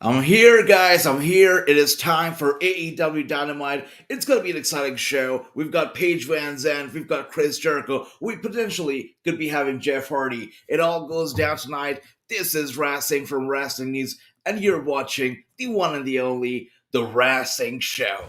I'm here, guys. I'm here. It is time for AEW Dynamite. It's going to be an exciting show. We've got Paige VanZant. We've got Chris Jericho. We potentially could be having Jeff Hardy. It all goes down tonight. This is Wrassingh from Wrasslinews, and you're watching the one and the only, The Wrassingh Show.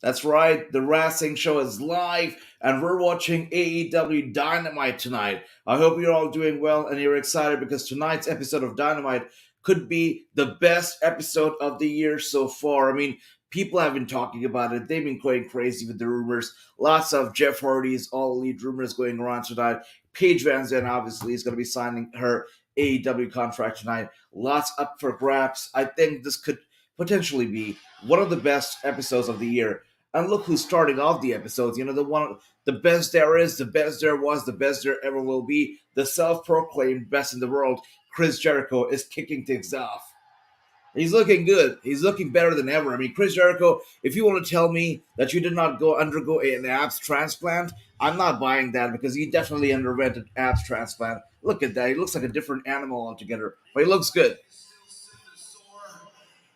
That's right, the Wrassingh Show is live, and we're watching AEW Dynamite tonight. I hope you're all doing well and you're excited because tonight's episode of Dynamite could be the best episode of the year so far. I mean, people have been talking about it. They've been going crazy with the rumors. Lots of Jeff Hardy's All Elite rumors going around tonight. Paige VanZant obviously is going to be signing her AEW contract tonight. Lots up for grabs. I think this could potentially be one of the best episodes of the year. And look who's starting off the episodes. You know, the best there is, the best there was, the best there ever will be. The self-proclaimed best in the world, Chris Jericho, is kicking things off. He's looking good. He's looking better than ever. I mean, Chris Jericho, if you want to tell me that you did not undergo an abs transplant, I'm not buying that because he definitely underwent an abs transplant. Look at that. He looks like a different animal altogether, but he looks good.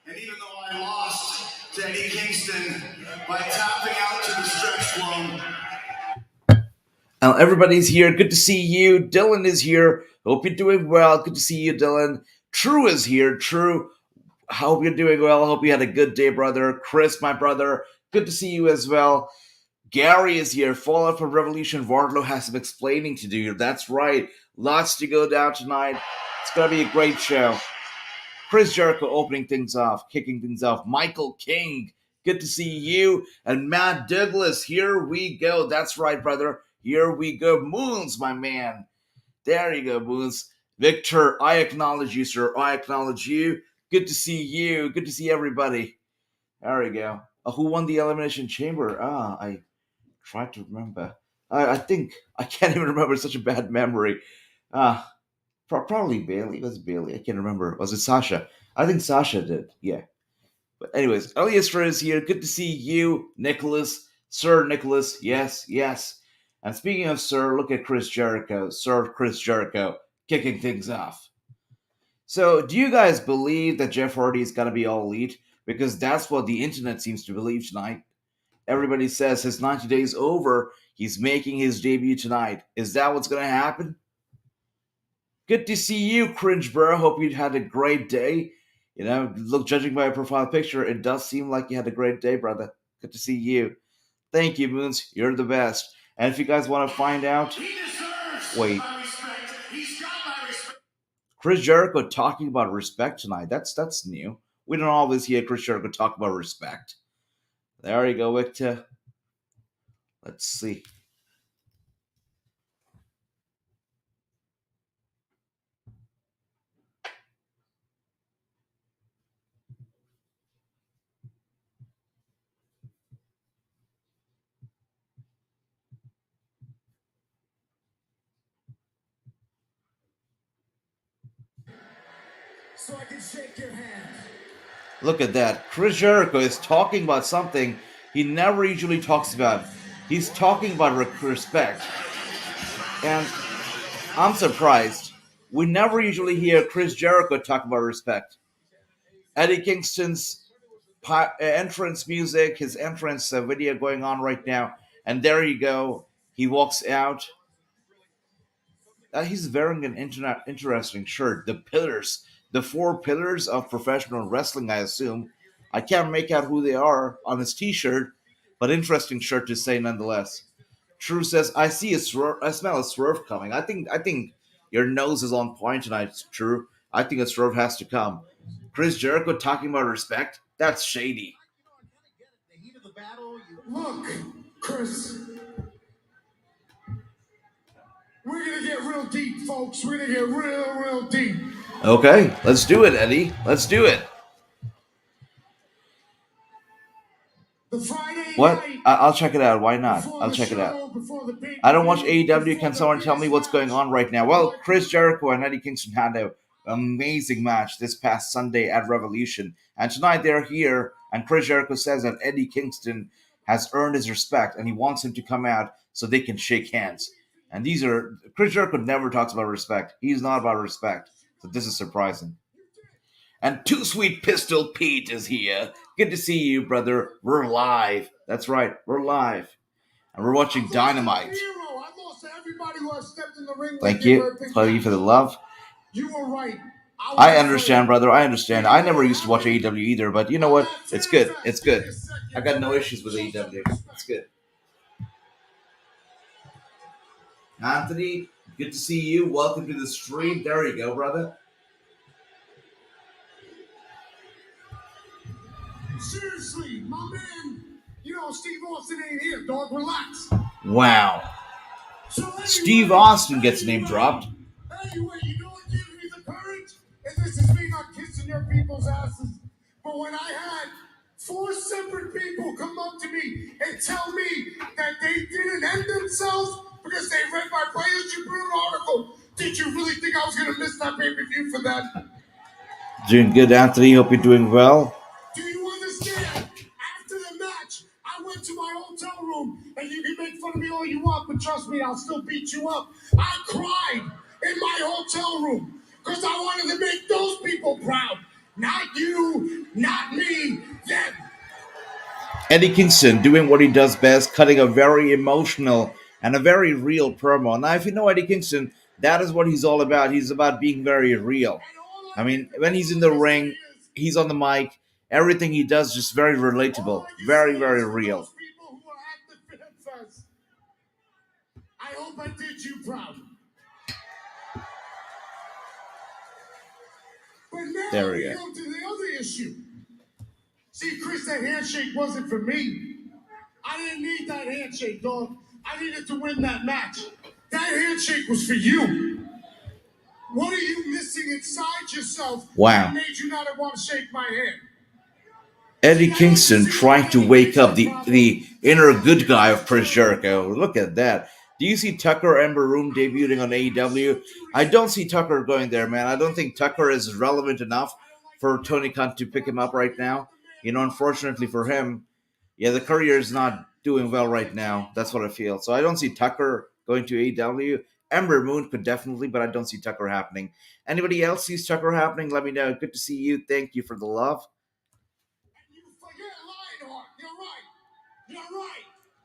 And even though I lost to Eddie Kingston by tapping out to the stretch long. Everybody's here. Good to see you. Dylan is here. Hope you're doing well. Good to see you, Dylan. True is here. True. Hope you're doing well. Hope you had a good day, brother. Chris, my brother. Good to see you as well. Gary is here. Fallout from Revolution. Wardlow has some explaining to do. That's right. Lots to go down tonight. It's going to be a great show. Chris Jericho opening things off, kicking things off. Michael King, good to see you. And Matt Douglas, here we go. That's right, brother. Here we go. Moons, my man. There you go, Moons. Victor, I acknowledge you, sir. I acknowledge you. Good to see you. Good to see everybody. There we go. Who won the Elimination Chamber? I tried to remember. I think, I can't even remember. Such a bad memory. Probably Bailey. Was it Bailey? I can't remember. Was it Sasha? I think Sasha did. Yeah. But anyways, Eliastra is here. Good to see you, Nicholas. Sir Nicholas. Yes, yes. And speaking of Sir, look at Chris Jericho. Sir Chris Jericho kicking things off. So, do you guys believe that Jeff Hardy is going to be all elite? Because that's what the internet seems to believe tonight. Everybody says his 90 days over. He's making his debut tonight. Is that what's going to happen? Good to see you, Cringe Bro. Hope you had a great day. You know, look, judging by your profile picture, it does seem like you had a great day, brother. Good to see you. Thank you, Moons. You're the best. And if you guys want to find out, wait. Chris Jericho talking about respect tonight. That's new. We don't always hear Chris Jericho talk about respect. There you go, Victor. Let's see. So I can shake your hand. Look at that. Chris Jericho is talking about something he never usually talks about. He's talking about respect. And I'm surprised. We never usually hear Chris Jericho talk about respect. Eddie Kingston's entrance music, his entrance video going on right now. And there you go. He walks out. He's wearing an interesting shirt. The pillars, the four pillars of professional wrestling, I assume. I can't make out who they are on his t-shirt, but interesting shirt to say nonetheless. True says, I see a swerve, I smell a swerve coming. I think your nose is on point tonight, True. I think a swerve has to come. Chris Jericho talking about respect? That's shady. Look, Chris. We're gonna get real deep, folks. We're gonna get real deep. Okay, let's do it, Eddie. Let's do it. The Friday What? night I'll check it out. Why not? before I'll the check it out. show, before the pay-per-view, I don't watch AEW. Can before someone the tell me what's biggest going on right now? Well, Chris Jericho and Eddie Kingston had an amazing match this past Sunday at Revolution. And tonight they're here, and Chris Jericho says that Eddie Kingston has earned his respect, and he wants him to come out so they can shake hands. And Chris Jericho never talks about respect. He's not about respect. So this is surprising. And Too Sweet Pistol Pete is here. Good to see you, brother. We're live. That's right, we're live. And we're watching Dynamite. Thank you. Thank you for the love. You were right. I understand, brother. I understand. I never used to watch AEW either, but you know what? It's good. It's good. I got no issues with AEW. It's good. Anthony, good to see you. Welcome to the stream. There you go, brother. Seriously, my man, Steve Austin ain't here, dog. Relax. Wow. Steve Austin gets name dropped. Anyway, you know what gives me the courage? And this is me not kissing your people's asses. But when I had 4 separate people come up to me and tell me that they didn't end themselves because they read my Players Tribune article, did you really think I was going to miss that pay-per-view for that? Doing good, Anthony. Hope you're doing well. Do you understand? After the match, I went to my hotel room, and you can make fun of me all you want, but trust me, I'll still beat you up. I cried in my hotel room because I wanted to make those people proud. Not you, not me, them. Eddie Kingston doing what he does best, cutting a very emotional and a very real promo. Now, if you know Eddie Kingston, that is what he's all about. He's about being very real. I mean, when he's in the ring, he's on the mic, everything he does is just very relatable, very, very real. I hope I did you proud. But now There we we go. go to the other issue. See, Chris, that handshake wasn't for me. I didn't need that handshake, dog. I needed to win that match. That handshake was for you. What are you missing inside yourself that made you not want to shake my hand? Eddie Kingston trying to wake up the inner good guy of Chris Jericho. Look at that. Do you see Tucker Ember Room debuting on AEW? I don't see Tucker going there, man. I don't think Tucker is relevant enough for Tony Khan to pick him up right now. Unfortunately for him, the career is not doing well right now. That's what I feel. So I don't see Tucker going to AEW. Ember Moon could definitely, but I don't see Tucker happening. Anybody else sees Tucker happening? Let me know. Good to see you. Thank you for the love. You're right.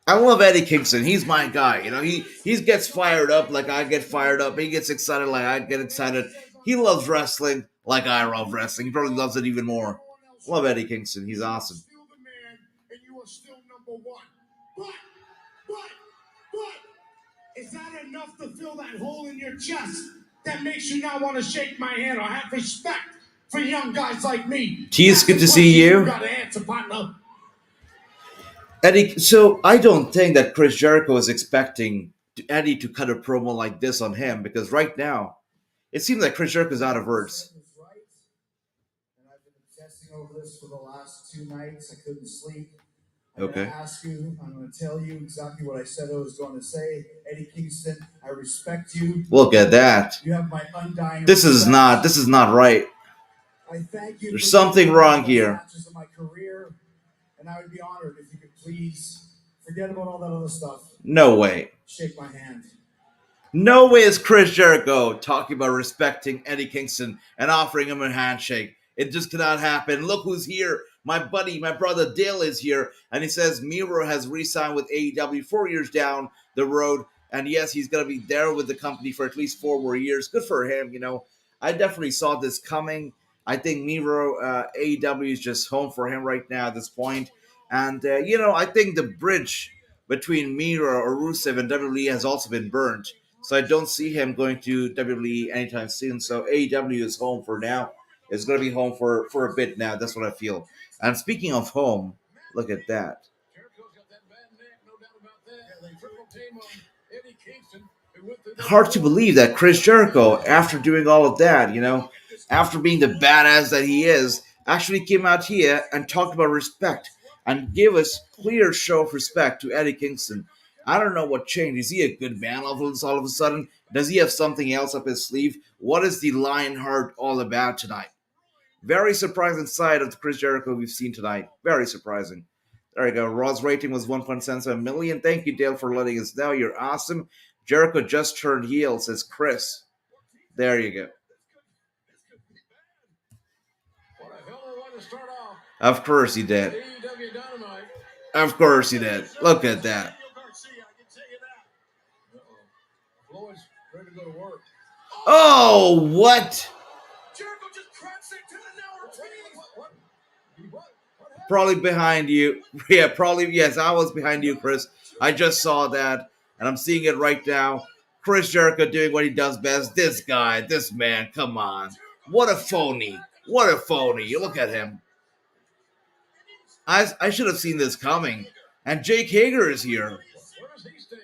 I love Eddie Kingston. He's my guy. He gets fired up like I get fired up. He gets excited like I get excited. He loves wrestling like I love wrestling. He probably loves it even more. Love Eddie Kingston. He's awesome. Still the man, and you are still number one. But, is that enough to fill that hole in your chest that makes you not want to shake my hand or have respect for young guys like me? It's good to see you. Got to answer, partner. Eddie, so I don't think that Chris Jericho is expecting Eddie to cut a promo like this on him, because right now it seems like Chris Jericho is out of words. And I've been obsessing over this for the last 2 nights. I couldn't sleep. I'm going to ask you. I'm going to tell you exactly what I said I was going to say. Eddie Kingston, I respect you. Look at that. You have my undying This is not right. I thank you. There's something wrong here. Matches of my career, and I would be honored if you could please forget about all that other stuff. No way. Shake my hand. No way is Chris Jericho talking about respecting Eddie Kingston and offering him a handshake. It just cannot happen. Look who's here. My buddy, my brother Dale is here. And he says Miro has re-signed with AEW 4 years down the road. And yes, he's going to be there with the company for at least 4 more years. Good for him. I definitely saw this coming. I think Miro, AEW is just home for him right now at this point. And, I think the bridge between Miro or Rusev and WWE has also been burned. So I don't see him going to WWE anytime soon. So AEW is home for now. It's going to be home for a bit now. That's what I feel. And speaking of home, look at that. Hard to believe that Chris Jericho, after doing all of that, after being the badass that he is, actually came out here and talked about respect and gave us clear show of respect to Eddie Kingston. I don't know what changed. Is he a good man all of a sudden? Does he have something else up his sleeve? What is the Lionheart all about tonight? Very surprising side of the Chris Jericho we've seen tonight. Very surprising. There you go. Raw's rating was 1.77 million. Thank you, Dale, for letting us know. You're awesome. Jericho just turned heel, says Chris. There you go. What a hell of a way to start off. Of course he did. AEW Dynamite. Of course he did. Look at that. Floyd's ready to go to work. Oh, what? Jericho just crashed into the now. What? Probably behind you. Yeah, probably. Yes, I was behind you, Chris. I just saw that, and I'm seeing it right now. Chris Jericho doing what he does best. This guy, this man, come on. What a phony. What a phony. You look at him. I should have seen this coming. And Jake Hager is here. Where does he stand?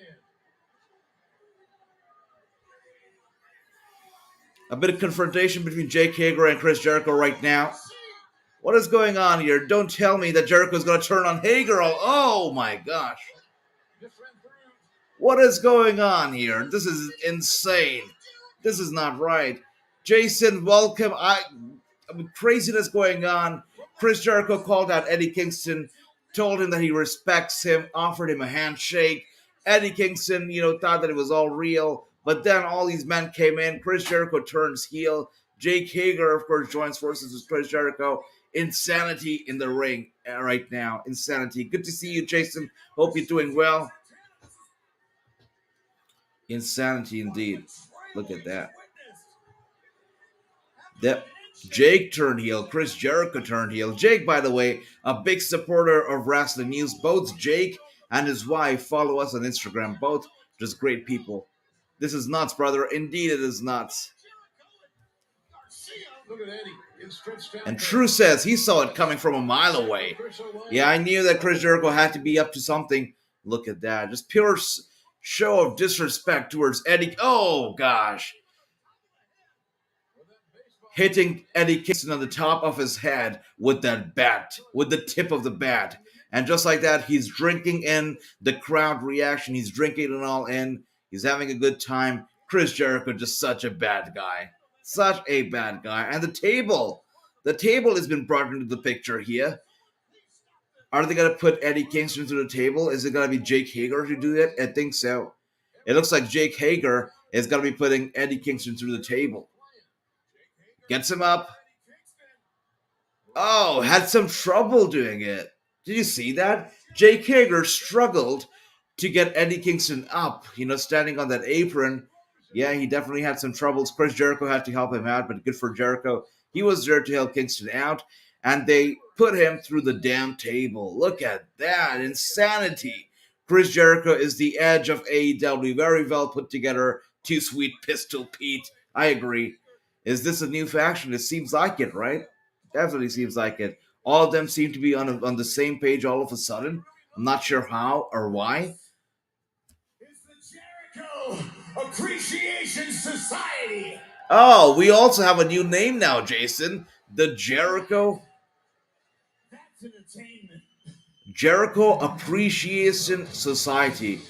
A bit of confrontation between Jake Hager and Chris Jericho right now. What is going on here? Don't tell me that Jericho's going to turn on Hager. Oh my gosh. What is going on here? This is insane. This is not right. Jason, welcome. Craziness going on. Chris Jericho called out Eddie Kingston, told him that he respects him, offered him a handshake. Eddie Kingston, thought that it was all real. But then all these men came in. Chris Jericho turns heel. Jake Hager, of course, joins forces with Chris Jericho. Insanity in the ring right now. Insanity. Good to see you, Jason. Hope you're doing well. Insanity indeed. Look at that. Jake turned heel. Chris Jericho turned heel. Jake, by the way, a big supporter of Wrasslinews. Both Jake and his wife follow us on Instagram. Both just great people. This is nuts, brother. Indeed, it is nuts. Look at Eddie. And True says he saw it coming from a mile away. Yeah, I knew that Chris Jericho had to be up to something. Look at that. Just pure show of disrespect towards Eddie. Oh, gosh. Hitting Eddie Kingston on the top of his head with that bat, with the tip of the bat. And just like that, he's drinking in the crowd reaction. He's drinking it all in. He's having a good time. Chris Jericho, just such a bad guy. Such a bad guy. And the table has been brought into the picture here. Are they going to put Eddie Kingston to the table? Is it going to be Jake Hager to do it? I think so. It looks like Jake Hager is going to be putting Eddie Kingston through the table. Gets him up. Oh, had some trouble doing it. Did you see that? Jake Hager struggled to get Eddie Kingston up, standing on that apron. Yeah, he definitely had some troubles. Chris Jericho had to help him out, but good for Jericho. He was there to help Kingston out, and they put him through the damn table. Look at that. Insanity. Chris Jericho is the edge of AEW. Very well put together. Too sweet, Pistol Pete. I agree. Is this a new faction? It seems like it, right? Definitely seems like it. All of them seem to be on the same page all of a sudden. I'm not sure how or why. It's the Jericho Appreciation Society. Oh, we also have a new name now, Jason. The Jericho. That's entertainment. Jericho Appreciation Society.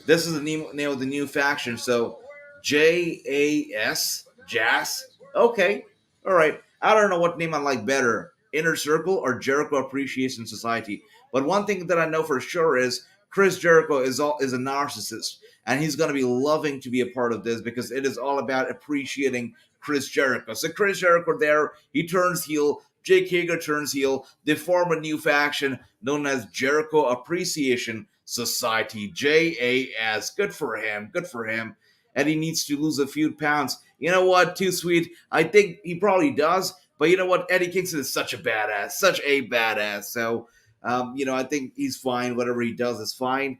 This is the name of the new faction. So, JAS, Jazz. Okay, all right. I don't know what name I like better, Inner Circle or Jericho Appreciation Society. But one thing that I know for sure is Chris Jericho is a narcissist, and he's going to be loving to be a part of this because it is all about appreciating Chris Jericho. So Chris Jericho there, he turns heel. Jake Hager turns heel. They form a new faction known as Jericho Appreciation Society, JAS. Good for him. Good for him. And he needs to lose a few pounds. You know what? Too sweet. I think he probably does. But you know what? Eddie Kingston is such a badass. Such a badass. So, I think he's fine. Whatever he does is fine.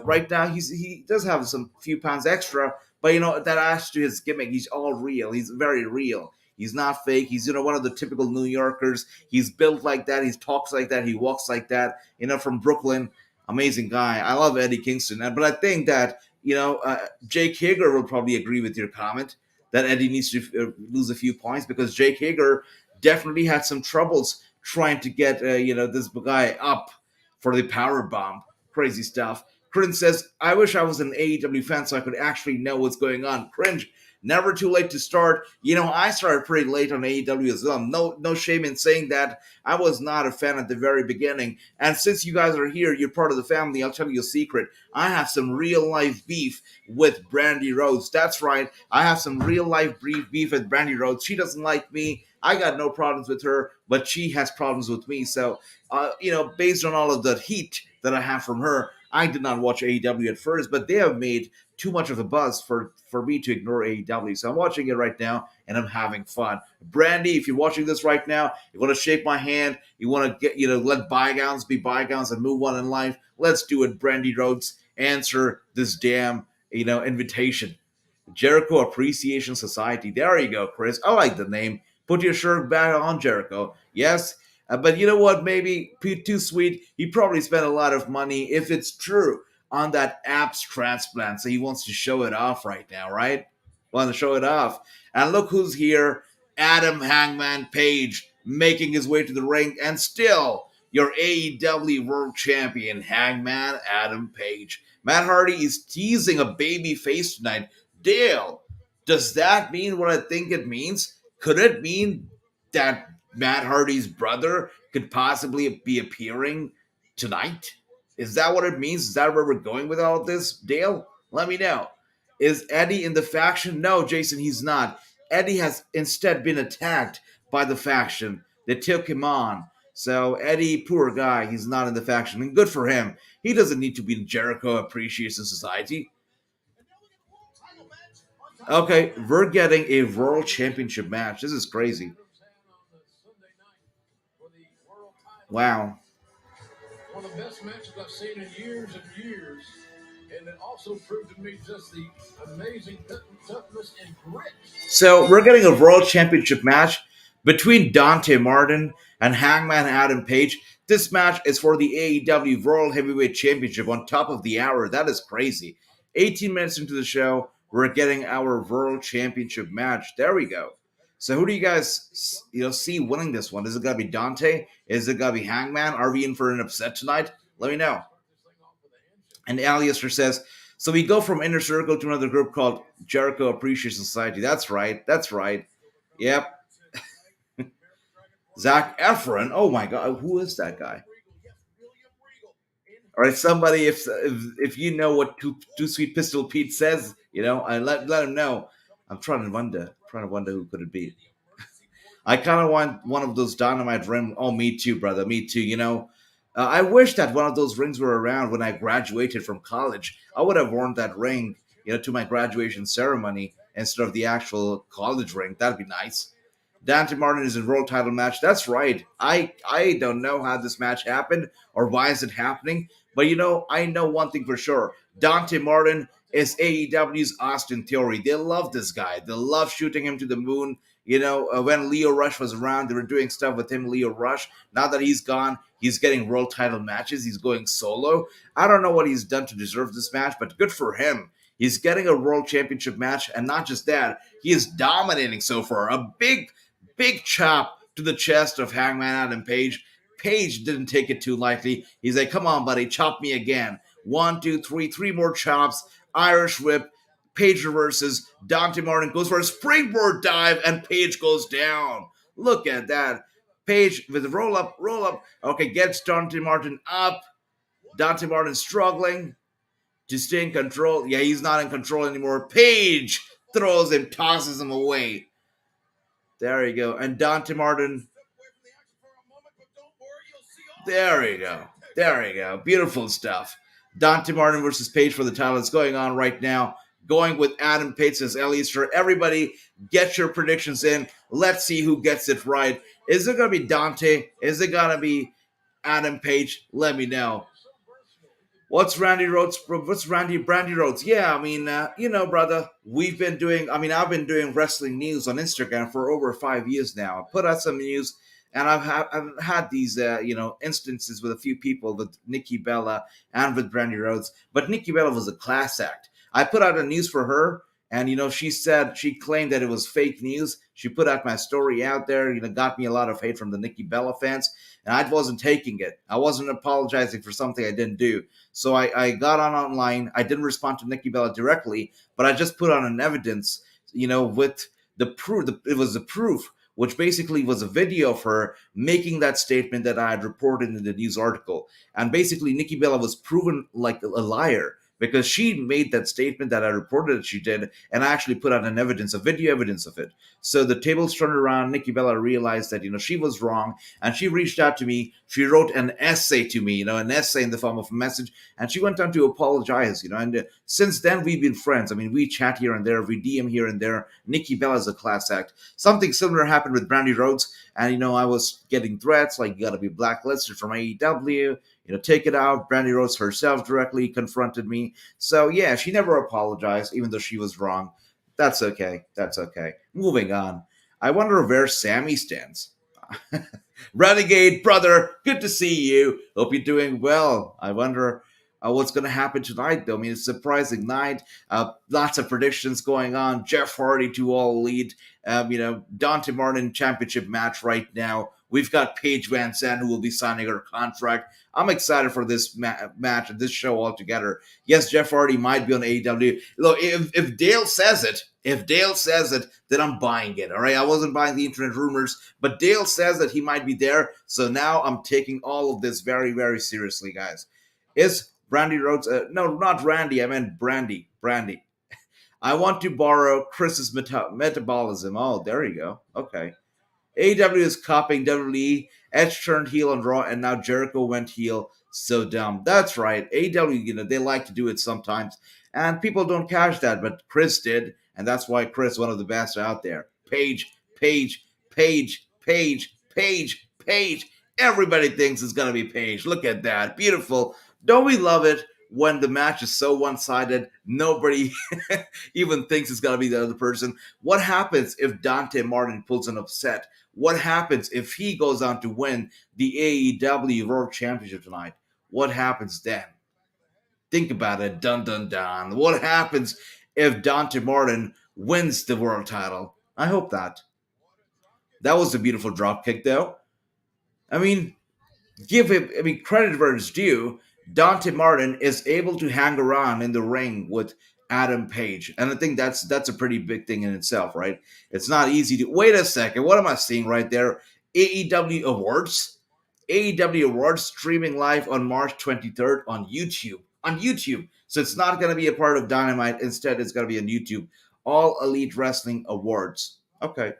Right now, he does have some few pounds extra. But, that adds to his gimmick. He's all real. He's very real. He's not fake. He's, one of the typical New Yorkers. He's built like that. He talks like that. He walks like that. From Brooklyn. Amazing guy. I love Eddie Kingston. But I think that, Jake Hager will probably agree with your comment that Eddie needs to lose a few points because Jake Hager definitely had some troubles trying to get, this guy up for the power bomb. Crazy stuff. Cringe says, I wish I was an AEW fan so I could actually know what's going on. Cringe. Never too late to start. I started pretty late on AEW as well. No shame in saying that. I was not a fan at the very beginning. And since you guys are here, you're part of the family, I'll tell you a secret. I have some real life beef with Brandy Rhodes. That's right. I have some real life beef with Brandy Rhodes. She doesn't like me. I got no problems with her, but she has problems with me. So, based on all of the heat that I have from her, I did not watch AEW at first, but they have made too much of a buzz for me to ignore AEW. So I'm watching it right now, and I'm having fun. Brandy, if you're watching this right now, you want to shake my hand, you want to let bygones be bygones and move on in life, let's do it, Brandy Rhodes. Answer this damn, invitation. Jericho Appreciation Society. There you go, Chris. I like the name. Put your shirt back on, Jericho. Yes, but you know what? Maybe too sweet. He probably spent a lot of money, if it's true, on that abs transplant. So he wants to show it off right now, right? Want to show it off. And look who's here. Adam Hangman Page making his way to the ring, and still your AEW World Champion, Hangman Adam Page. Matt Hardy is teasing a baby face tonight. Dale, does that mean what I think it means? Could it mean that Matt Hardy's brother could possibly be appearing tonight? Is that what it means? Is that where we're going with all this? Dale, let me know. Is Eddie in the faction? No, Jason, he's not. Eddie has instead been attacked by the faction. They took him on. So Eddie, poor guy, he's not in the faction. And good for him. He doesn't need to be in Jericho Appreciation Society. Okay, we're getting a World Championship match. This is crazy. Wow. One of the best matches I've seen in years and years. And it also proved to me just the amazing toughness and grit. So we're getting a World Championship match between Dante Martin and Hangman Adam Page. This match is for the AEW World Heavyweight Championship on top of the hour. That is crazy. 18 minutes into the show, we're getting our World Championship match. There we go. So who do you guys see winning this one? Is it gonna be Dante? Is it gonna be Hangman? Are we in for an upset tonight? Let me know. And Alistair says, so we go from Inner Circle to another group called Jericho Appreciation Society. That's right. Yep. Zac Efron. Oh my God, who is that guy? All right, somebody, if you know what Too Sweet Pistol Pete says, let him know. I'm trying to wonder who could it be. I kind of want one of those Dynamite ring. Oh, me too, brother. Me too. I wish that one of those rings were around when I graduated from college. I would have worn that ring, to my graduation ceremony instead of the actual college ring. That'd be nice. Dante Martin is in world title match. That's right. I don't know how this match happened or why is it happening, but I know one thing for sure. Dante Martin is AEW's Austin Theory. They love this guy. They love shooting him to the moon. When Leo Rush was around, they were doing stuff with him, Leo Rush. Now that he's gone, he's getting world title matches. He's going solo. I don't know what he's done to deserve this match, but good for him. He's getting a world championship match, and not just that, he is dominating so far. A big chop to the chest of Hangman Adam Page. Page didn't take it too lightly. He's like, come on, buddy, chop me again. 1, 2, 3, 3 more chops. Irish whip. Page reverses. Dante Martin goes for a springboard dive, and Page goes down. Look at that. Page with a roll up. Okay, gets Dante Martin up. Dante Martin struggling to stay in control. Yeah, he's not in control anymore. Page throws him, tosses him away. There you go. And Dante Martin. There you go. Beautiful stuff. Dante Martin versus Page for the title. It's going on right now. Going with Adam Page as Alistair. Everybody, get your predictions in. Let's see who gets it right. Is it going to be Dante? Is it going to be Adam Page? Let me know. What's Brandy Rhodes? Yeah, I mean, brother, I've been doing wrestling news on Instagram for over 5 years now. I put out some news, and I've had these, instances with a few people, with Nikki Bella and with Brandy Rhodes. But Nikki Bella was a class act. I put out a news for her, and, she claimed that it was fake news. She put out my story out there, got me a lot of hate from the Nikki Bella fans, and I wasn't taking it. I wasn't apologizing for something I didn't do. So I got online. I didn't respond to Nikki Bella directly, but I just put on an evidence with the proof. It was the proof, which basically was a video of her making that statement that I had reported in the news article. And basically, Nikki Bella was proven like a liar because she made that statement that I reported that she did, and I actually put out an evidence, a video evidence of it. So the tables turned around. Nikki Bella realized that she was wrong, and she reached out to me. She wrote an essay to me, an essay in the form of a message, and she went on to apologize. And since then we've been friends. I mean, we chat here and there, we DM here and there. Nikki Bella is a class act. Something similar happened with Brandy Rhodes, and I was getting threats like, you got to be blacklisted from AEW. Take it out. Brandy Rhodes herself directly confronted me. So yeah, she never apologized, even though she was wrong. That's okay. That's okay. Moving on. I wonder where Sammy stands. Renegade brother, good to see you. Hope you're doing well. I wonder what's going to happen tonight, though. I mean, it's a surprising night. Lots of predictions going on. Jeff Hardy to all lead. Dante Martin championship match right now. We've got Paige VanZant who will be signing her contract. I'm excited for this match and this show altogether. Yes, Jeff Hardy might be on AEW. Look, if Dale says it, then I'm buying it. All right, I wasn't buying the internet rumors, but Dale says that he might be there. So now I'm taking all of this very, very seriously, guys. Is Brandy Rhodes? No, not Randy. I meant Brandy. Brandy. I want to borrow Chris's metabolism. Oh, there you go. Okay. AEW is copying WWE. Edge turned heel on Raw, and now Jericho went heel. So dumb. That's right. AEW, they like to do it sometimes, and people don't catch that, but Chris did, and that's why Chris, one of the best out there. Paige, Paige, Paige, Paige, Paige, Paige. Everybody thinks it's gonna be Paige. Look at that. Beautiful. Don't we love it when the match is so one-sided, nobody even thinks it's gonna be the other person? What happens if Dante Martin pulls an upset? What happens if he goes on to win the AEW World Championship tonight? What happens then? Think about it. Dun dun dun. What happens if Dante Martin wins the world title? I hope that. That was a beautiful drop kick, though. I mean, give him, credit where it's due. Dante Martin is able to hang around in the ring with Adam Page, and I think that's a pretty big thing in itself, right? It's not easy to. Wait a second, what am I seeing right there? AEW Awards, AEW Awards streaming live on March 23rd on YouTube. On YouTube, so it's not going to be a part of Dynamite. Instead, it's going to be on YouTube. All Elite Wrestling Awards. Okay.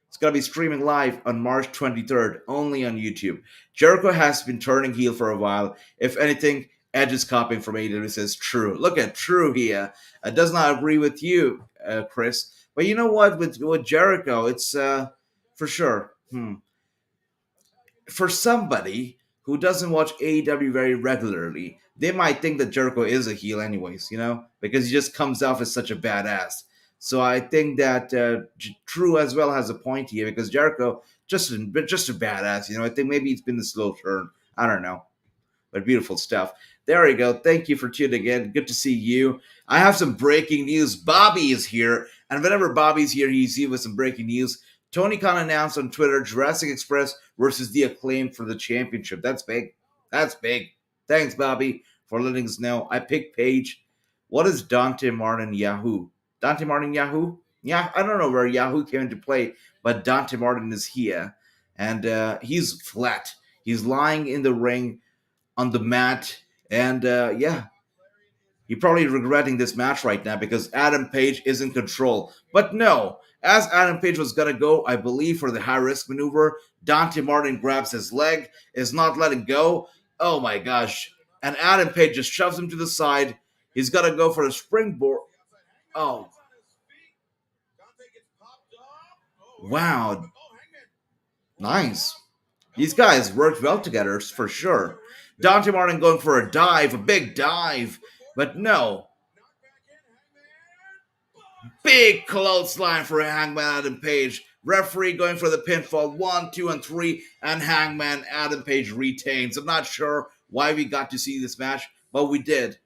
It's going to be streaming live on March 23rd, only on YouTube. Jericho has been turning heel for a while. If anything, Edge is copying from AEW, says True. Look at True here. Does not agree with you, Chris. But you know what? With Jericho, it's for sure. For somebody who doesn't watch AEW very regularly, they might think that Jericho is a heel anyways, because he just comes off as such a badass. So I think that True as well has a point here because Jericho just a badass. I think maybe it's been the slow turn. I don't know, but beautiful stuff. There we go. Thank you for tuning in. Good to see you. I have some breaking news. Bobby is here, and whenever Bobby's here, he's here with some breaking news. Tony Khan announced on Twitter Jurassic Express versus the Acclaim for the championship. That's big. That's big. Thanks, Bobby, for letting us know. I picked Paige. What is Dante Martin Yahoo? Dante Martin Yahoo? Yeah, I don't know where Yahoo came into play, but Dante Martin is here. And he's flat. He's lying in the ring on the mat. And yeah, you're probably regretting this match right now because Adam Page is in control. But no, as Adam Page was going to go, I believe, for the high-risk maneuver, Dante Martin grabs his leg, is not letting go. Oh my gosh. And Adam Page just shoves him to the side. He's got to go for a springboard. Oh. Wow. Nice. These guys worked well together for sure. Dante Martin going for a dive, a big dive. But no. Big clothesline for Hangman Adam Page. Referee going for the pinfall. 1, 2, and 3. And Hangman Adam Page retains. I'm not sure why we got to see this match, but we did.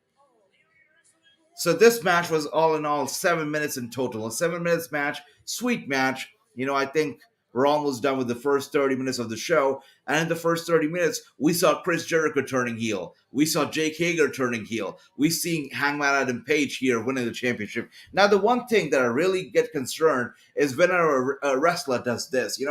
So this match was all in all 7 minutes in total. A 7 minutes match. Sweet match. I think We're almost done with the first 30 minutes of the show. And in the first 30 minutes, we saw Chris Jericho turning heel. We saw Jake Hager turning heel. We seen Hangman Adam Page here winning the championship. Now, the one thing that I really get concerned is when a wrestler does this.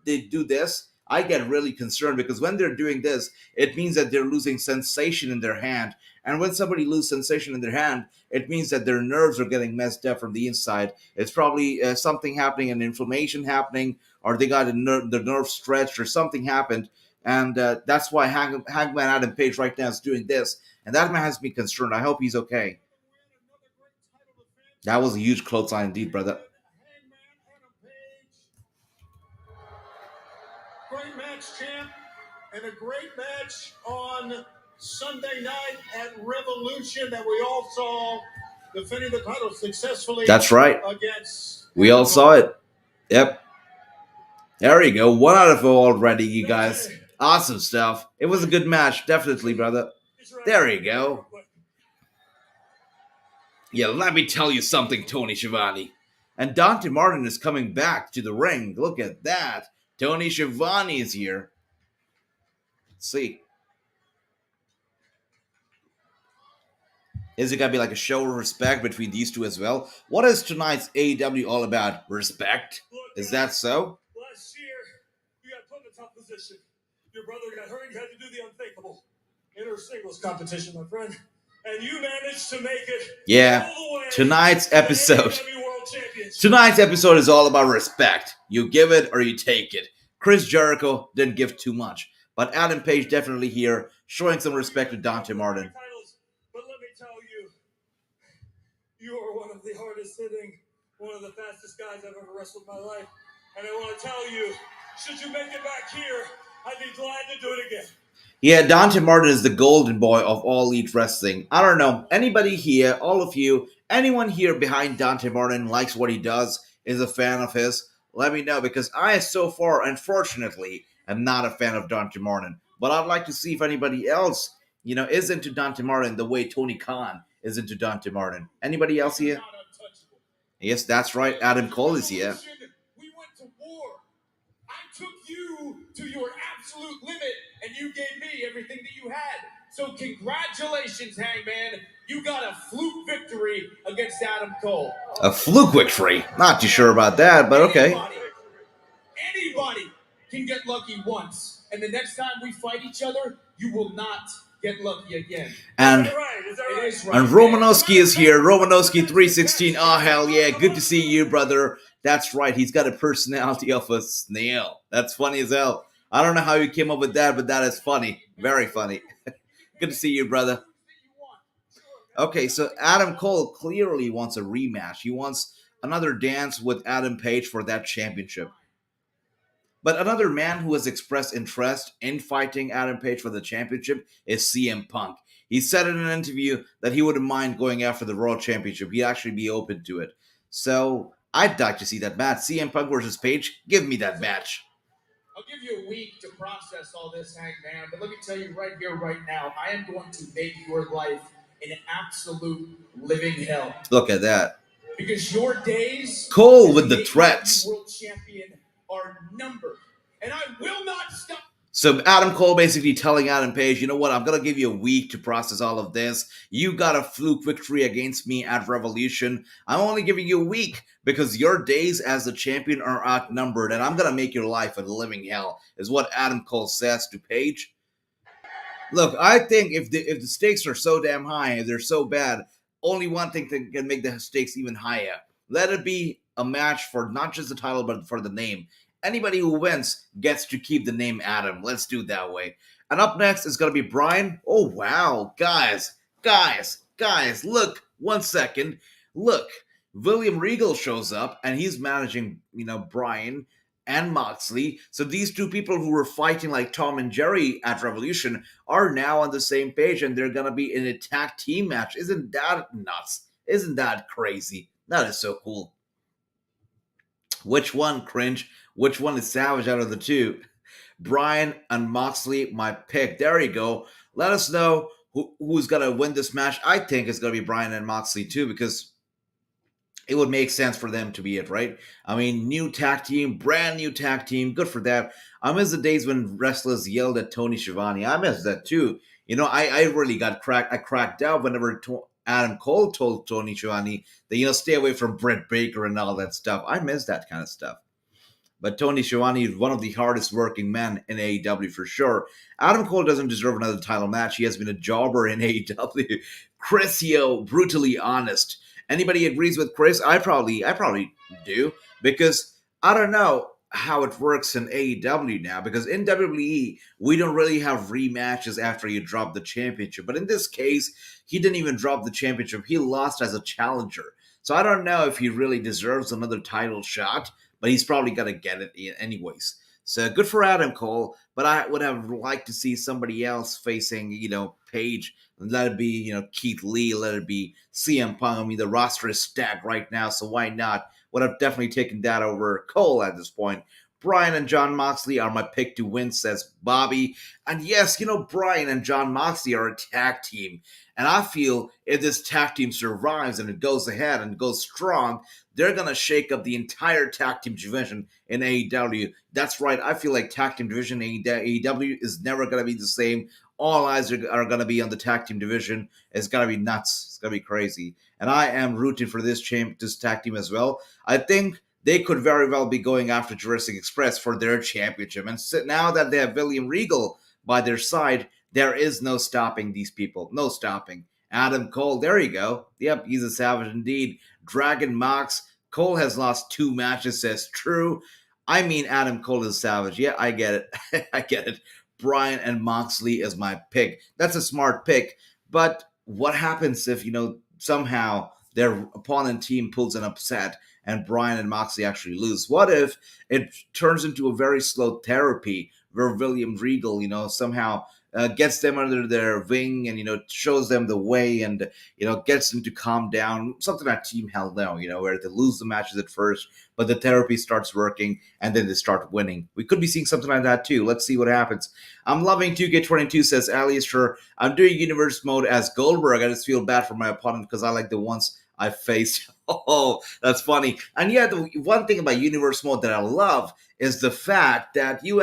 They do this. I get really concerned because when they're doing this, it means that they're losing sensation in their hand. And when somebody loses sensation in their hand, it means that their nerves are getting messed up from the inside. It's probably something happening, an inflammation happening, or they got the nerve stretched, or something happened. And that's why Hangman Adam Page right now is doing this. And that man has me concerned. I hope he's okay. That was a huge clothesline indeed, brother. Great match, champ, and a great match on Sunday night at Revolution that we all saw, defending the title successfully. That's right. We all saw it. Yep. There you go. 1 out of 4 already, you guys. Awesome stuff. It was a good match, definitely, brother. There you go. Yeah, let me tell you something, Tony Schiavone. And Dante Martin is coming back to the ring. Look at that. Tony Schiavone is here. Let's see. Is it going to be like a show of respect between these two as well? What is tonight's AEW all about? Respect? Is that so? Last year, you got put in a tough position. Your brother got hurt. You had to do the unthinkable. Inter singles competition, my friend. And you managed to make it. Yeah. Tonight's episode. Tonight's episode is all about respect. You give it or you take it. Chris Jericho didn't give too much. But Adam Page definitely here, showing some respect to Dante Martin. But let me tell you, you are one of the hardest hitting, one of the fastest guys I've ever wrestled in my life. And I want to tell you, should you make it back here, I'd be glad to do it again. Yeah, Dante Martin is the golden boy of All Elite Wrestling. I don't know, anybody here, all of you, anyone here behind Dante Martin likes what he does, is a fan of his, let me know, because I, so far, unfortunately, am not a fan of Dante Martin. But I'd like to see if anybody else, is into Dante Martin the way Tony Khan is into Dante Martin. Anybody else here? Yes, that's right, Adam Cole is here. We went to war. I took you to your absolute limit, and you gave me everything that you had. So congratulations, Hangman. You got a fluke victory against Adam Cole. A fluke victory? Not too sure about that, but okay. Anybody can get lucky once. And the next time we fight each other, you will not get lucky again. And Romanowski is here. Romanowski 316. Oh, hell yeah. Good to see you, brother. That's right. He's got a personality of a snail. That's funny as hell. I don't know how you came up with that, but that is funny. Very funny. Good to see you, brother. Okay, so Adam Cole clearly wants a rematch. He wants another dance with Adam Page for that championship. But another man who has expressed interest in fighting Adam Page for the championship is CM Punk. He said in an interview that he wouldn't mind going after the World Championship. He'd actually be open to it. So I'd like to see that match. CM Punk versus Page. Give me that match. I'll give you a week to process all this, Hangman, but let me tell you right here, right now, I am going to make your life an absolute living hell. Look at that. Because your days Cole with the threats. World champion are numbered, and I will not stop. So Adam Cole basically telling Adam Page, you know what, I'm going to give you a week to process all of this. You got a fluke victory against me at Revolution. I'm only giving you a week because your days as the champion are outnumbered, and I'm going to make your life a living hell, is what Adam Cole says to Page. Look, I think if the stakes are so damn high and they're so bad, only one thing can make the stakes even higher. Let it be a match for not just the title, but for the name. Anybody who wins gets to keep the name Adam. Let's do it that way. And up next is going to be Brian. Oh, wow. Guys, look, 1 second. Look, William Regal shows up, and he's managing, Brian and Moxley. So these two people who were fighting like Tom and Jerry at Revolution are now on the same page, and they're going to be in a tag team match. Isn't that nuts? Isn't that crazy? That is so cool. Which one cringe? Which one is savage out of the two? Brian and Moxley, my pick. There you go. Let us know who's going to win this match. I think it's going to be Brian and Moxley too, because it would make sense for them to be it, right? I mean, new tag team, brand new tag team, good for that. I miss the days when wrestlers yelled at Tony Schiavone. I miss that too. I really got cracked. I cracked out whenever Adam Cole told Tony Schiavone that stay away from Britt Baker and all that stuff. I miss that kind of stuff. But Tony Schiavone is one of the hardest working men in AEW for sure. Adam Cole doesn't deserve another title match. He has been a jobber in AEW. Chris Yo, brutally honest. Anybody agrees with Chris? I probably do, because I don't know how it works in AEW now, because in WWE we don't really have rematches after you drop the championship. But in this case, he didn't even drop the championship. He lost as a challenger. So I don't know if he really deserves another title shot, but he's probably going to get it anyways. So good for Adam Cole, but I would have liked to see somebody else facing, Paige. Let it be, Keith Lee, let it be CM Punk. I mean, the roster is stacked right now, so why not? Would have definitely taken that over Cole at this point. Bryan and John Moxley are my pick to win, says Bobby. And yes, Bryan and John Moxley are a tag team. And I feel if this tag team survives and it goes ahead and goes strong, they're going to shake up the entire tag team division in AEW. That's right. I feel like tag team division in AEW is never going to be the same. All eyes are going to be on the tag team division. It's going to be nuts. It's going to be crazy. And I am rooting for this tag team as well. I think they could very well be going after Jurassic Express for their championship. And so now that they have William Regal by their side, there is no stopping these people. No stopping. Adam Cole, there you go. Yep, he's a savage indeed. Dragon Mox. Cole has lost 2 matches, says true. I mean, Adam Cole is savage. Yeah, I get it. I get it. Bryan and Moxley is my pick. That's a smart pick. But what happens if, somehow their opponent team pulls an upset and Bryan and Moxley actually lose? What if it turns into a very slow therapy where William Regal, somehow gets them under their wing and shows them the way and gets them to calm down, something like Team Hell No, where they lose the matches at first, but the therapy starts working and then they start winning. We could be seeing something like that too. Let's see what happens. I'm loving 2K22, says Alistair. I'm doing universe mode as Goldberg. I just feel bad for my opponent because I like the ones I faced. Oh, that's funny. And yeah, the one thing about universe mode that I love is the fact that you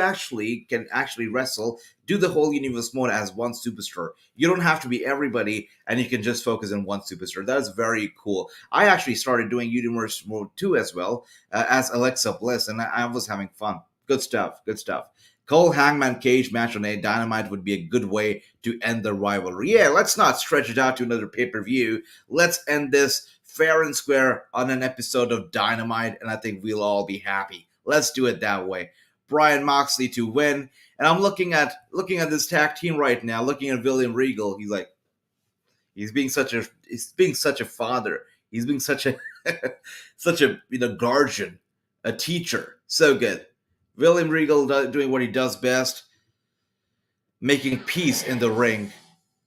can wrestle, do the whole universe mode as one superstar. You don't have to be everybody, and you can just focus on one superstar. That is very cool. I actually started doing universe mode too as well, as Alexa Bliss, and I was having fun. Good stuff. Good stuff. Cole Hangman Cage match on a Dynamite would be a good way to end the rivalry. Yeah, let's not stretch it out to another pay-per-view. Let's end this fair and square on an episode of Dynamite, and I think we'll all be happy. Let's do it that way. Bryan Moxley to win. And I'm looking at this tag team right now, looking at William Regal. He's being such a father. He's being such a such a guardian, a teacher. So good. William Regal doing what he does best, making peace in the ring.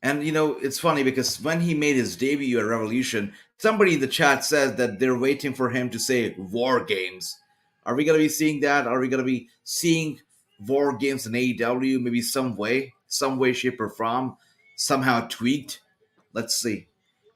And it's funny because when he made his debut at Revolution, somebody in the chat said that they're waiting for him to say War Games. Are we going to be seeing that? Are we going to be seeing War Games in AEW? Maybe some way, shape, or form, somehow tweaked? Let's see.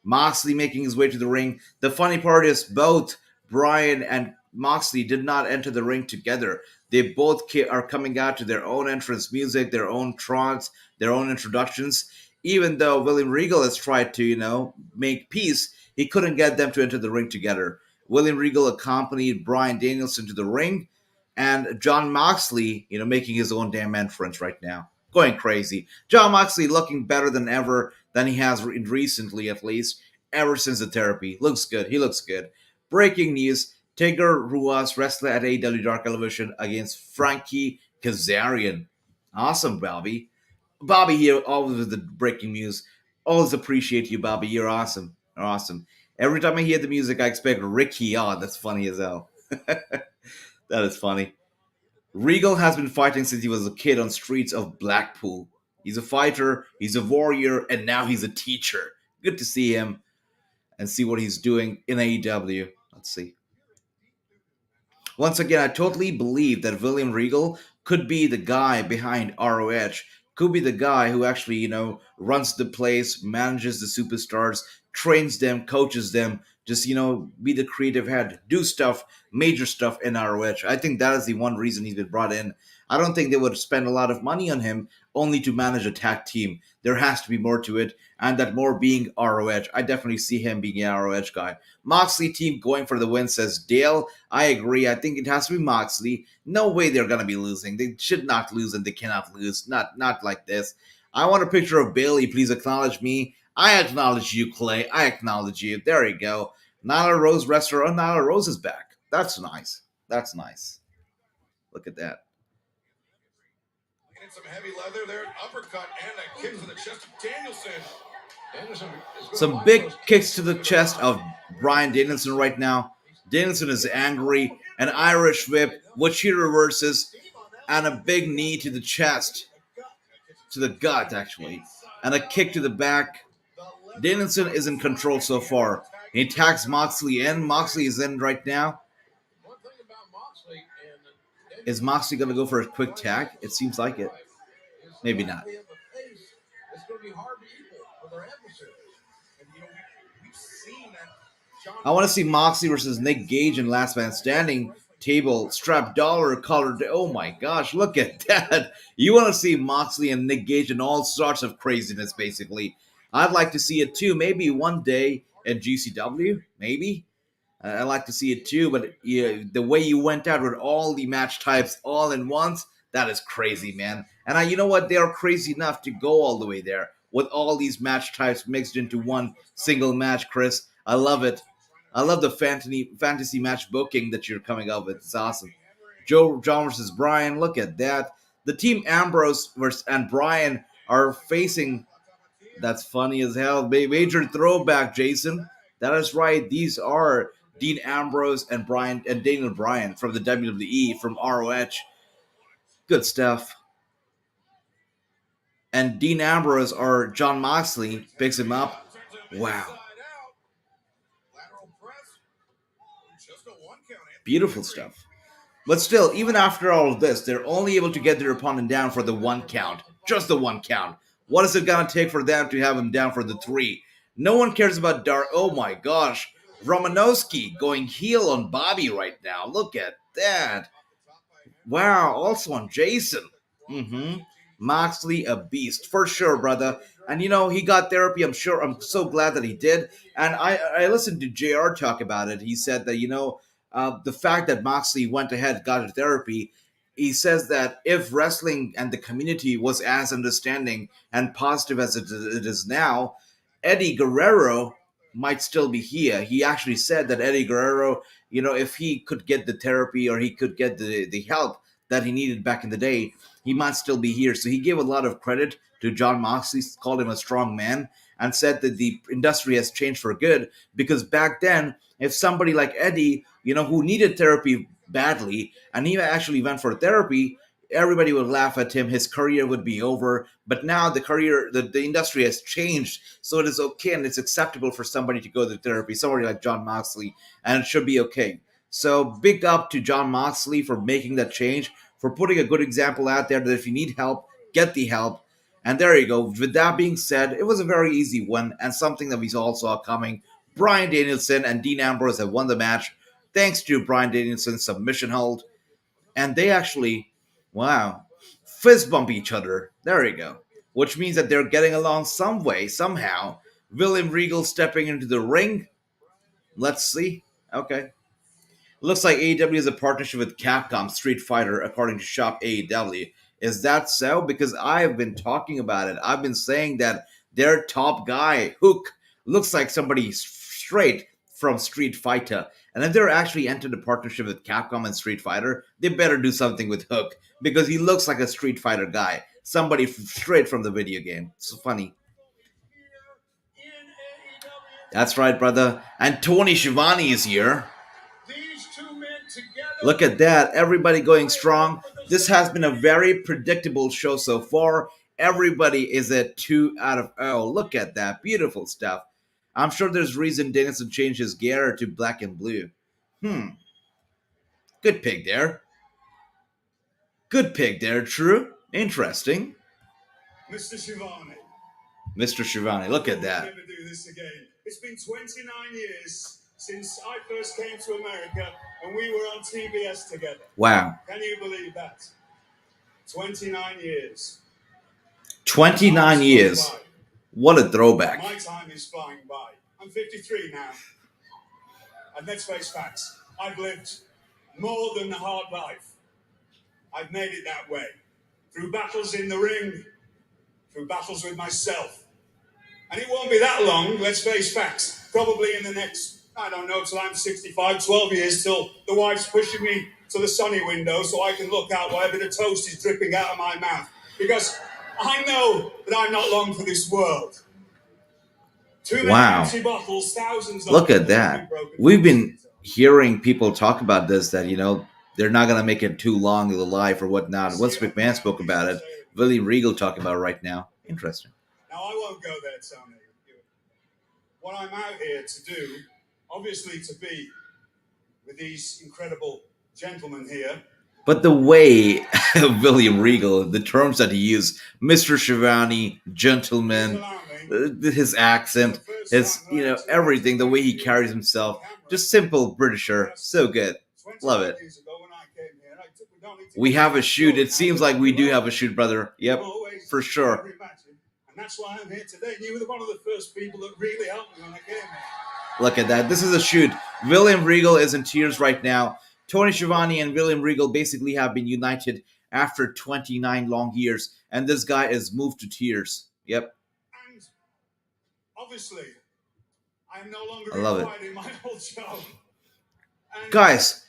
Moxley making his way to the ring. The funny part is both Bryan and Moxley did not enter the ring together. They both are coming out to their own entrance music, their own trance, their own introductions. Even though William Regal has tried to, make peace, he couldn't get them to enter the ring together. William Regal accompanied Bryan Danielson to the ring, and John Moxley, making his own damn entrance right now. Going crazy. John Moxley looking better than ever, than he has recently, at least, ever since the therapy. Looks good. He looks good. Breaking news. Tigger Ruas wrestler at AEW Dark Elevation against Frankie Kazarian. Awesome, Bobby. Bobby here, always with the breaking news. Always appreciate you, Bobby. You're awesome. You're awesome. Every time I hear the music, I expect Ricky on. That's funny as hell. That is funny. Regal has been fighting since he was a kid on streets of Blackpool. He's a fighter, he's a warrior, and now he's a teacher. Good to see him and see what he's doing in AEW. Let's see. Once again, I totally believe that William Regal could be the guy behind ROH. Could be the guy who actually, runs the place, manages the superstars, trains them, coaches them Just, be the creative head, do stuff, major stuff in ROH. I think that is the one reason he's been brought in. I don't think they would spend a lot of money on him only to manage a tag team. There has to be more to it, and that more being ROH. I definitely see him being an ROH guy. Moxley team going for the win, says Dale. I agree. I think it has to be Moxley. No way they're gonna be losing. They should not lose, and they cannot lose. Not like this. I want a picture of Bailey. Please acknowledge me. I acknowledge you, Clay. I acknowledge you. There you go. Nyla Rose wrestler. Oh, Nyla Rose is back. That's nice. That's nice. Look at that. Some heavy leather there, uppercut and a kick to the chest of Danielson. Some big kicks to the chest of Bryan Danielson right now. Danielson is angry. An Irish whip, which he reverses, and a big knee to the chest. To the gut, actually. And a kick to the back. Danielson is in control so far. He attacks Moxley in. Moxley is in right now. Is Moxley going to go for a quick tag? It seems like it. Maybe not. I want to see Moxley versus Nick Gage in Last Man Standing table, strap dollar collar. Oh my gosh, look at that. You want to see Moxley and Nick Gage and all sorts of craziness, basically. I'd like to see it too. Maybe one day at GCW, maybe. I'd like to see it too, but the way you went out with all the match types all in once, that is crazy, man. And you know what? They are crazy enough to go all the way there with all these match types mixed into one single match, Chris. I love it. I love the fantasy match booking that you're coming up with. It's awesome. John versus Bryan. Look at that. The team Ambrose versus and Bryan are facing. That's funny as hell. Major throwback, Jason. That is right. These are Dean Ambrose and Daniel Bryan from the WWE from ROH. Good stuff. And Dean Ambrose or John Moxley picks him up. Wow. Beautiful stuff. But still, even after all of this, they're only able to get their opponent down for the 1 count. Just the 1 count. What is it going to take for them to have him down for the 3? No one cares about Dark. Oh my gosh. Romanowski going heel on Bobby right now. Look at that. Wow. Also on Jason. Moxley, a beast. For sure, brother. And he got therapy. I'm so glad that he did. And I listened to JR talk about it. He said that, the fact that Moxley went ahead, got therapy, he says that if wrestling and the community was as understanding and positive as it is now, Eddie Guerrero might still be here. He actually said that Eddie Guerrero, if he could get the therapy or he could get the help that he needed back in the day, he might still be here. So he gave a lot of credit to John Moxley, called him a strong man, and said that the industry has changed for good, because back then, if somebody like Eddie, who needed therapy badly, and he actually went for therapy, everybody would laugh at him. His career would be over. But now the industry has changed, so it is okay and it's acceptable for somebody to go to therapy, somebody like John Moxley, and it should be okay. So big up to John Moxley for making that change, for putting a good example out there that if you need help, get the help. And there you go. With that being said, it was a very easy one and something that we all saw coming. Bryan Danielson and Dean Ambrose have won the match thanks to Bryan Danielson's submission hold. And they actually, wow, fist bump each other. There you go. Which means that they're getting along some way, somehow. William Regal stepping into the ring. Let's see. Okay. Looks like AEW is a partnership with Capcom Street Fighter, according to Shop AEW. Is that so? Because I have been talking about it. I've been saying that their top guy, Hook, looks like somebody straight from Street Fighter. And if they're actually entered a partnership with Capcom and Street Fighter, they better do something with Hook, because he looks like a Street Fighter guy. Somebody straight from the video game. It's funny. That's right, brother. And Tony Schiavone is here. Look at that. Everybody going strong. This has been a very predictable show so far. Everybody is at 2 out of... Oh, look at that. Beautiful stuff. I'm sure there's reason Danielson changed his gear to black and blue. Good pick there. Good pick there, true. Interesting. Mr. Schiavone. Mr. Schiavone, look at that. Never do this again. It's been 29 years since I first came to America and we were on TBS together. Wow. Can you believe that? 29 years. 29 years. What a throwback. My time is flying by. I'm 53 now. And let's face facts. I've lived more than a hard life. I've made it that way. Through battles in the ring, through battles with myself. And it won't be that long, let's face facts. Probably in the next, I don't know, till I'm 65, 12 years, till the wife's pushing me to the sunny window so I can look out while a bit of toast is dripping out of my mouth. Because I know that I'm not long for this world. Too many empty bottles, thousands of Look at that. We've been hearing people talk about this, that, they're not going to make it too long of the life or whatnot. Once McMahon spoke about it, William Regal talking about it right now. Interesting. Now, I won't go there, Tony. What I'm out here to do, obviously to be with these incredible gentlemen here. But the way William Regal, the terms that he used, Mr. Shivani, gentleman, his accent, his, everything, the way he carries himself, just simple Britisher, so good. Love it. We have a shoot. It seems like we do have a shoot, brother. Yep, for sure. And that's why I'm here today. You were one of the first people that really helped me when I came here. Look at that. This is a shoot. William Regal is in tears right now. Tony Schiavone and William Regal basically have been united after 29 long years, and this guy is moved to tears. Yep. And obviously, I'm no longer required in my old job. And guys,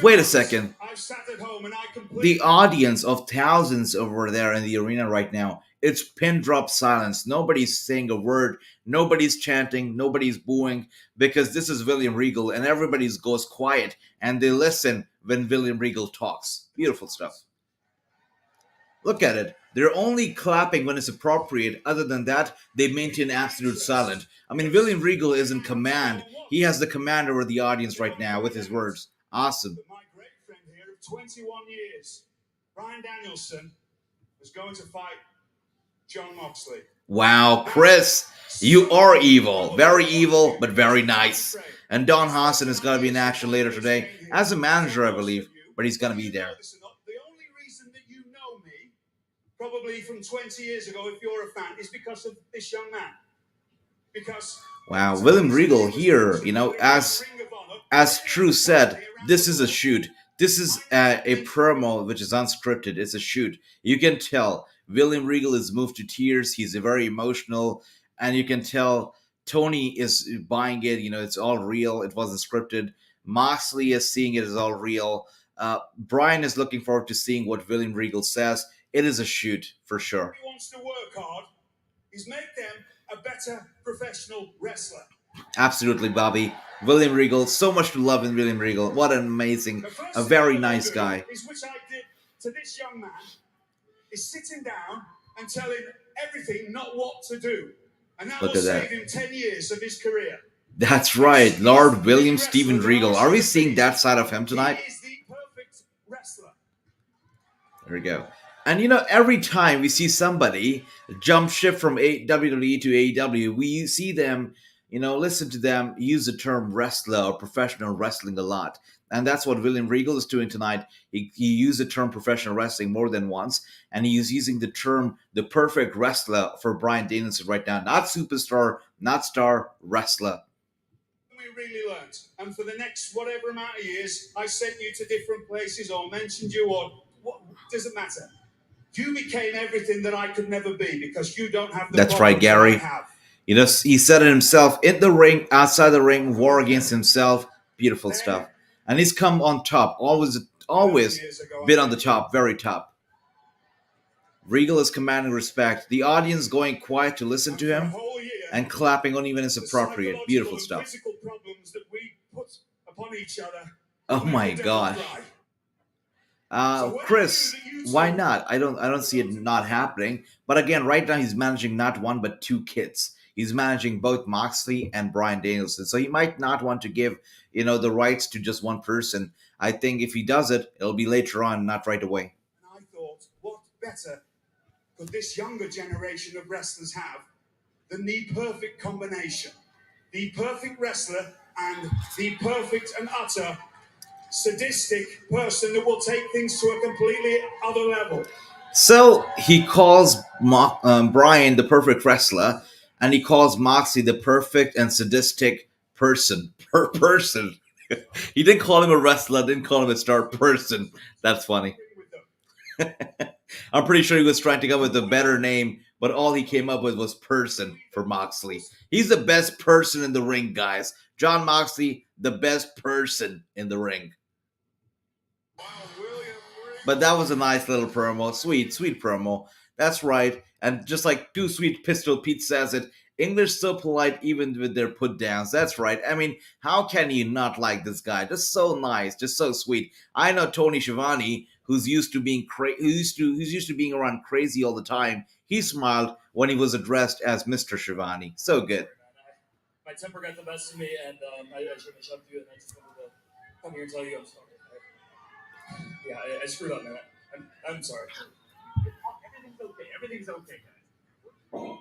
wait a second. I've sat at home and the audience of thousands over there in the arena right now, it's pin drop silence. Nobody's saying a word. Nobody's chanting. Nobody's booing, because this is William Regal, and everybody goes quiet and they listen when William Regal talks. Beautiful stuff. Look at it. They're only clapping when it's appropriate. Other than that, they maintain absolute silence. I mean, William Regal is in command. He has the command over the audience right now with his words. Awesome. My great friend here of 21 years, Bryan Danielson, is going to fight Jon Moxley. Wow, Chris, you are evil. Very evil, but very nice. And Don Hostin is going to be in action later today as a manager, I believe, but he's going to be there. The only reason that you know me, probably from 20 years ago, if you're a fan, is because of this young man. Because wow, William Regal here, as True said, this is a shoot. This is a promo which is unscripted. It's a shoot. You can tell William Regal is moved to tears. He's very emotional, and you can tell Tony is buying it. It's all real. It wasn't scripted. Moxley is seeing it as all real. Brian is looking forward to seeing what William Regal says. It is a shoot for sure. He wants to work hard. He's made them a better professional wrestler. Absolutely, Bobby. William Regal, so much to love in William Regal. What an amazing, a very nice guy. Is which I did to this young man, is sitting down and telling everything not what to do. And that will save him 10 years of his career. That's right, Lord William Steven Regal. Are we seeing that side of him tonight? He is the perfect wrestler. There we go. And every time we see somebody jump ship from WWE to AEW, we see them, listen to them use the term wrestler or professional wrestling a lot. And that's what William Regal is doing tonight. He used the term professional wrestling more than once, and he is using the term the perfect wrestler for Bryan Danielson right now. Not superstar, not star, wrestler. We really learned. And for the next whatever amount of years, I sent you to different places or mentioned you, or what doesn't matter. You became everything that I could never be because you don't have the That's right, Gary. I have. He said it himself, in the ring, outside the ring, war against himself. Beautiful stuff. And he's come on top, always been on the top, very top. Regal is commanding respect. The audience going quiet to listen to him and clapping only when it's appropriate. Beautiful stuff. Physical problems that we put upon each other. Oh my gosh. Chris, why not? I don't see it not happening. But again, right now he's managing not one but two kids. He's managing both Moxley and Bryan Danielson. So he might not want to give, the rights to just one person. I think if he does it, it'll be later on, not right away. And I thought, what better could this younger generation of wrestlers have than the perfect combination? The perfect wrestler and the perfect and utter sadistic person that will take things to a completely other level. So he calls Brian the perfect wrestler, and he calls Moxley the perfect and sadistic person. Person. He didn't call him a wrestler, didn't call him a star person. That's funny. I'm pretty sure he was trying to come up with a better name, but all he came up with was person for Moxley. He's the best person in the ring, guys. Jon Moxley, the best person in the ring. But that was a nice little promo. Sweet, sweet promo. That's right. And just like Too Sweet Pistol Pete says it, English so polite even with their put downs. That's right. I mean, how can you not like this guy? Just so nice, just so sweet. I know Tony Schiavone, who's used to being who's used to being around crazy all the time. He smiled when he was addressed as Mr. Schiavone. So good. My temper got the best of me, and I shouldn't have shoved you, and I just wanted to come here and tell you I'm sorry. Yeah, I screwed up, man. I'm sorry. Everything's okay. Everything's okay, guys.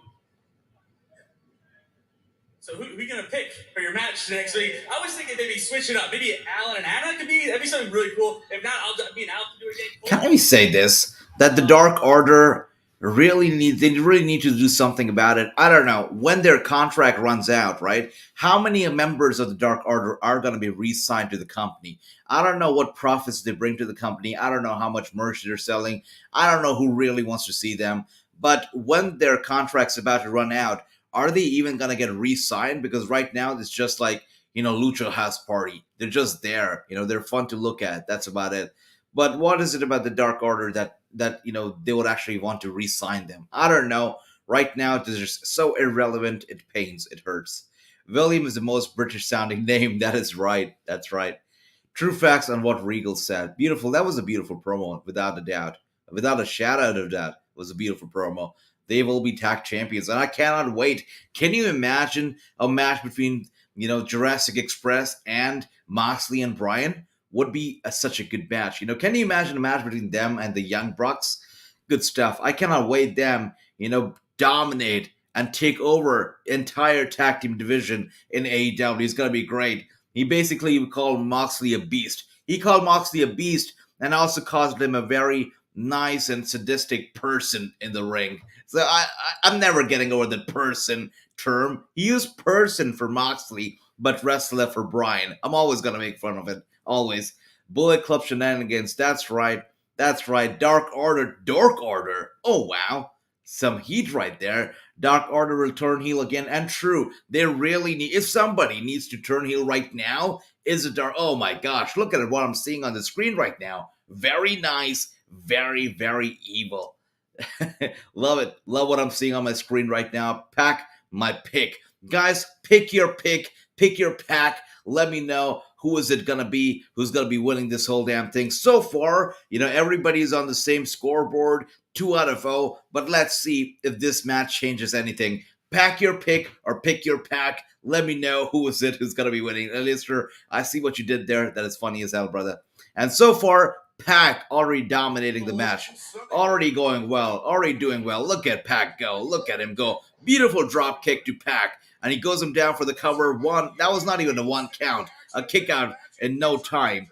So who are we gonna pick for your match next week? I was thinking maybe switch it up. Maybe Alan and Anna that'd be something really cool. If not, me and Al can do it again. Can we say this? That the Dark Order really need to do something about it. I don't know. When their contract runs out, right? How many members of the Dark Order are going to be re-signed to the company? I don't know what profits they bring to the company. I don't know how much merch they're selling. I don't know who really wants to see them. But when their contract's about to run out, are they even going to get re-signed? Because right now it's just like, Lucha House Party. They're just there. They're fun to look at. That's about it. But what is it about the Dark Order that they would actually want to re-sign them? I don't know. Right now, it is just so irrelevant. It pains. It hurts. William is the most British-sounding name. That is right. That's right. True facts on what Regal said. Beautiful. That was a beautiful promo, without a doubt. Without a shadow of doubt, it was a beautiful promo. They will be tag champions, and I cannot wait. Can you imagine a match between Jurassic Express and Moxley and Bryan? Would be such a good match. Can you imagine a match between them and the Young Bucks? Good stuff. I cannot wait them, dominate and take over entire tag team division in AEW. It's going to be great. He basically called Moxley a beast. He called Moxley a beast and also called him a very nice and sadistic person in the ring. So I'm never getting over the person term. He used person for Moxley, but wrestler for Bryan. I'm always going to make fun of it. Always. Bullet Club shenanigans. That's right. That's right. Dark Order. Oh, wow. Some heat right there. Dark Order will turn heel again. And true, they really need... If somebody needs to turn heel right now, is it Dark... Oh, my gosh. Look at what I'm seeing on the screen right now. Very nice. Very, very evil. Love it. Love what I'm seeing on my screen right now. Pack my pick. Guys, pick your pick. Pick your pack. Let me know who is it going to be, who's going to be winning this whole damn thing. So far, everybody's on the same scoreboard, 2 out of 0, but let's see if this match changes anything. Pack your pick or pick your pack. Let me know who is it who's going to be winning. Lister, I see what you did there. That is funny as hell, brother. And so far, Pac already dominating the match. Already going well. Already doing well. Look at Pac go. Look at him go. Beautiful drop kick to Pac. And he goes him down for the cover. One. That was not even a 1 count. A kick out in no time.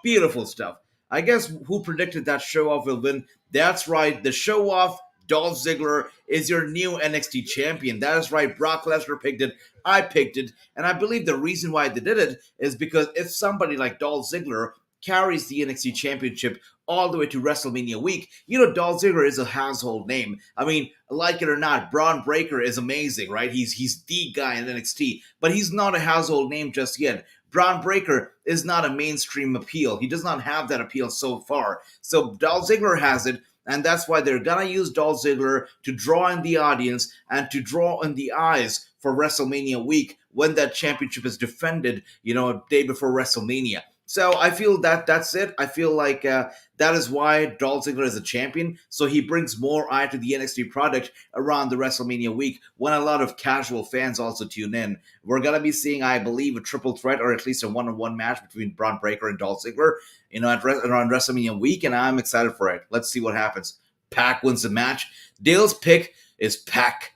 Beautiful stuff. I guess who predicted that show off will win? That's right. The show off, Dolph Ziggler, is your new NXT champion. That is right. Brock Lesnar picked it. I picked it. And I believe the reason why they did it is because if somebody like Dolph Ziggler carries the NXT Championship all the way to WrestleMania week, Dolph Ziggler is a household name. I mean, like it or not, Braun Breaker is amazing, right? He's the guy in NXT, but he's not a household name just yet. Braun Breaker is not a mainstream appeal. He does not have that appeal so far. So Dolph Ziggler has it, and that's why they're gonna use Dolph Ziggler to draw in the audience and to draw in the eyes for WrestleMania week when that championship is defended, a day before WrestleMania. So I feel that's it. I feel like that is why Dolph Ziggler is a champion. So he brings more eye to the NXT product around the WrestleMania week when a lot of casual fans also tune in. We're going to be seeing, I believe, a triple threat or at least a one-on-one match between Braun Breaker and Dolph Ziggler, around WrestleMania week, and I'm excited for it. Let's see what happens. Pac wins the match. Dale's pick is Pac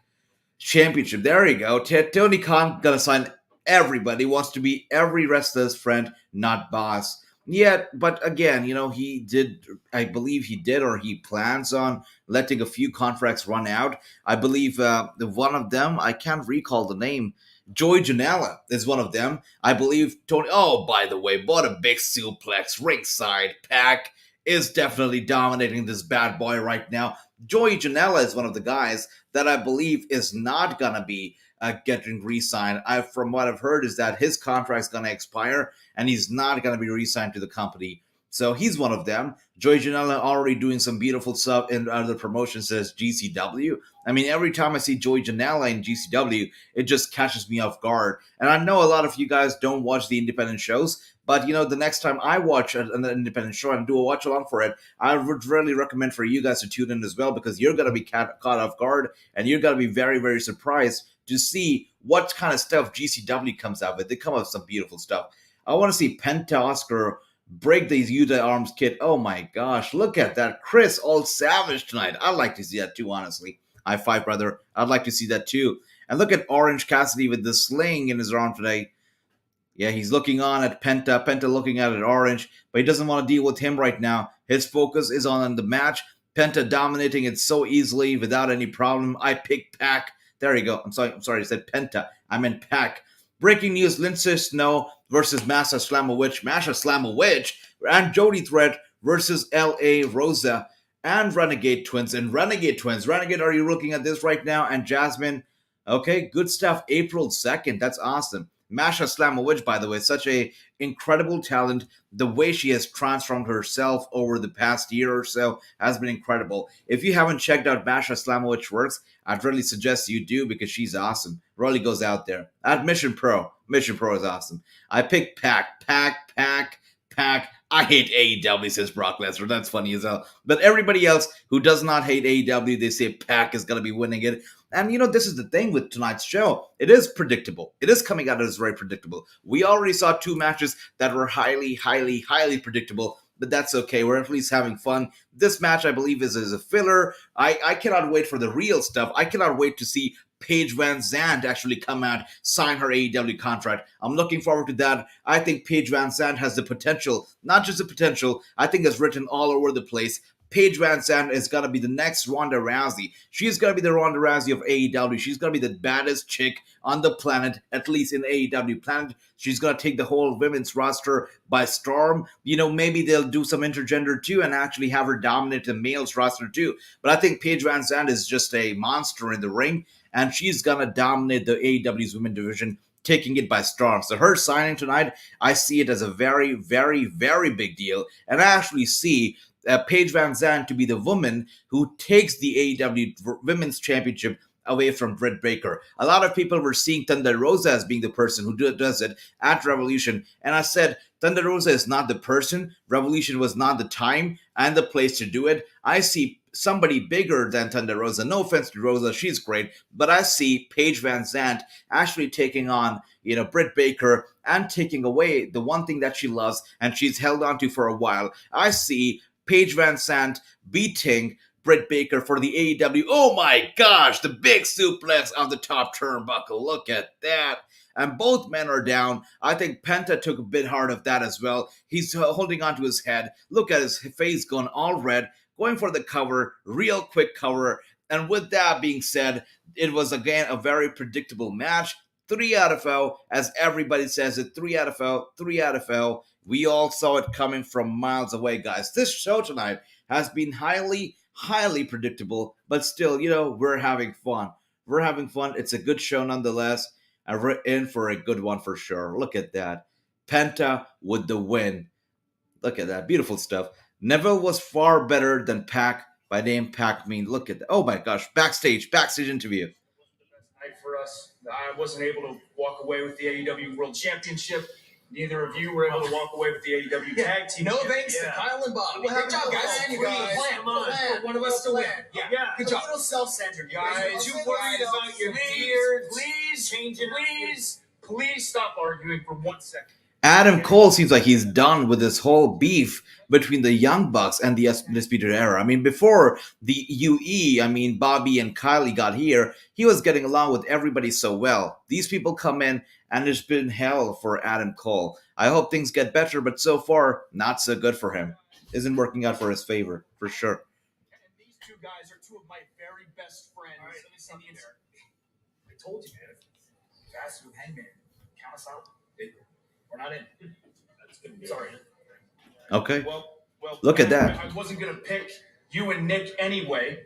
Championship. There you go. Tony Khan going to sign Everybody wants to be every wrestler's friend, not boss. Yet, but again, he did, I believe he did, or he plans on letting a few contracts run out. I believe the one of them, I can't recall the name. Joey Janela is one of them. I believe Tony. Oh, by the way, what a big suplex ringside. Pac is definitely dominating this bad boy right now. Joey Janela is one of the guys that I believe is not gonna be getting re-signed. From what I've heard, is that his contract's gonna expire and he's not gonna be re-signed to the company. So he's one of them. Joey Janela already doing some beautiful stuff in other promotions as GCW. I mean, every time I see Joey Janela in GCW, it just catches me off guard. And I know a lot of you guys don't watch the independent shows, but the next time I watch an independent show and do a watch along for it, I would really recommend for you guys to tune in as well, because you're gonna be caught off guard and you're gonna be very, very surprised to see what kind of stuff GCW comes out with. They come up with some beautiful stuff. I want to see Penta Oscar break these Utah Arms kit. Oh my gosh, look at that. Chris all savage tonight. I'd like to see that too, honestly. High five, brother. I'd like to see that too. And look at Orange Cassidy with the sling in his arm today. Yeah, he's looking on at Penta. Penta looking at Orange, but he doesn't want to deal with him right now. His focus is on the match. Penta dominating it so easily without any problem. I picked Pac. There you go. I'm sorry. I said Penta. I meant Pac. Breaking news: Lindsay Snow versus Masha Slamovich. Masha Slamovich and Jody Threat versus L.A. Rosa and Renegade Twins. And Renegade Twins. Renegade, are you looking at this right now? And Jasmine. Okay, good stuff. April 2nd. That's awesome. Masha Slamovich, by the way, such a incredible talent. The way she has transformed herself over the past year or so has been incredible. If you haven't checked out Masha Slamovich's works, I'd really suggest you do, because she's awesome. Really goes out there. At Mission Pro. Mission Pro is awesome. I picked Pac. I hate AEW, says Brock Lesnar. That's funny as hell. But everybody else who does not hate AEW, they say Pac is going to be winning it. And this is the thing with tonight's show. It is predictable. It is coming out as very predictable. We already saw 2 matches that were highly, highly, highly predictable, but that's okay. We're at least having fun. This match, I believe, is a filler. I cannot wait for the real stuff. I cannot wait to see Paige VanZant actually come out, sign her AEW contract. I'm looking forward to that. I think Paige VanZant has the potential, not just the potential, I think it's written all over the place. Paige VanZant is going to be the next Ronda Rousey. She's going to be the Ronda Rousey of AEW. She's going to be the baddest chick on the planet, at least in AEW planet. She's going to take the whole women's roster by storm. Maybe they'll do some intergender too and actually have her dominate the males roster too. But I think Paige VanZant is just a monster in the ring, and she's going to dominate the AEW's women division, taking it by storm. So her signing tonight, I see it as a very, very, very big deal. And I actually see Paige VanZant to be the woman who takes the AEW Women's Championship away from Britt Baker. A lot of people were seeing Thunder Rosa as being the person who does it at Revolution. And I said, Thunder Rosa is not the person. Revolution was not the time and the place to do it. I see somebody bigger than Thunder Rosa. No offense to Rosa, she's great. But I see Paige VanZant actually taking on, Britt Baker and taking away the one thing that she loves and she's held on to for a while. I see Paige VanZant beating Britt Baker for the AEW. Oh my gosh, the big suplex on the top turnbuckle. Look at that. And both men are down. I think Penta took a bit hard of that as well. He's holding onto his head. Look at his face going all red, going for the cover, real quick cover. And with that being said, it was again a very predictable match. 3 out of 4, as everybody says it, 3 out of 4, 3 out of 4. We all saw it coming from miles away, guys. This show tonight has been highly, highly predictable, but still, we're having fun. We're having fun. It's a good show nonetheless, and we're in for a good one for sure. Look at that. Penta with the win. Look at that. Beautiful stuff. Neville was far better than Pac. By name Pac mean, look at that. Oh my gosh. Backstage interview. Night for us. I wasn't able to walk away with the AEW World Championship. Neither of you were able to walk away with the AEW Tag Team. No thanks to Kyle and Bob. Well, good job, guys. You guys. Come on. One of us to win. Yeah. Good job. A little self-centered, Guys, you worried about your beards. Please, please stop arguing for 1 second. Adam Cole seems like he's done with this whole beef between the Young Bucks and the Undisputed Era. I mean, before the UE, I mean, Bobby and Kylie got here, he was getting along with everybody so well. These people come in, and it's been hell for Adam Cole. I hope things get better, but so far, not so good for him. Isn't working out for his favor, for sure. And these two guys are two of my very best friends. All right, Let me see the there. I told you, man. Fast with Hangman. Count us out. We're not in. That's good. Sorry. Okay. Well, Look at that. I wasn't gonna pick you and Nick anyway.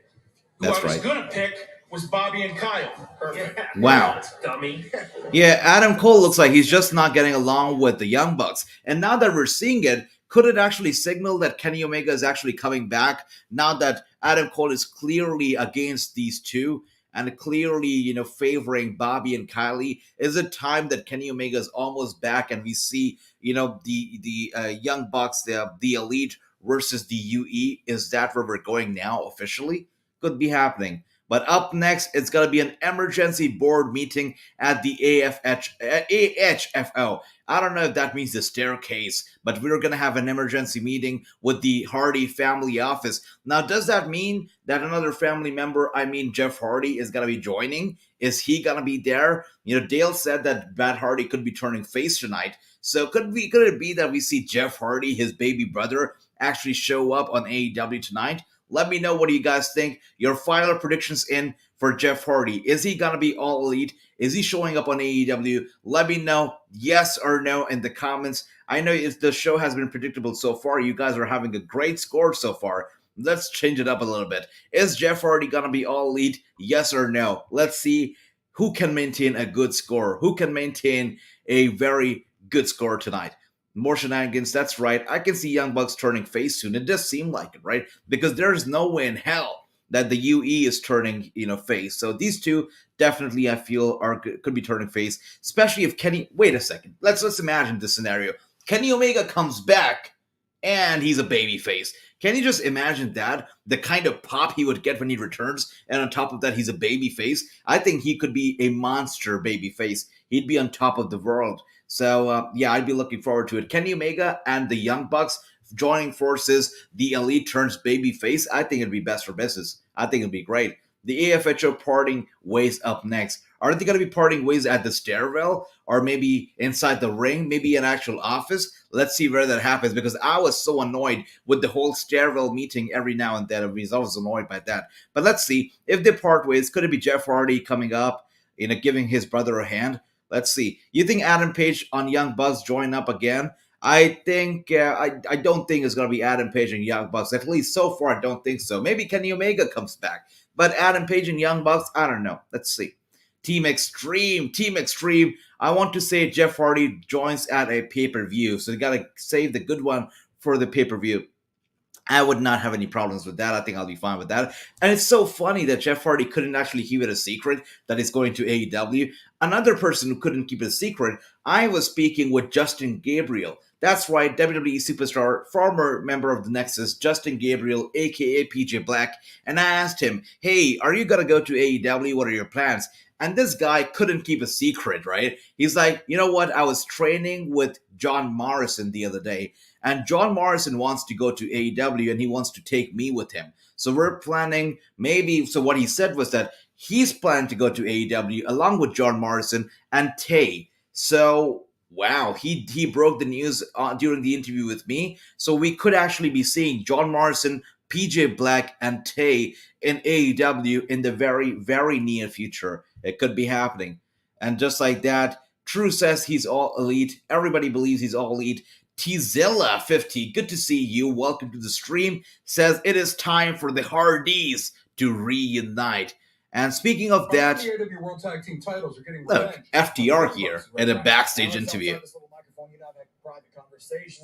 Who That's I was right. gonna pick was Bobby and Kyle. Perfect. Wow. Dummy. Yeah, Adam Cole looks like he's just not getting along with the Young Bucks. And now that we're seeing it, could it actually signal that Kenny Omega is actually coming back now that Adam Cole is clearly against these two and clearly, favoring Bobby and Kylie? Is it time that Kenny Omega is almost back and we see, the Young Bucks, the Elite versus the UE? Is that where we're going now officially? Could be happening. But up next, it's going to be an emergency board meeting at the AHFO. I don't know if that means the staircase, but we're going to have an emergency meeting with the Hardy family office. Now, does that mean that another family member, I mean Jeff Hardy, is going to be joining? Is he going to be there? Dale said that Matt Hardy could be turning face tonight. So could it be that we see Jeff Hardy, his baby brother, actually show up on AEW tonight? Let me know what do you guys think. Your final predictions in for Jeff Hardy. Is he going to be all elite? Is he showing up on AEW? Let me know yes or no in the comments. I know the show has been predictable so far. You guys are having a great score so far. Let's change it up a little bit. Is Jeff Hardy going to be all elite? Yes or no? Let's see who can maintain a good score. Who can maintain a very good score tonight? More shenanigans, that's right. I can see Young Bucks turning face soon. It does seem like it, right? Because there's no way in hell that the UE is turning, face. So these two definitely, I feel, could be turning face, especially if Kenny. Wait a second. Let's imagine this scenario. Kenny Omega comes back, and he's a baby face. Can you just imagine that? The kind of pop he would get when he returns, and on top of that, he's a baby face. I think he could be a monster baby face. He'd be on top of the world. So, I'd be looking forward to it. Kenny Omega and the Young Bucks joining forces, the Elite turns babyface. I think it'd be best for business. I think it'd be great. The AFHO parting ways up next. Are they going to be parting ways at the stairwell or maybe inside the ring, maybe an actual office? Let's see where that happens because I was so annoyed with the whole stairwell meeting every now and then. I was annoyed by that. But let's see. If they part ways, could it be Jeff Hardy coming up, giving his brother a hand? Let's see. You think Adam Page on Young Bucks join up again? I think I don't think it's going to be Adam Page and Young Bucks. At least so far, I don't think so. Maybe Kenny Omega comes back, but Adam Page and Young Bucks, I don't know. Let's see. Team Extreme. I want to say Jeff Hardy joins at a pay-per-view, so you got to save the good one for the pay-per-view. I would not have any problems with that. I think I'll be fine with that. And it's so funny that Jeff Hardy couldn't actually keep it a secret that he's going to AEW. Another person who couldn't keep it a secret, I was speaking with Justin Gabriel. That's right, WWE superstar, former member of the Nexus, Justin Gabriel, aka PJ Black. And I asked him, hey, are you going to go to AEW? What are your plans? And this guy couldn't keep a secret, right? He's like, you know what? I was training with John Morrison the other day. And John Morrison wants to go to AEW and he wants to take me with him. So we're planning maybe. So what he said was that he's planning to go to AEW along with John Morrison and Tay. So wow, he broke the news during the interview with me. So we could actually be seeing John Morrison, PJ Black, and Tay in AEW in the very, very near future. It could be happening. And just like that, True says he's all elite. Everybody believes he's all elite. Tzilla 50, good to see you. Welcome to the stream. Says it is time for the Hardys to reunite. And speaking of that, The AEW World Tag Team titles are getting look, revenge. FTR here in a backstage interview.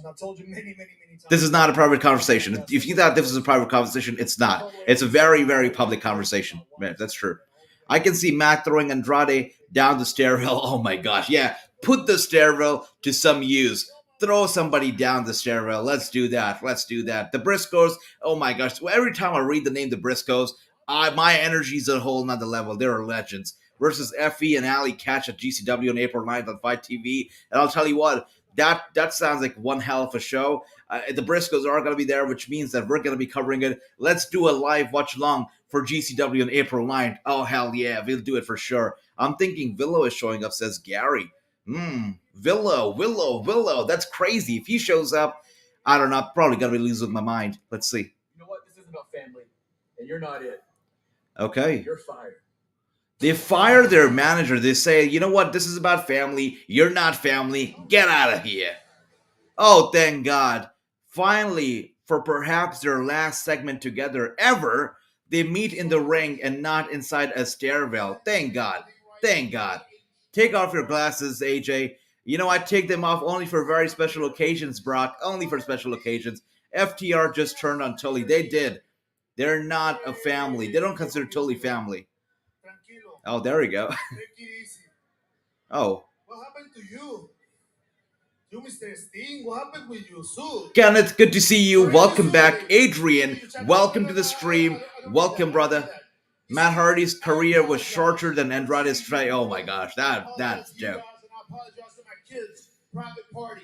I've told you many times. This is not a private conversation. If you thought this was a private conversation, it's not. It's a very, very public conversation. Man, that's true. I can see Matt throwing Andrade down the stairwell. Oh my gosh. Yeah, put the stairwell to some use. Throw somebody down the stairwell. Let's do that. The Briscoes, oh my gosh. Every time I read the name the Briscoes, my energy's at a whole nother level. They're legends. Versus Effie and Allie Catch at GCW on April 9th on Fight TV. And I'll tell you what, That sounds like one hell of a show. The Briscoes are going to be there, which means that we're going to be covering it. Let's do a live watch along for GCW on April 9th. Oh, hell yeah, we'll do it for sure. I'm thinking Willow is showing up, says Gary. Willow. That's crazy. If he shows up, I don't know, I'm probably going to be losing my mind. Let's see. You know what? This isn't about family, and you're not it. Okay. You're fired. They fire their manager. They say, you know what? This is about family. You're not family. Get out of here. Oh, thank God. Finally, for perhaps their last segment together ever, they meet in the ring and not inside a stairwell. Thank God. Thank God. Take off your glasses, AJ. You know, I take them off only for very special occasions, Brock. Only for special occasions. FTR just turned on Tully. They did. They're not a family. They don't consider Tully family. Oh, there we go. Oh. What happened to you? You, Mr. Sting, what happened with you, Sue? Kenneth, good to see you. Welcome back. Adrian, welcome to the stream. Welcome, brother. Matt Hardy's career was shorter than Andrade's tray. Oh my gosh, that's joke. I apologize to my kids' private party.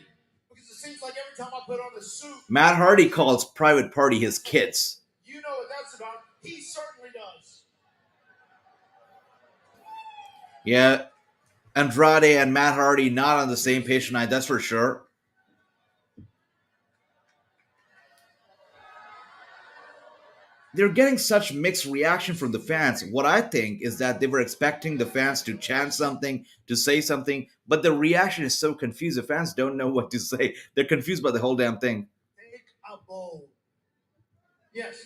Because it seems like every time I put on a suit, Matt Hardy calls private party his kids. you know what that's about. He certainly does. Yeah, Andrade and Matt Hardy not on the same page tonight, that's for sure. They're getting such mixed reaction from the fans. What I think is that they were expecting the fans to chant something, to say something, but the reaction is so confused. The fans don't know what to say. They're confused by the whole damn thing. Take a vote. Yes,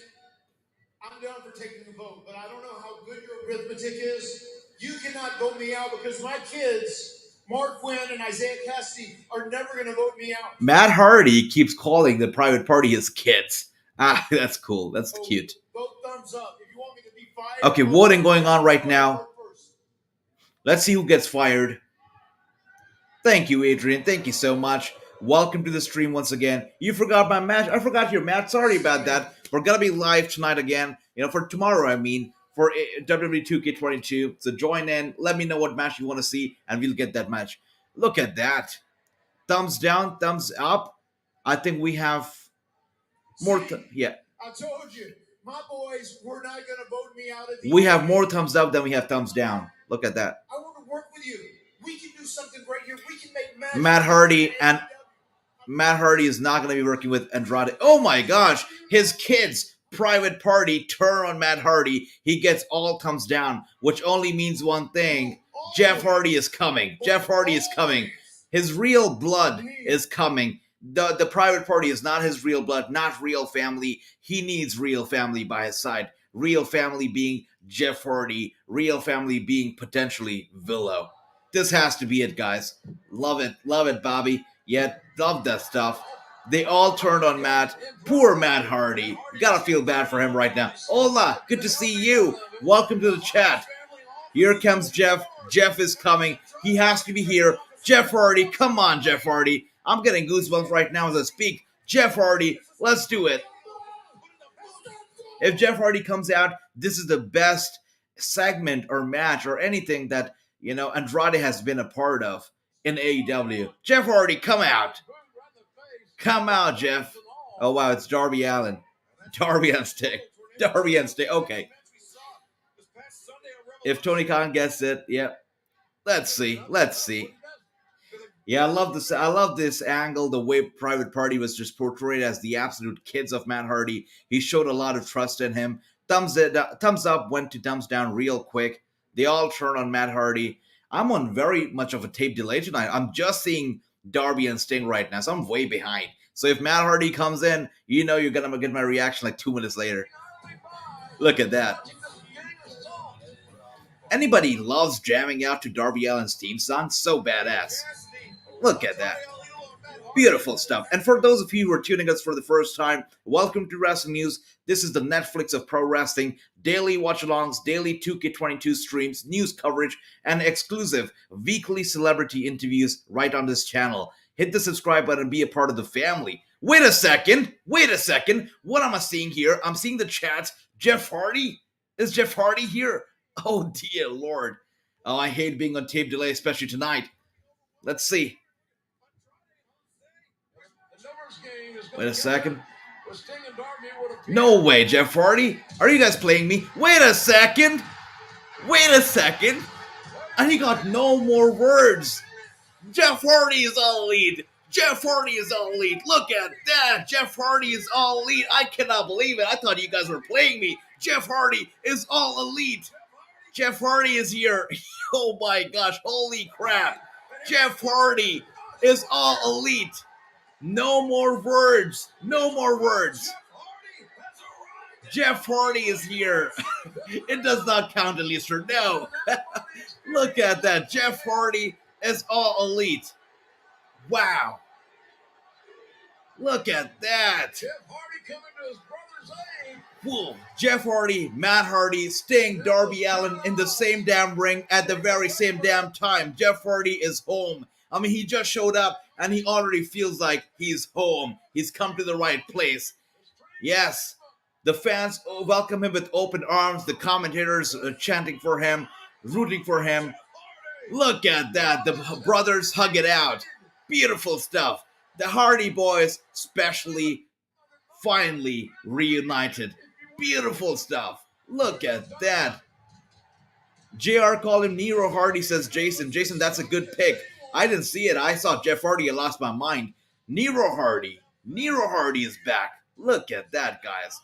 I'm down for taking a vote, but I don't know how good your arithmetic is. You cannot vote me out because my kids, Mark Quinn and Isaiah Cassidy, are never going to vote me out. Matt Hardy keeps calling the private party his kids. Ah, that's cool. That's cute. Vote thumbs up if you want me to be fired. Okay, voting going on right now. Let's see who gets fired. Thank you, Adrian. Thank you so much. Welcome to the stream once again. You forgot my match. I forgot your match. Sorry about that. We're going to be live tonight again. You know, for tomorrow, I mean, for WWE 2K22. So join in. Let me know what match you want to see, and we'll get that match. Look at that. Thumbs down, thumbs up. I think we have more. Yeah. I told you, my boys were not going to vote me out at the We have more thumbs up than we have thumbs down. Look at that. I want to work with you. We can do something great here. We can make matches. Matt Hardy is not going to be working with Andrade. Oh my gosh, his kids' private party turn on Matt Hardy. He gets all thumbs down, which only means one thing. Jeff Hardy is coming. Jeff Hardy is coming. His real blood is coming. The private party is not his real blood, not real family. He needs real family by his side. Real family being Jeff Hardy. Real family being potentially Willow. This has to be it, guys. Love it, Bobby. Yeah, love that stuff. They all turned on Matt. Poor Matt Hardy. Gotta feel bad for him right now. Hola, good to see you. Welcome to the chat. Here comes Jeff. Jeff is coming. He has to be here. Jeff Hardy, come on, Jeff Hardy. I'm getting goosebumps right now as I speak. Jeff Hardy, let's do it. If Jeff Hardy comes out, this is the best segment or match or anything that, you know, Andrade has been a part of in AEW. Jeff Hardy, come out. Come out, Jeff. Oh, wow, it's Darby Allin. Darby on stick. Darby on stick. Okay. If Tony Khan gets it, yeah. Let's see. Let's see. Yeah, I love this. I love this angle. The way Private Party was just portrayed as the absolute kids of Matt Hardy. He showed a lot of trust in him. Thumbs up went to thumbs down real quick. They all turn on Matt Hardy. I'm on very much of a tape delay tonight. I'm just seeing Darby and Sting right now, so I'm way behind. So if Matt Hardy comes in, you know you're gonna get my reaction like 2 minutes later. Look at that. Anybody loves jamming out to Darby Allin's theme song? So badass. Look at that. Beautiful stuff. And for those of you who are tuning us for the first time, welcome to Wrestling News. This is the Netflix of pro wrestling. Daily watch-alongs, daily 2K22 streams, news coverage, and exclusive weekly celebrity interviews right on this channel. Hit the subscribe button and be a part of the family. Wait a second. What am I seeing here? I'm seeing the chat. Jeff Hardy? Is Jeff Hardy here? Oh, dear Lord. Oh, I hate being on tape delay, especially tonight. Let's see. Wait a second. No way, Jeff Hardy. Are you guys playing me? Wait a second. Wait a second. And he got no more words. Jeff Hardy is all elite. Jeff Hardy is all elite. Look at that. Jeff Hardy is all elite. I cannot believe it. I thought you guys were playing me. Jeff Hardy is all elite. Jeff Hardy is here. Oh my gosh. Holy crap. Jeff Hardy is all elite. No more words. No more words. Jeff Hardy is here. It does not count, Alistair. No. Look at that. Jeff Hardy is all elite. Wow. Look at that. Jeff Hardy coming to his brother's aid. Whoa. Jeff Hardy, Matt Hardy, Sting, Darby Allin in the same damn ring at the very same damn time. Jeff Hardy is home. I mean, he just showed up and he already feels like he's home. He's come to the right place. Yes. The fans welcome him with open arms. The commentators chanting for him, rooting for him. Look at that. The brothers hug it out. Beautiful stuff. The Hardy Boys, especially, finally reunited. Beautiful stuff. Look at that. JR called him Nero Hardy, says Jason. Jason, that's a good pick. I didn't see it. I saw Jeff Hardy. I lost my mind. Nero Hardy. Nero Hardy is back. Look at that, guys.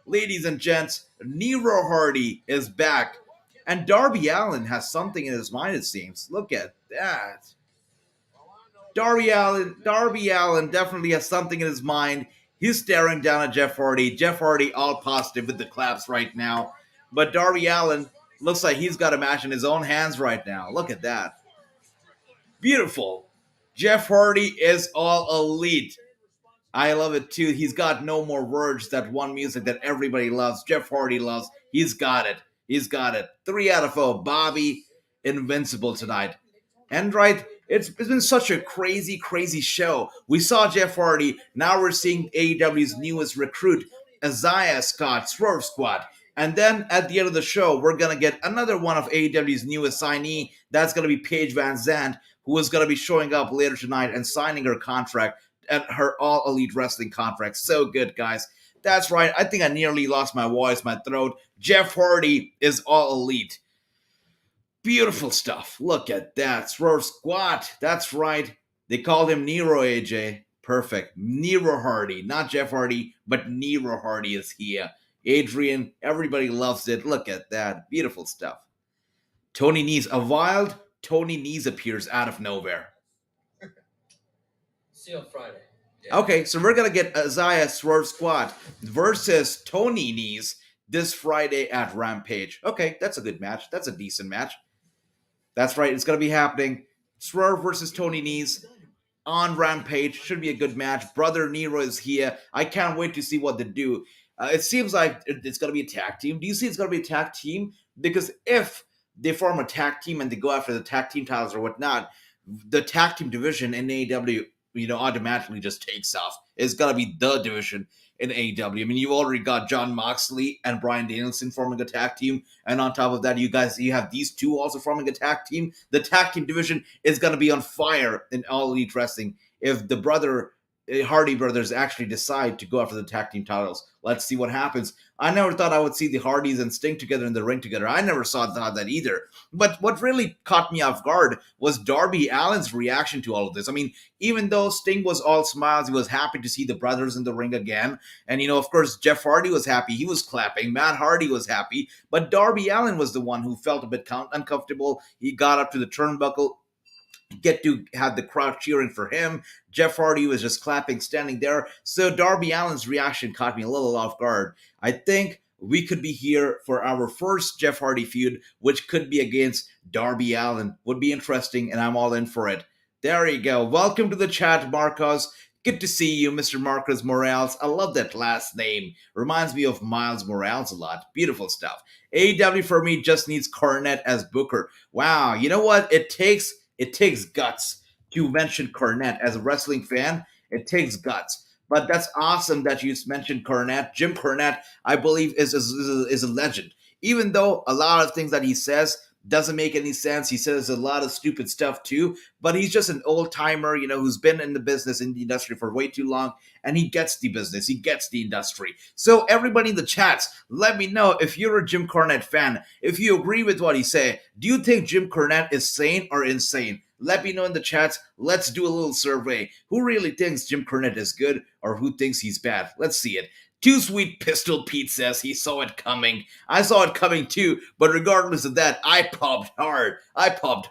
Ladies and gents, Nero Hardy is back. And Darby Allin has something in his mind, it seems. Look at that. Darby Allin definitely has something in his mind. He's staring down at Jeff Hardy. Jeff Hardy all positive with the claps right now. But Darby Allin looks like he's got a match in his own hands right now. Look at that. Beautiful. Jeff Hardy is all elite. I love it too. He's got no more words. That one music that everybody loves. Jeff Hardy loves. He's got it. He's got it. 3 out of 4. Bobby, invincible tonight. And right, it's been such a crazy, crazy show. We saw Jeff Hardy. Now we're seeing AEW's newest recruit, Isaiah Scott, Swerve Squad. And then at the end of the show, we're going to get another one of AEW's newest signee. That's going to be Paige VanZant, who is going to be showing up later tonight and signing her contract at her All Elite Wrestling contract. So good, guys. That's right. I think I nearly lost my voice, my throat. Jeff Hardy is All Elite. Beautiful stuff. Look at that. Swerve Squat. That's right. They called him Nero, AJ. Perfect. Nero Hardy. Not Jeff Hardy, but Nero Hardy is here. Adrian, everybody loves it. Look at that. Beautiful stuff. Tony Nese. A wild Tony Nese appears out of nowhere. See you on Friday. Yeah. Okay, so we're going to get Isaiah Swerve Squad versus Tony Nese this Friday at Rampage. Okay, that's a good match. That's a decent match. That's right, it's going to be happening. Swerve versus Tony Nese on Rampage. Should be a good match. Brother Nero is here. I can't wait to see what they do. It seems like it's going to be a tag team. Do you see it's going to be a tag team? Because if they form a tag team and they go after the tag team titles or whatnot, the tag team division in AEW, automatically just takes off. It's got to be the division in AEW. I mean, you've already got Jon Moxley and Bryan Danielson forming a tag team. And on top of that, you have these two also forming a tag team. The tag team division is going to be on fire in All Elite Wrestling if the Hardy brothers actually decide to go after the tag team titles. Let's see what happens. I never thought I would see the Hardys and Sting together in the ring together. I never thought that either. But what really caught me off guard was Darby Allin's reaction to all of this. I mean, even though Sting was all smiles, he was happy to see the brothers in the ring again. And, of course, Jeff Hardy was happy. He was clapping. Matt Hardy was happy. But Darby Allin was the one who felt a bit uncomfortable. He got up to the turnbuckle, get to have the crowd cheering for him. Jeff Hardy was just clapping, standing there. So Darby Allin's reaction caught me a little off guard. I think we could be here for our first Jeff Hardy feud, which could be against Darby Allin. Would be interesting, and I'm all in for it. There you go. Welcome to the chat, Marcos. Good to see you, Mr. Marcos Morales. I love that last name. Reminds me of Miles Morales a lot. Beautiful stuff. AEW for me just needs Cornette as Booker. Wow, you know what? It takes guts to mention Cornette. As a wrestling fan, it takes guts. But that's awesome that you mentioned Cornette. Jim Cornette, I believe, is a legend. Even though a lot of things that he says doesn't make any sense. He says a lot of stupid stuff too, but he's just an old timer, who's been in the business, in the industry for way too long, and he gets the business, he gets the industry. So everybody in the chats, let me know if you're a Jim Cornette fan, if you agree with what he said. Do you think Jim Cornette is sane or insane? Let me know in the chats. Let's do a little survey. Who really thinks Jim Cornette is good, or who thinks he's bad? Let's see it. Too Sweet Pistol Pete says he saw it coming. I saw it coming too, but regardless of that, I popped hard. I popped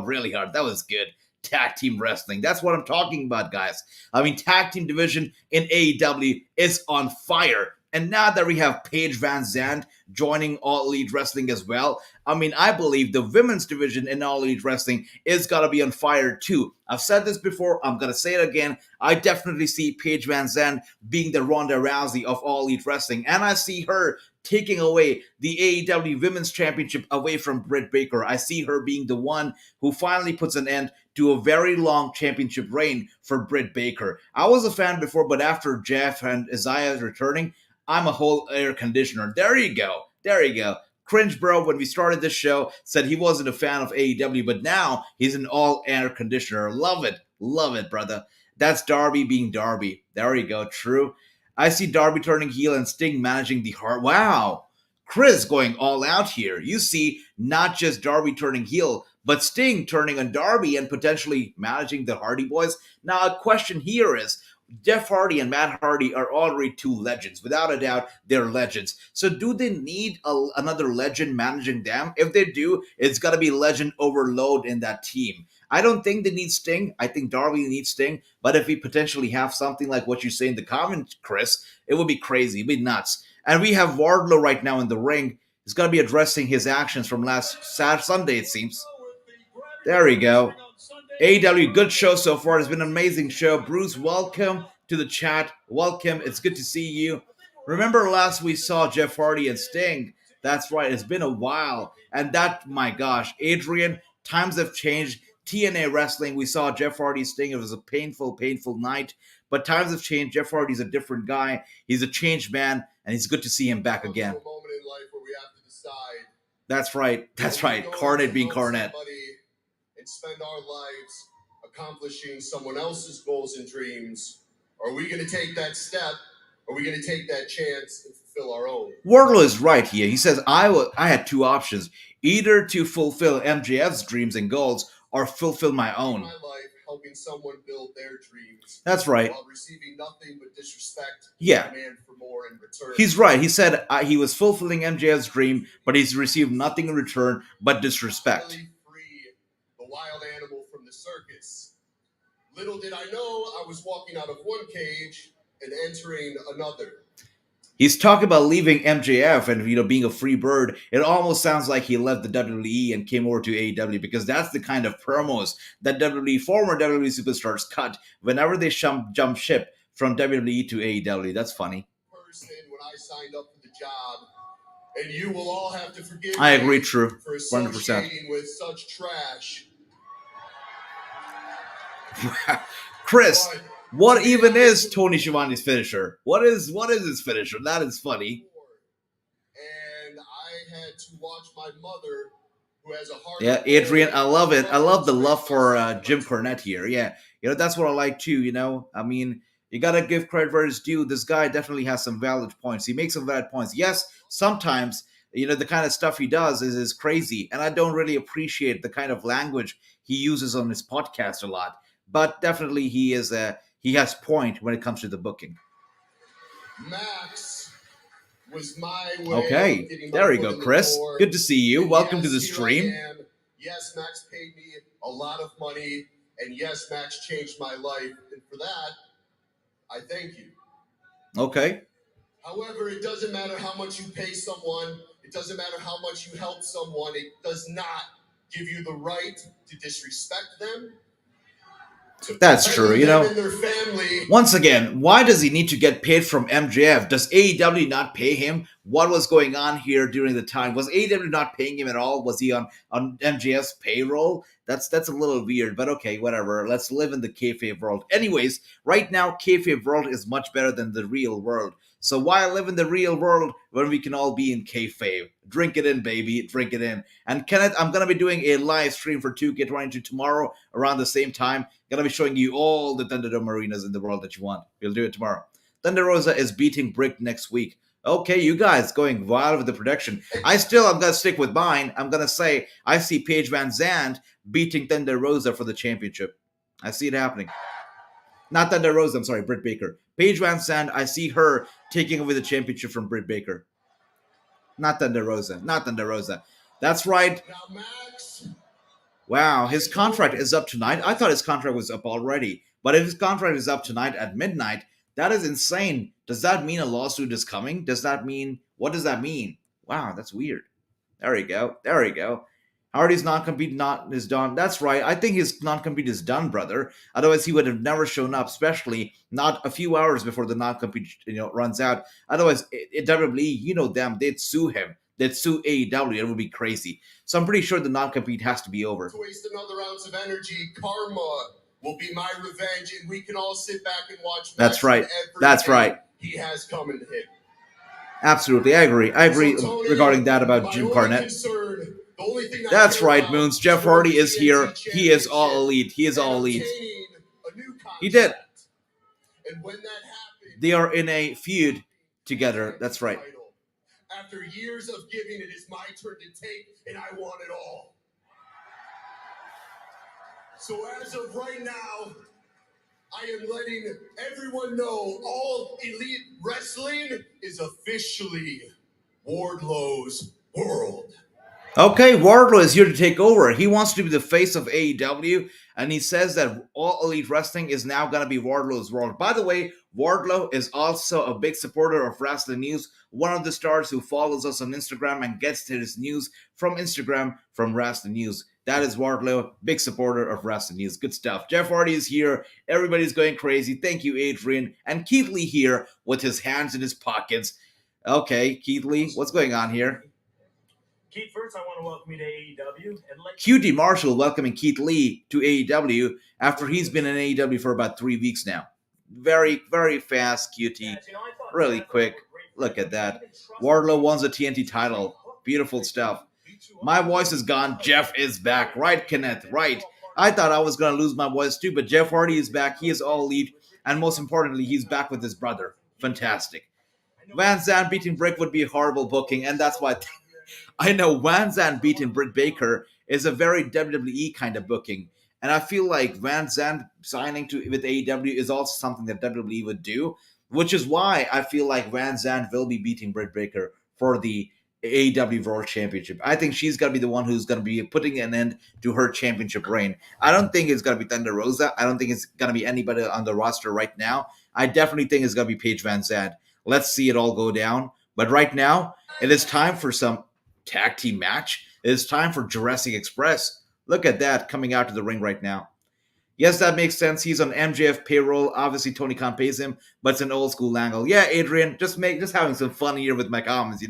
really hard. That was good. Tag team wrestling. That's what I'm talking about, guys. I mean, tag team division in AEW is on fire. And now that we have Paige VanZant joining All Elite Wrestling as well, I mean, I believe the women's division in All Elite Wrestling is going to be on fire too. I've said this before, I'm going to say it again. I definitely see Paige VanZant being the Ronda Rousey of All Elite Wrestling, and I see her taking away the AEW Women's Championship away from Britt Baker. I see her being the one who finally puts an end to a very long championship reign for Britt Baker. I was a fan before, but after Jeff and Isaiah returning, I'm a whole air conditioner. There you go. There you go. Cringe Bro, when we started this show, said he wasn't a fan of AEW, but now he's an all air conditioner. Love it. Love it, brother. That's Darby being Darby. There you go. True. I see Darby turning heel and Sting managing the Heart. Wow. Chris going all out here. You see not just Darby turning heel, but Sting turning on Darby and potentially managing the Hardy Boys. Now, a question here is, Jeff Hardy and Matt Hardy are already two legends. Without a doubt, they're legends. So do they need another legend managing them? If they do, it's got to be legend overload in that team. I don't think they need Sting. I think Darby needs Sting. But if we potentially have something like what you say in the comments, Chris, it would be crazy. It would be nuts. And we have Wardlow right now in the ring. He's going to be addressing his actions from last Sunday, it seems. There we go. AEW, good show so far. It's been an amazing show. Bruce, welcome to the chat. Welcome. It's good to see you. Remember last we saw Jeff Hardy and Sting? That's right. It's been a while. And that, my gosh, Adrian, times have changed. TNA Wrestling, we saw Jeff Hardy, Sting. It was a painful, painful night. But times have changed. Jeff Hardy's a different guy. He's a changed man. And it's good to see him back again. A moment in life where we have to decide. That's right. That's right. Cornette being Cornette. And spend our lives accomplishing someone else's goals and dreams? Are we going to take that step? Are we going to take that chance and fulfill our own? Wardlow is right here. He says, I had two options, either to fulfill MJF's dreams and goals or fulfill my own. My life helping someone build their dreams. That's right. While receiving nothing but disrespect. Yeah. And demand for more in return. He's right. He said he was fulfilling MJF's dream, but he's received nothing in return but disrespect. Wild animal from the circus. Little did I know I was walking out of one cage and entering another. He's talking about leaving MJF and being a free bird. It almost sounds like he left the WWE and came over to AEW, because that's the kind of promos that former WWE superstars cut whenever they jump ship from WWE to AEW. That's funny. Person when I signed up for the job, and you will all have to forgive I agree, me true. for 100%. associating with such trash. Chris, what even is Tony Schiavone's finisher? What is his finisher? That is funny. And I had to watch my mother, who has a heart. Yeah, Adrian, I love it. I love the love for Jim Cornette here. Yeah, that's what I like too. I mean, you gotta give credit where it's due. This guy definitely has some valid points. He makes some valid points. Yes, sometimes the kind of stuff he does is crazy, and I don't really appreciate the kind of language he uses on his podcast a lot. But definitely he has point when it comes to the booking. Max was my way. Okay, there you go, Chris. Good to see you. And welcome yes, to the here stream. I am. Yes, Max paid me a lot of money, and yes, Max changed my life, and for that, I thank you. Okay. However, it doesn't matter how much you pay someone. It doesn't matter how much you help someone. It does not give you the right to disrespect them. That's true, Once again, why does he need to get paid from MJF? Does AEW not pay him what was going on here during the time. Was AEW not paying him at all? Was he on MJF's payroll? That's a little weird, but okay, whatever. Let's live in the kayfabe world. Anyways, right now, kayfabe world is much better than the real world. So why live in the real world when we can all be in kayfabe? Drink it in, baby. Drink it in. And Kenneth, I'm going to be doing a live stream for 2K22 tomorrow around the same time. Going to be showing you all the Thunderdome arenas in the world that you want. We'll do it tomorrow. Thunder Rosa is beating Brick next week. Okay, you guys going wild with the prediction. I'm going to stick with mine. I'm going to say I see Paige VanZant beating Thunder Rosa for the championship. I see it happening. Not Thunder Rosa, I'm sorry, Britt Baker. Paige VanZant, I see her taking away the championship from Britt Baker. Not Thunder Rosa. Not Thunder Rosa. That's right. Wow, his contract is up tonight. I thought his contract was up already. But if his contract is up tonight at midnight, that is insane. Does that mean a lawsuit is coming? What does that mean? Wow, that's weird. There you go. There you go. Hardy's non-compete is done. That's right. I think his non-compete is done, brother. Otherwise, he would have never shown up, especially not a few hours before the non-compete runs out. Otherwise, WWE, them, they'd sue him. They'd sue AEW. It would be crazy. So I'm pretty sure the non-compete has to be over. To waste another ounce of energy, karma will be my revenge, and we can all sit back and watch. That's right. That's right. He has come and hit. Absolutely, I agree. I agree regarding that about Jim Cornette. That's right, Moons. Jeff Hardy is here. He is all elite. He is all elite. He did. They are in a feud together. That's right. After years of giving, it is my turn to take, and I want it all. So as of right now, I am letting everyone know All Elite Wrestling is officially Wardlow's world. Okay, Wardlow is here to take over. He wants to be the face of AEW, and he says that All Elite Wrestling is now going to be Wardlow's world. By the way, Wardlow is also a big supporter of Wrestling News, one of the stars who follows us on Instagram and gets his news from Instagram from Wrestling News. That is Wardlow, big supporter of Wrestling News. Good stuff. Jeff Hardy is here. Everybody's going crazy. Thank you, Adrian. And Keith Lee here with his hands in his pockets. Okay, Keith Lee, what's going on here? Keith, first I want to welcome you to AEW. And QT Marshall welcoming Keith Lee to AEW after he's been in AEW for about 3 weeks now. Very, very fast, QT. Really quick. Look at that. Wardlow won the TNT title. Beautiful stuff. My voice is gone. Jeff is back. Right, Kenneth? Right. I thought I was going to lose my voice too, but Jeff Hardy is back. He is all elite. And most importantly, he's back with his brother. Fantastic. VanZant beating Brick would be a horrible booking, and that's why I know VanZant beating Britt Baker is a very WWE kind of booking. And I feel like VanZant signing with AEW is also something that WWE would do, which is why I feel like VanZant will be beating Britt Baker for the AEW World Championship. I think she's going to be the one who's going to be putting an end to her championship reign. I don't think it's going to be Thunder Rosa. I don't think it's going to be anybody on the roster right now. I definitely think it's going to be Paige VanZant. Let's see it all go down. But right now, it is time for some tag team match. It is time for Jurassic Express. Look at that coming out to the ring right now. Yes, that makes sense. He's on MJF payroll. Obviously, Tony Khan pays him, but it's an old school angle. Yeah, Adrian, just having some fun here with my comments,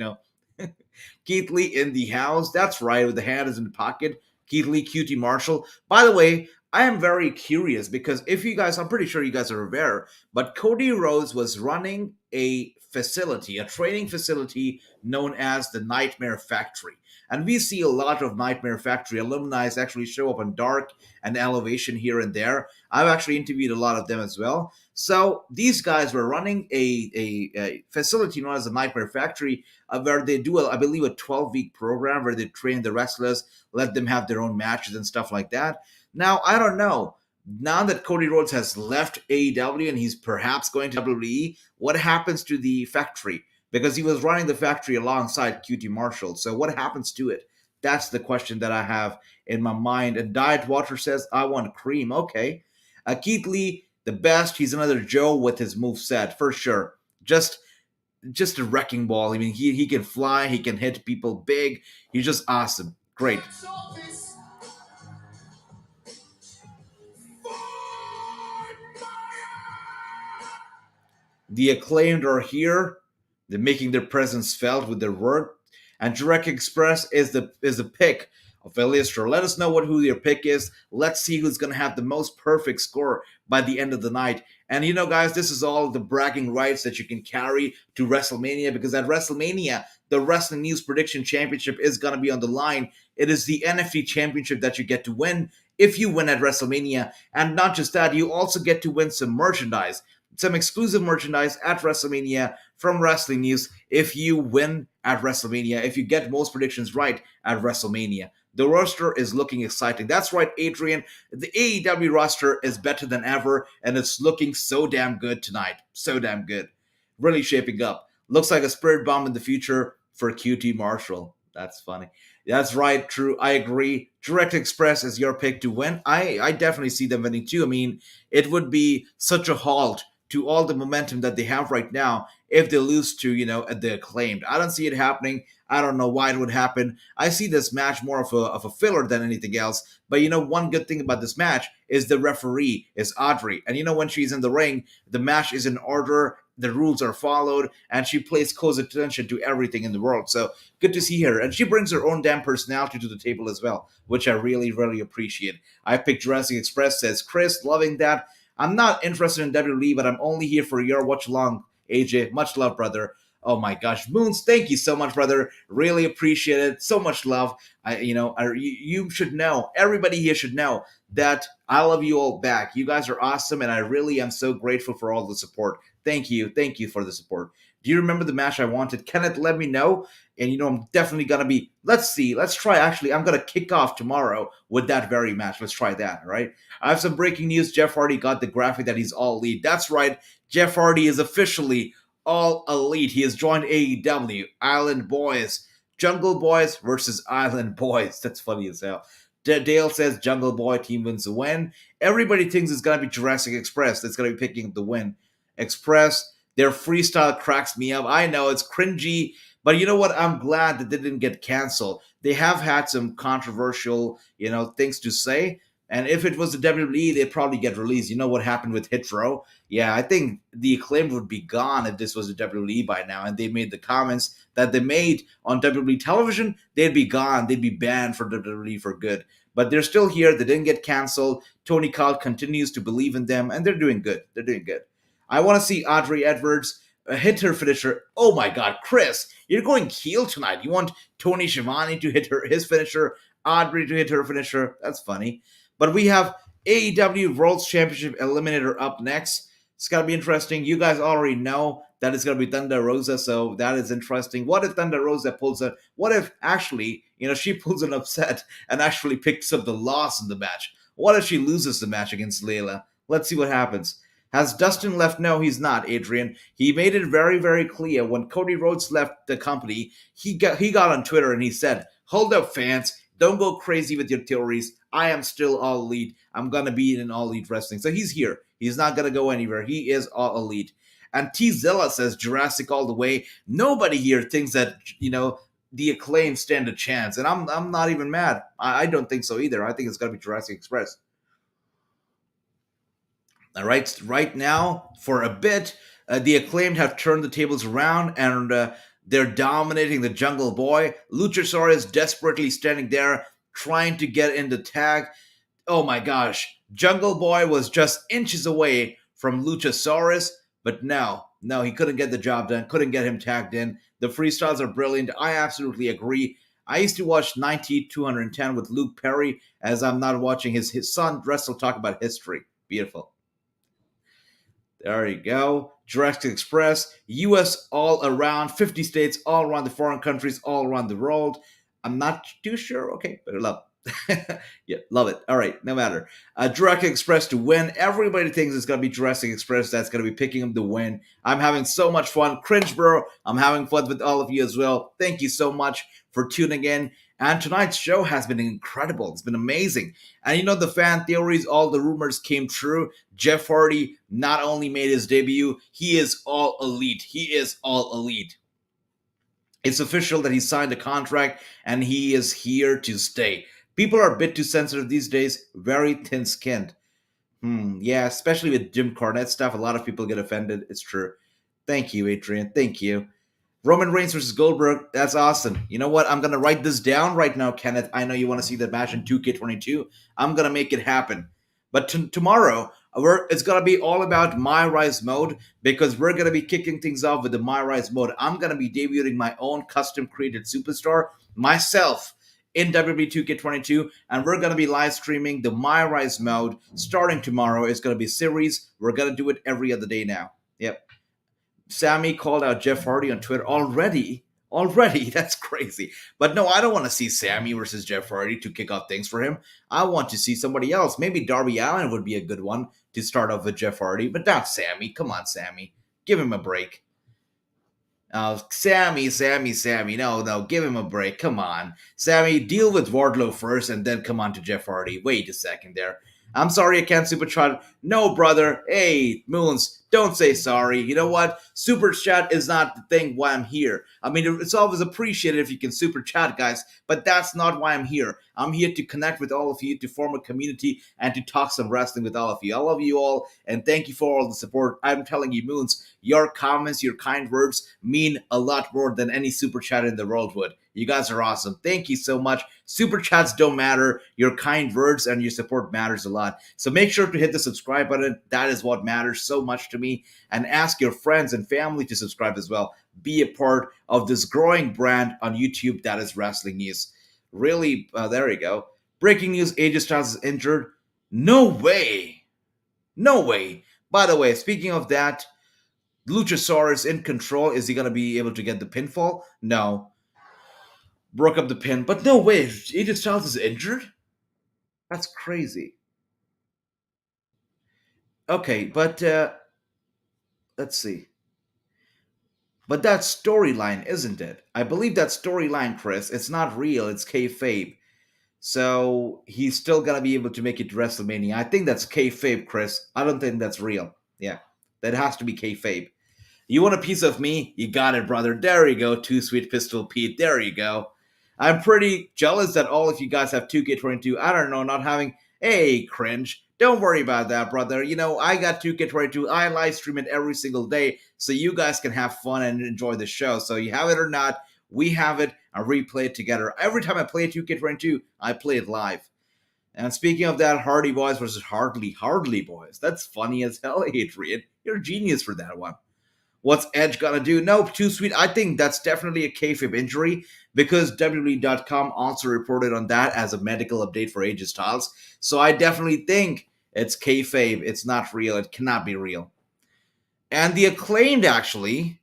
Keith Lee in the house. That's right, with the hand is in the pocket. Keith Lee, QT Marshall. By the way, I am very curious because I'm pretty sure you guys are aware, but Cody Rhodes was running a training facility known as the Nightmare Factory. And we see a lot of Nightmare Factory alumni actually show up on Dark and Elevation here and there. I've actually interviewed a lot of them as well. So these guys were running a facility known as the Nightmare Factory where they do, I believe, a 12-week program where they train the wrestlers, let them have their own matches and stuff like that. Now, I don't know. Now that Cody Rhodes has left AEW and he's perhaps going to WWE, what happens to the factory? Because he was running the factory alongside QT Marshall. So what happens to it? That's the question that I have in my mind. And Diet Water says, I want cream. Okay. Keith Lee, the best. He's another Joe with his moveset, for sure. Just a wrecking ball. I mean, he can fly. He can hit people big. He's just awesome. Great. The Acclaimed are here. They're making their presence felt with their work. And Direct Express is the pick of Eliastra. Let us know who your pick is. Let's see who's gonna have the most perfect score by the end of the night. And guys, this is all the bragging rights that you can carry to WrestleMania, because at WrestleMania, the Wrestling News Prediction Championship is gonna be on the line. It is the NFT Championship that you get to win if you win at WrestleMania. And not just that, you also get to win some merchandise, some exclusive merchandise at WrestleMania from Wrestling News if you win at WrestleMania, if you get most predictions right at WrestleMania. The roster is looking exciting. That's right, Adrian. The AEW roster is better than ever, and it's looking so damn good tonight. So damn good. Really shaping up. Looks like a spirit bomb in the future for QT Marshall. That's funny. That's right, true. I agree. Direct Express is your pick to win. I definitely see them winning too. I mean, it would be such a halt to all the momentum that they have right now if they lose to, the Acclaimed. I don't see it happening. I don't know why it would happen. I see this match more of a filler than anything else. But one good thing about this match is the referee is Audrey. And when she's in the ring, the match is in order, the rules are followed, and she pays close attention to everything in the world. So good to see her. And she brings her own damn personality to the table as well, which I really, really appreciate. I picked Jurassic Express, says Chris, loving that. I'm not interested in WWE, but I'm only here for your watch along, AJ. Much love, brother. Oh my gosh, Moons, thank you so much, brother. Really appreciate it. So much love. You should know, everybody here should know that I love you all back. You guys are awesome, and I really am so grateful for all the support. Thank you for the support. Do you remember the match I wanted? Kenneth, let me know. And I'm definitely gonna be. Let's see. Let's try. Actually, I'm gonna kick off tomorrow with that very match. Let's try that. All right. I have some breaking news. Jeff Hardy got the graphic that he's all elite. That's right. Jeff Hardy is officially all elite. He has joined AEW. Island Boys. Jungle Boys versus Island Boys. That's funny as hell. Dale says Jungle Boy team wins the win. Everybody thinks it's gonna be Jurassic Express that's gonna be picking the win. Express. Their freestyle cracks me up. I know it's cringy, but you know what? I'm glad that they didn't get canceled. They have had some controversial, things to say. And if it was the WWE, they'd probably get released. You know what happened with Hit Row? Yeah, I think the Acclaim would be gone if this was the WWE by now. And they made the comments that they made on WWE television, they'd be gone. They'd be banned for WWE for good. But they're still here. They didn't get canceled. Tony Khan continues to believe in them, and they're doing good. They're doing good. I want to see Audrey Edwards hit her finisher. Oh my God, Chris, you're going heel tonight. You want Tony Schiavone to hit his finisher, Audrey to hit her finisher. That's funny. But we have AEW World Championship Eliminator up next. It's going to be interesting. You guys already know that it's going to be Thunder Rosa, so that is interesting. What if Thunder Rosa pulls a... What if actually, she pulls an upset and actually picks up the loss in the match? What if she loses the match against Layla? Let's see what happens. Has Dustin left? No, he's not, Adrian. He made it very, very clear when Cody Rhodes left the company. He got on Twitter and he said, "Hold up, fans. Don't go crazy with your theories. I am still all elite. I'm going to be in all elite wrestling." So he's here. He's not going to go anywhere. He is all elite. And T Zilla says Jurassic all the way. Nobody here thinks that, the Acclaim stand a chance. And I'm not even mad. I don't think so either. I think it's going to be Jurassic Express. All right now, for a bit, the Acclaimed have turned the tables around, and they're dominating the Jungle Boy. Luchasaurus desperately standing there, trying to get in the tag. Oh my gosh, Jungle Boy was just inches away from Luchasaurus, but no, he couldn't get the job done, couldn't get him tagged in. The freestyles are brilliant. I absolutely agree. I used to watch 9210 with Luke Perry, as I'm not watching his son wrestle talk about history. Beautiful. There you go. Direct Express, US all around, 50 states, all around the foreign countries, all around the world. I'm not too sure. Okay, better love. Yeah, love it. All right, no matter. Direct Express to win. Everybody thinks it's going to be Jurassic Express that's going to be picking up the win. I'm having so much fun. Cringebro, I'm having fun with all of you as well. Thank you so much for tuning in. And tonight's show has been incredible. It's been amazing. And the fan theories, all the rumors came true. Jeff Hardy not only made his debut, he is all elite. He is all elite. It's official that he signed a contract and he is here to stay. People are a bit too sensitive these days, very thin-skinned. Yeah, especially with Jim Cornette stuff, a lot of people get offended. It's true. Thank you, Adrian. Thank you. Roman Reigns versus Goldberg. That's awesome. You know what? I'm going to write this down right now, Kenneth. I know you want to see that match in 2K22. I'm going to make it happen. But tomorrow, it's going to be all about My Rise mode because we're going to be kicking things off with the My Rise mode. I'm going to be debuting my own custom created superstar myself in WWE 2K22, and we're going to be live streaming the My Rise mode starting tomorrow. It's going to be a series. We're going to do it every other day now. Yep. Sammy called out Jeff Hardy on Twitter already. Already, that's crazy. But no, I don't want to see Sammy versus Jeff Hardy to kick off things for him. I want to see somebody else. Maybe Darby Allin would be a good one to start off with Jeff Hardy, but not Sammy. Come on, Sammy. Give him a break. Sammy. No, give him a break. Come on. Sammy, deal with Wardlow first and then come on to Jeff Hardy. Wait a second there. I'm sorry I can't super chat. No, brother. Hey, Moons, don't say sorry. You know what? Super chat is not the thing why I'm here. I mean, it's always appreciated if you can super chat, guys, but that's not why I'm here. I'm here to connect with all of you, to form a community, and to talk some wrestling with all of you. I love you all, and thank you for all the support. I'm telling you, Moons, your comments, your kind words mean a lot more than any super chat in the world would. You guys are awesome. Thank you so much. Super chats don't matter. Your kind words and your support matters a lot. So make sure to hit the subscribe button. That is what matters so much to me. And ask your friends and family to subscribe as well. Be a part of this growing brand on YouTube that is Wrestling News. Really, there you go. Breaking news, AJ Styles is injured. No way. No way. By the way, speaking of that, Luchasaurus in control. Is he going to be able to get the pinfall? No. Broke up the pin. But no way. AJ Styles is injured? That's crazy. Okay, but let's see. But that storyline, isn't it? I believe that storyline, Chris, it's not real. It's kayfabe. So he's still gonna be able to make it to WrestleMania. I think that's kayfabe, Chris. I don't think that's real. Yeah, that has to be kayfabe. You want a piece of me? You got it, brother. There you go. Too Sweet Pistol Pete. There you go. I'm pretty jealous that all of you guys have 2K22. I don't know, not having. Hey, cringe. Don't worry about that, brother. You know, I got 2K22. I live stream it every single day so you guys can have fun and enjoy the show. So you have it or not, we have it and replay it together. Every time I play 2K22, I play it live. And speaking of that, Hardy Boys versus Hardly Boys. That's funny as hell, Adrian. You're a genius for that one. What's Edge gonna do? No, Too Sweet. I think that's definitely a kayfabe injury because WWE.com also reported on that as a medical update for AJ Styles. So I definitely think it's kayfabe. It's not real. It cannot be real. And the Acclaimed actually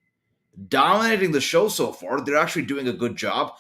dominating the show so far. They're actually doing a good job,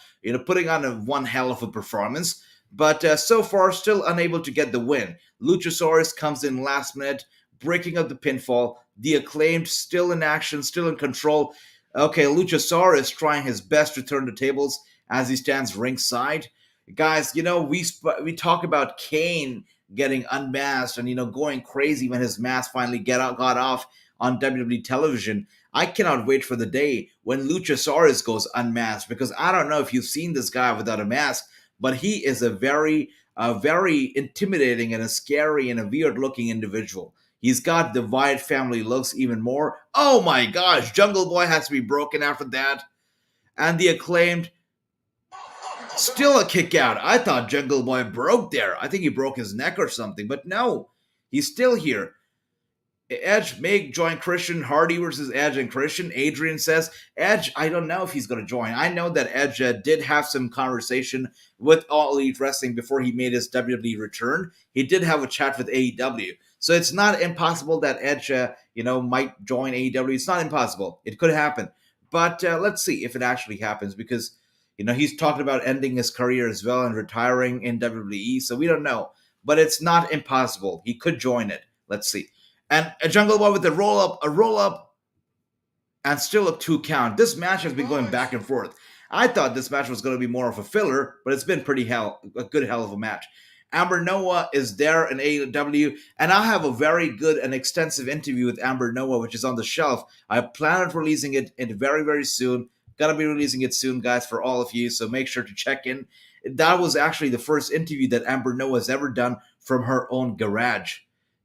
putting on one hell of a performance. But so far, still unable to get the win. Luchasaurus comes in last minute, breaking up the pinfall. The Acclaimed still in action, still in control. Okay, Luchasaurus trying his best to turn the tables as he stands ringside. Guys, we talk about Kane getting unmasked and going crazy when his mask finally got off on WWE television. I cannot wait for the day when Luchasaurus goes unmasked because I don't know if you've seen this guy without a mask, but he is a very intimidating and a scary and a weird looking individual. He's got the Wyatt family looks even more. Oh my gosh, Jungle Boy has to be broken after that. And the Acclaimed, still a kick out. I thought Jungle Boy broke there. I think he broke his neck or something, but no, he's still here. Edge may join Christian. Hardy versus Edge and Christian. Adrian says, Edge, I don't know if he's going to join. I know that Edge did have some conversation with All Elite Wrestling before he made his WWE return. He did have a chat with AEW. So it's not impossible that Edge, might join AEW. It's not impossible. It could happen. But let's see if it actually happens because, he's talked about ending his career as well and retiring in WWE. So we don't know. But it's not impossible. He could join it. Let's see. And a Jungle Boy with a roll up, and still a 2 count. This match has been going back and forth. I thought this match was going to be more of a filler, but it's been a good hell of a match. Amber Noah is there in AEW, and I have a very good and extensive interview with Amber Noah, which is on the shelf. I plan on releasing it very, very soon. Gonna be releasing it soon, guys, for all of you, so make sure to check in. That was actually the first interview that Amber Noah has ever done from her own garage.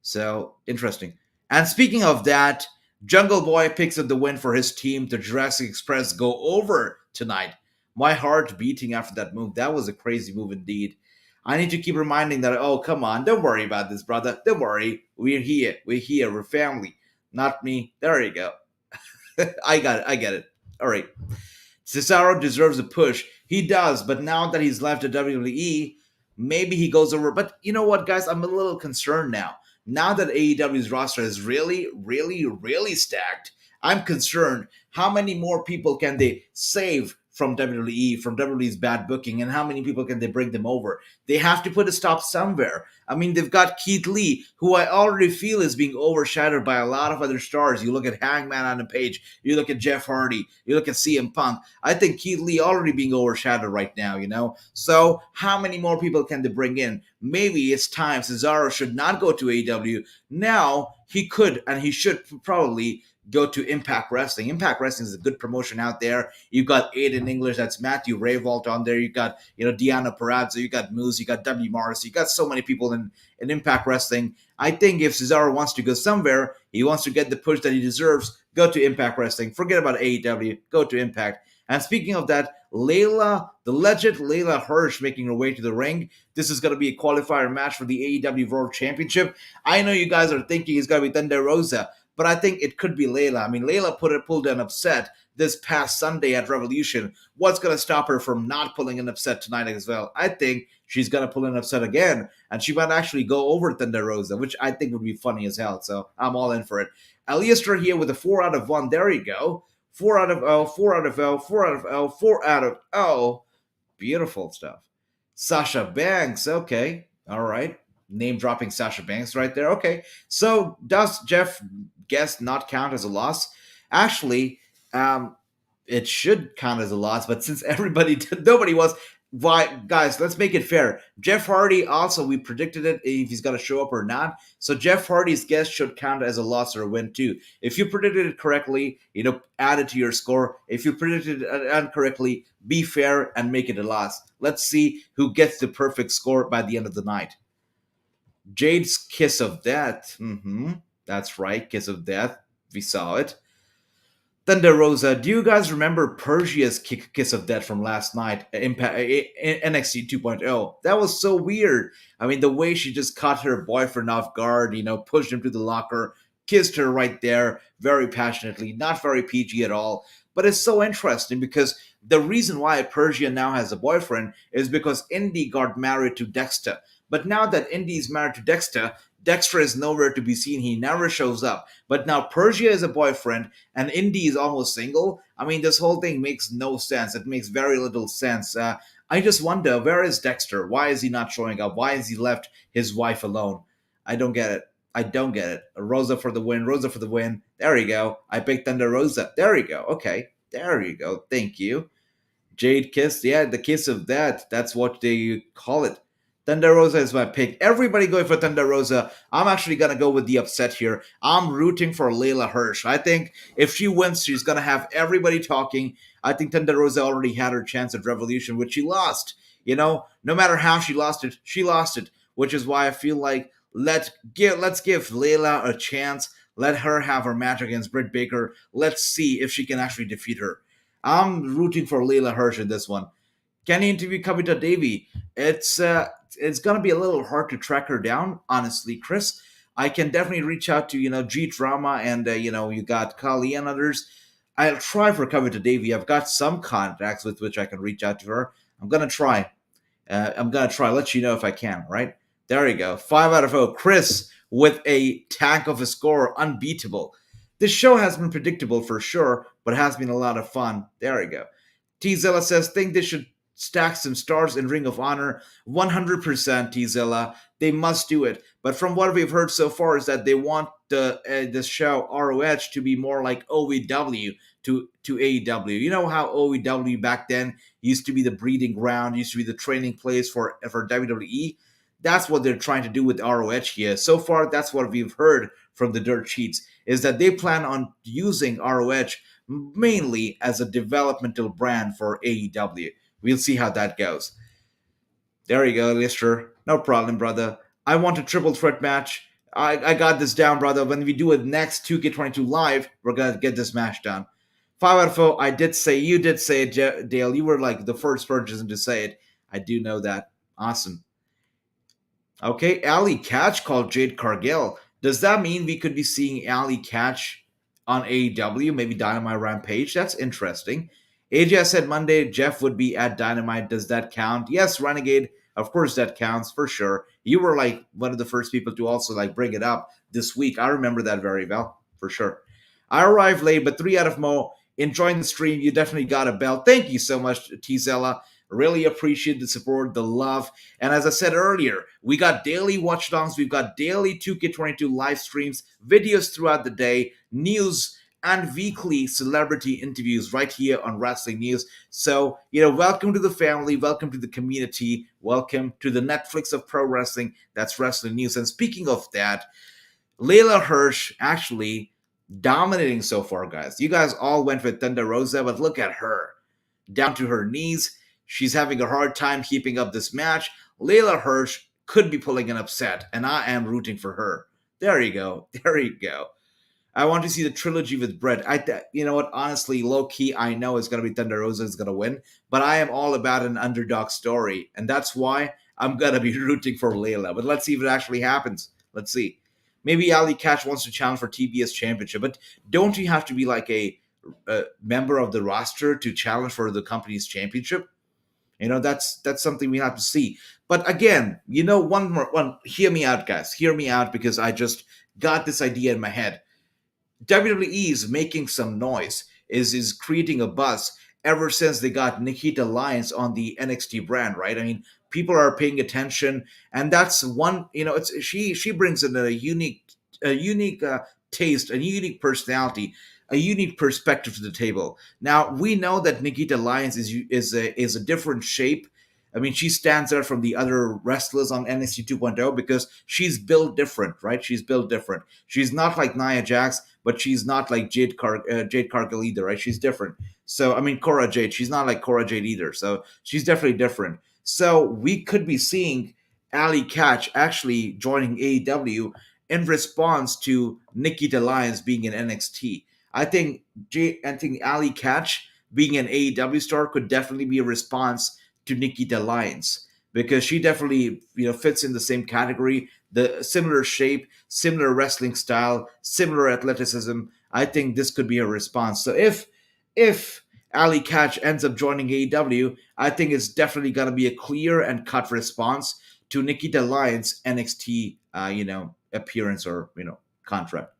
So, interesting. And speaking of that, Jungle Boy picks up the win for his team. The Jurassic Express go over tonight. My heart beating after that move. That was a crazy move indeed. I need to keep reminding that, oh, come on, don't worry about this, brother. Don't worry. We're here. We're here. We're family. Not me. There you go. I got it. I get it. All right. Cesaro deserves a push. He does, but now that he's left the WWE, maybe he goes over. But you know what, guys? I'm a little concerned now. Now that AEW's roster is really, really, really stacked, I'm concerned how many more people can they save from WWE, from WWE's bad booking, and how many people can they bring them over? They have to put a stop somewhere. I mean, they've got Keith Lee, who I already feel is being overshadowed by a lot of other stars. You look at Hangman on the page, you look at Jeff Hardy, you look at CM Punk. I think Keith Lee already being overshadowed right now, you know? So how many more people can they bring in? Maybe it's time Cesaro should not go to AEW. Now he could and he should probably go to Impact Wrestling. Impact Wrestling is a good promotion out there. You've got Aiden English, that's Matthew Rayvault on there. You got, Deanna Parazzo, you got Moose, you got W. Morris, you got so many people in Impact Wrestling. I think if Cesaro wants to go somewhere, he wants to get the push that he deserves, go to Impact Wrestling. Forget about AEW, go to Impact. And speaking of that, Layla, the legend Layla Hirsch making her way to the ring. This is going to be a qualifier match for the AEW World Championship. I know you guys are thinking it's going to be Thunder Rosa, but I think it could be Layla. I mean, Layla pulled an upset this past Sunday at Revolution. What's going to stop her from not pulling an upset tonight as well? I think she's going to pull an upset again, and she might actually go over Thunder Rosa, which I think would be funny as hell. So I'm all in for it. Alistair here with a 4 out of 1. There you go. 4 out of L, 4 out of L, 4 out of L, 4 out of L. Beautiful stuff. Sasha Banks. Okay. All right. Name dropping Sasha Banks right there. Okay. So does Jeff Guest not count as a loss? Actually, it should count as a loss, but since nobody was, why, guys, let's make it fair. Jeff Hardy also, we predicted it if he's going to show up or not. So Jeff Hardy's guess should count as a loss or a win too. If you predicted it correctly, add it to your score. If you predicted it incorrectly, be fair and make it a loss. Let's see who gets the perfect score by the end of the night. Jade's Kiss of Death. That's right, Kiss of Death. We saw it. Thunder Rosa, do you guys remember Persia's Kiss of Death from last night, NXT 2.0? That was so weird. I mean, the way she just caught her boyfriend off guard, pushed him to the locker, kissed her right there, very passionately, not very PG at all. But it's so interesting because the reason why Persia now has a boyfriend is because Indy got married to Dexter. But now that Indy's married to Dexter is nowhere to be seen. He never shows up. But now Persia is a boyfriend and Indy is almost single. I mean, this whole thing makes no sense. It makes very little sense. I just wonder, where is Dexter? Why is he not showing up? Why has he left his wife alone? I don't get it. I don't get it. Rosa for the win. Rosa for the win. There you go. I picked Thunder Rosa. There you go. Okay. There you go. Thank you. Jade Kiss. Yeah, the Kiss of Death. That's what they call it. Thunder Rosa is my pick. Everybody going for Thunder Rosa. I'm actually going to go with the upset here. I'm rooting for Layla Hirsch. I think if she wins, she's going to have everybody talking. I think Thunder Rosa already had her chance at Revolution, which she lost. No matter how she lost it, which is why I feel like let's give Layla a chance. Let her have her match against Britt Baker. Let's see if she can actually defeat her. I'm rooting for Layla Hirsch in this one. Can you interview Kavita Devi? It's going to be a little hard to track her down, honestly, Chris. I can definitely reach out to, G Drama and, you got Kali and others. I'll try for Kavita Devi. I've got some contacts with which I can reach out to her. I'm going to try. Let you know if I can, right? There you go. 5 out of 0. Chris with a tank of a score, unbeatable. This show has been predictable for sure, but has been a lot of fun. There you go. T Zilla says, think they should stack some stars in Ring of Honor. 100% T-Zilla. They must do it. But from what we've heard so far is that they want this show, ROH, to be more like OEW to AEW. You know how OEW back then used to be the breeding ground, used to be the training place for WWE? That's what they're trying to do with ROH here. So far, that's what we've heard from the dirt sheets, is that they plan on using ROH mainly as a developmental brand for AEW. We'll see how that goes. There you go, Lister. No problem, brother. I want a triple threat match. I got this down, brother. When we do it next 2K22 live, we're gonna get this match done. 5 out of 4. I did say, you did say it, Dale. You were like the first person to say it. I do know that. Awesome. Okay, Ali Catch called Jade Cargill. Does that mean we could be seeing Ali Catch on AEW, maybe Dynamite Rampage? That's interesting. AJ said Monday Jeff would be at Dynamite. Does that count? Yes, Renegade. Of course that counts for sure. You were like one of the first people to also like bring it up this week. I remember that very well, for sure. I arrived late, but 3 out of Mo. Enjoying the stream. You definitely got a bell. Thank you so much, T Zella. Really appreciate the support, the love. And as I said earlier, we got daily watchdowns, we've got daily 2K22 live streams, videos throughout the day, news, and weekly celebrity interviews right here on Wrestling News. So, welcome to the family, welcome to the community, welcome to the Netflix of pro wrestling. That's Wrestling News. And speaking of that, Layla Hirsch actually dominating so far, guys. You guys all went with Thunder Rosa, but look at her. Down to her knees. She's having a hard time keeping up this match. Layla Hirsch could be pulling an upset, and I am rooting for her. There you go. There you go. I want to see the trilogy with Brett. You know what? Honestly, low key, I know it's going to be Thunder Rosa is going to win, but I am all about an underdog story, and that's why I'm going to be rooting for Layla. But let's see if it actually happens. Let's see. Maybe Ali Catch wants to challenge for TBS Championship, but don't you have to be like a member of the roster to challenge for the company's championship? That's something we have to see. But again, one. Hear me out, guys. Hear me out because I just got this idea in my head. WWE is making some noise, is creating a buzz ever since they got Nikita Lyons on the NXT brand, right? I mean, people are paying attention, and that's one. It's she brings in a unique taste, a unique personality, a unique perspective to the table. Now we know that Nikita Lyons is a different shape. I mean, she stands out from the other wrestlers on NXT 2.0 because she's built different, right? She's built different. She's not like Nia Jax, but she's not like Jade Cargill either, right? She's different. So, I mean, Cora Jade, she's not like Cora Jade either. So she's definitely different. So we could be seeing Ali Catch actually joining AEW in response to Nikita Lyons being in NXT. I think Ali Catch being an AEW star could definitely be a response to Nikita Lyons because she definitely fits in the same category, the similar shape, similar wrestling style, similar athleticism. I think this could be a response. So if Ali Catch ends up joining AEW, I think it's definitely going to be a clear and cut response to Nikita Lyons' NXT appearance or contract.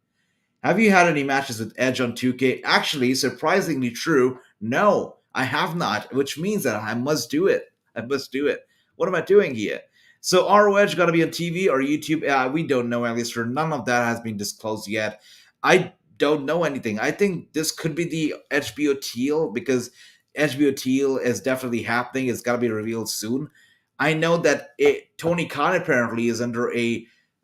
Have you had any matches with Edge on 2K? Actually, surprisingly true, no, I have not, which means that I must do it. I must do it. What am I doing here? So, ROH got to be on TV or YouTube? We don't know, at least for none of that has been disclosed yet. I don't know anything. I think this could be the HBO Teal because HBO Teal is definitely happening. It's got to be revealed soon. I know that Tony Khan apparently is under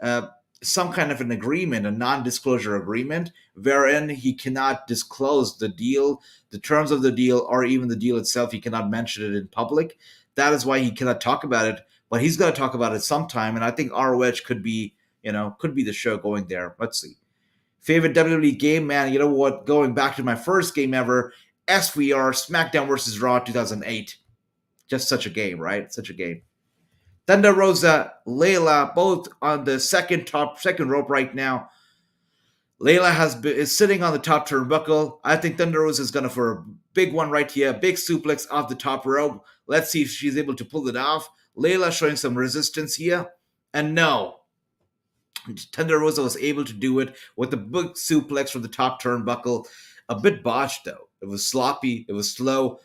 uh, some kind of an agreement, a non-disclosure agreement, wherein he cannot disclose the deal, the terms of the deal, or even the deal itself. He cannot mention it in public. That is why he cannot talk about it. But he's going to talk about it sometime, and I think ROH could be the show going there. Let's see. Favorite WWE game, man. You know what? Going back to my first game ever, SVR SmackDown versus Raw 2008. Just such a game, right? Such a game. Thunder Rosa, Layla, both on the second rope right now. Layla is sitting on the top turnbuckle. I think Thunder Rosa is gonna for a big one right here, big suplex off the top rope. Let's see if she's able to pull it off. Layla showing some resistance here, and no, Thunder Rosa was able to do it with the big suplex from the top turnbuckle. A bit botched though. It was sloppy. It was slow.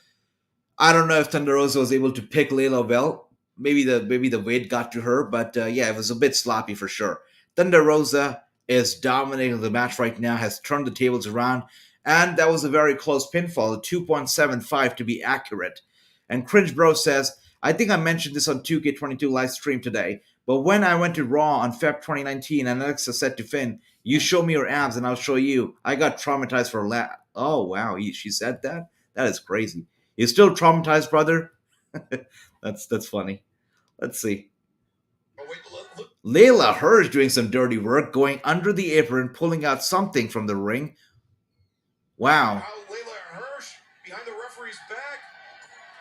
I don't know if Thunder Rosa was able to pick Layla well. Maybe the weight got to her, but yeah, it was a bit sloppy for sure. Thunder Rosa is dominating the match right now, has turned the tables around, and that was a very close pinfall, a 2.75 to be accurate. And Cringe Bro says, I think I mentioned this on 2K22 live stream today, but when I went to Raw on Feb 2019 and Alexa said to Finn, you show me your abs and I'll show you, I got traumatized for a lap. Oh, wow, she said that? That is crazy. You're still traumatized, brother? That's funny. Let's see. Layla Hirsch doing some dirty work, going under the apron, pulling out something from the ring. Wow. How Layla Hirsch, behind the referee's back,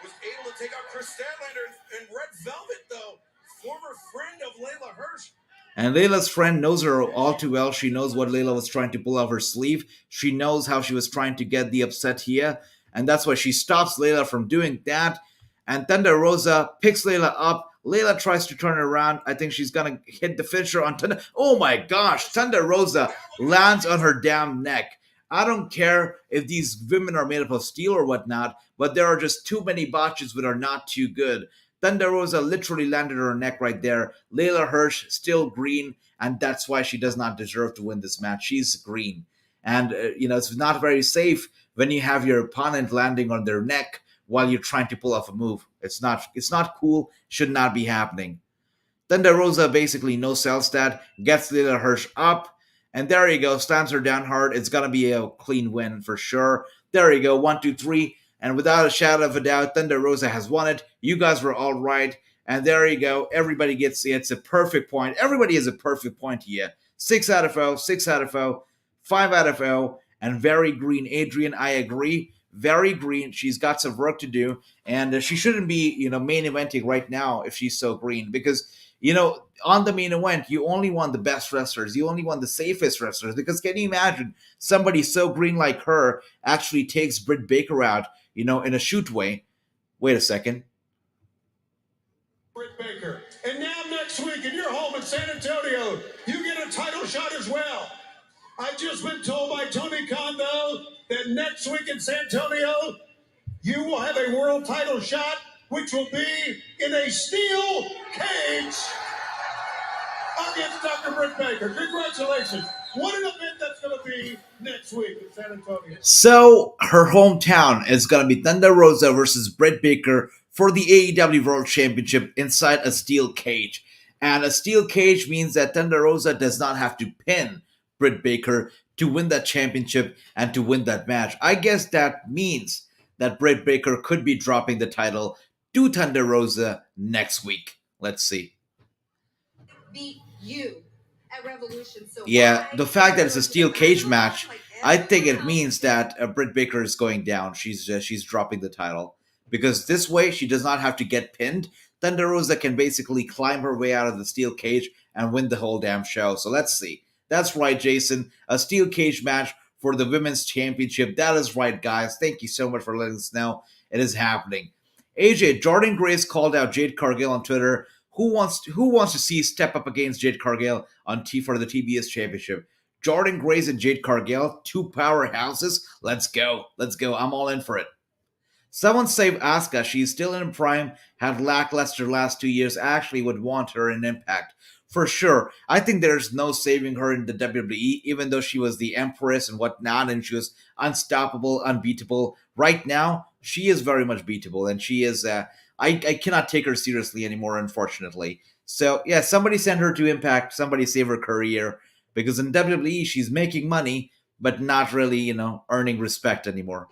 was able to take out Chris Statlander and Red Velvet, though. Former friend of Layla Hirsch. And Layla's friend knows her all too well. She knows what Layla was trying to pull out her sleeve. She knows how she was trying to get the upset here. And that's why she stops Layla from doing that. And Thunder Rosa picks Layla up. Layla tries to turn around. I think she's going to hit the finisher on Thunder. Oh my gosh. Thunder Rosa lands on her damn neck. I don't care if these women are made up of steel or whatnot, but there are just too many botches that are not too good. Thunder Rosa literally landed on her neck right there. Layla Hirsch still green, and that's why she does not deserve to win this match. She's green. And, it's not very safe when you have your opponent landing on their neck while you're trying to pull off a move. It's not cool. Should not be happening. Thunder Rosa basically no sells that, gets Layla Hirsch up, and there you go, slams her down hard. It's going to be a clean win for sure. There you go, 1, 2, 3. And without a shadow of a doubt, Thunder Rosa has won it. You guys were all right. And there you go. Everybody gets it's a perfect point. Everybody has a perfect point here. 6 out of 0, 6 out of 0, 5 out of 0. And very green. Adrian, I agree. Very green. She's got some work to do. And she shouldn't be, main eventing right now if she's so green. Because, on the main event, you only want the best wrestlers. You only want the safest wrestlers. Because can you imagine somebody so green like her actually takes Britt Baker out, in a shoot way? Wait a second. Britt Baker. And now next week in your home in San Antonio, you get a title shot as well. I've just been told by Tony Khan, though, that next week in San Antonio, you will have a world title shot, which will be in a steel cage against Dr. Britt Baker. Congratulations. What an event that's going to be next week in San Antonio. So, her hometown is going to be Thunder Rosa versus Britt Baker for the AEW World Championship inside a steel cage. And a steel cage means that Thunder Rosa does not have to pin Britt Baker to win that championship and to win that match. I guess that means that Britt Baker could be dropping the title to Thunder Rosa next week. Let's see. Beat you at Revolution. So yeah, the fact that it's a steel cage match, I think it means that Britt Baker is going down. She's dropping the title because this way she does not have to get pinned. Thunder Rosa can basically climb her way out of the steel cage and win the whole damn show. So let's see. That's right, Jason. A steel cage match for the women's championship. That is right, guys. Thank you so much for letting us know. It is happening. AJ, Jordan Grace called out Jade Cargill on Twitter. Who wants to see step up against Jade Cargill for the TBS Championship? Jordan Grace and Jade Cargill, two powerhouses. Let's go. I'm all in for it. Someone save Asuka. She's still in prime. Had lackluster last 2 years. I actually would want her in Impact. For sure. I think there's no saving her in the WWE, even though she was the Empress and whatnot, and she was unstoppable, unbeatable. Right now, she is very much beatable, and she is... I cannot take her seriously anymore, unfortunately. So, yeah, somebody send her to Impact. Somebody save her career. Because in WWE, she's making money, but not really, earning respect anymore.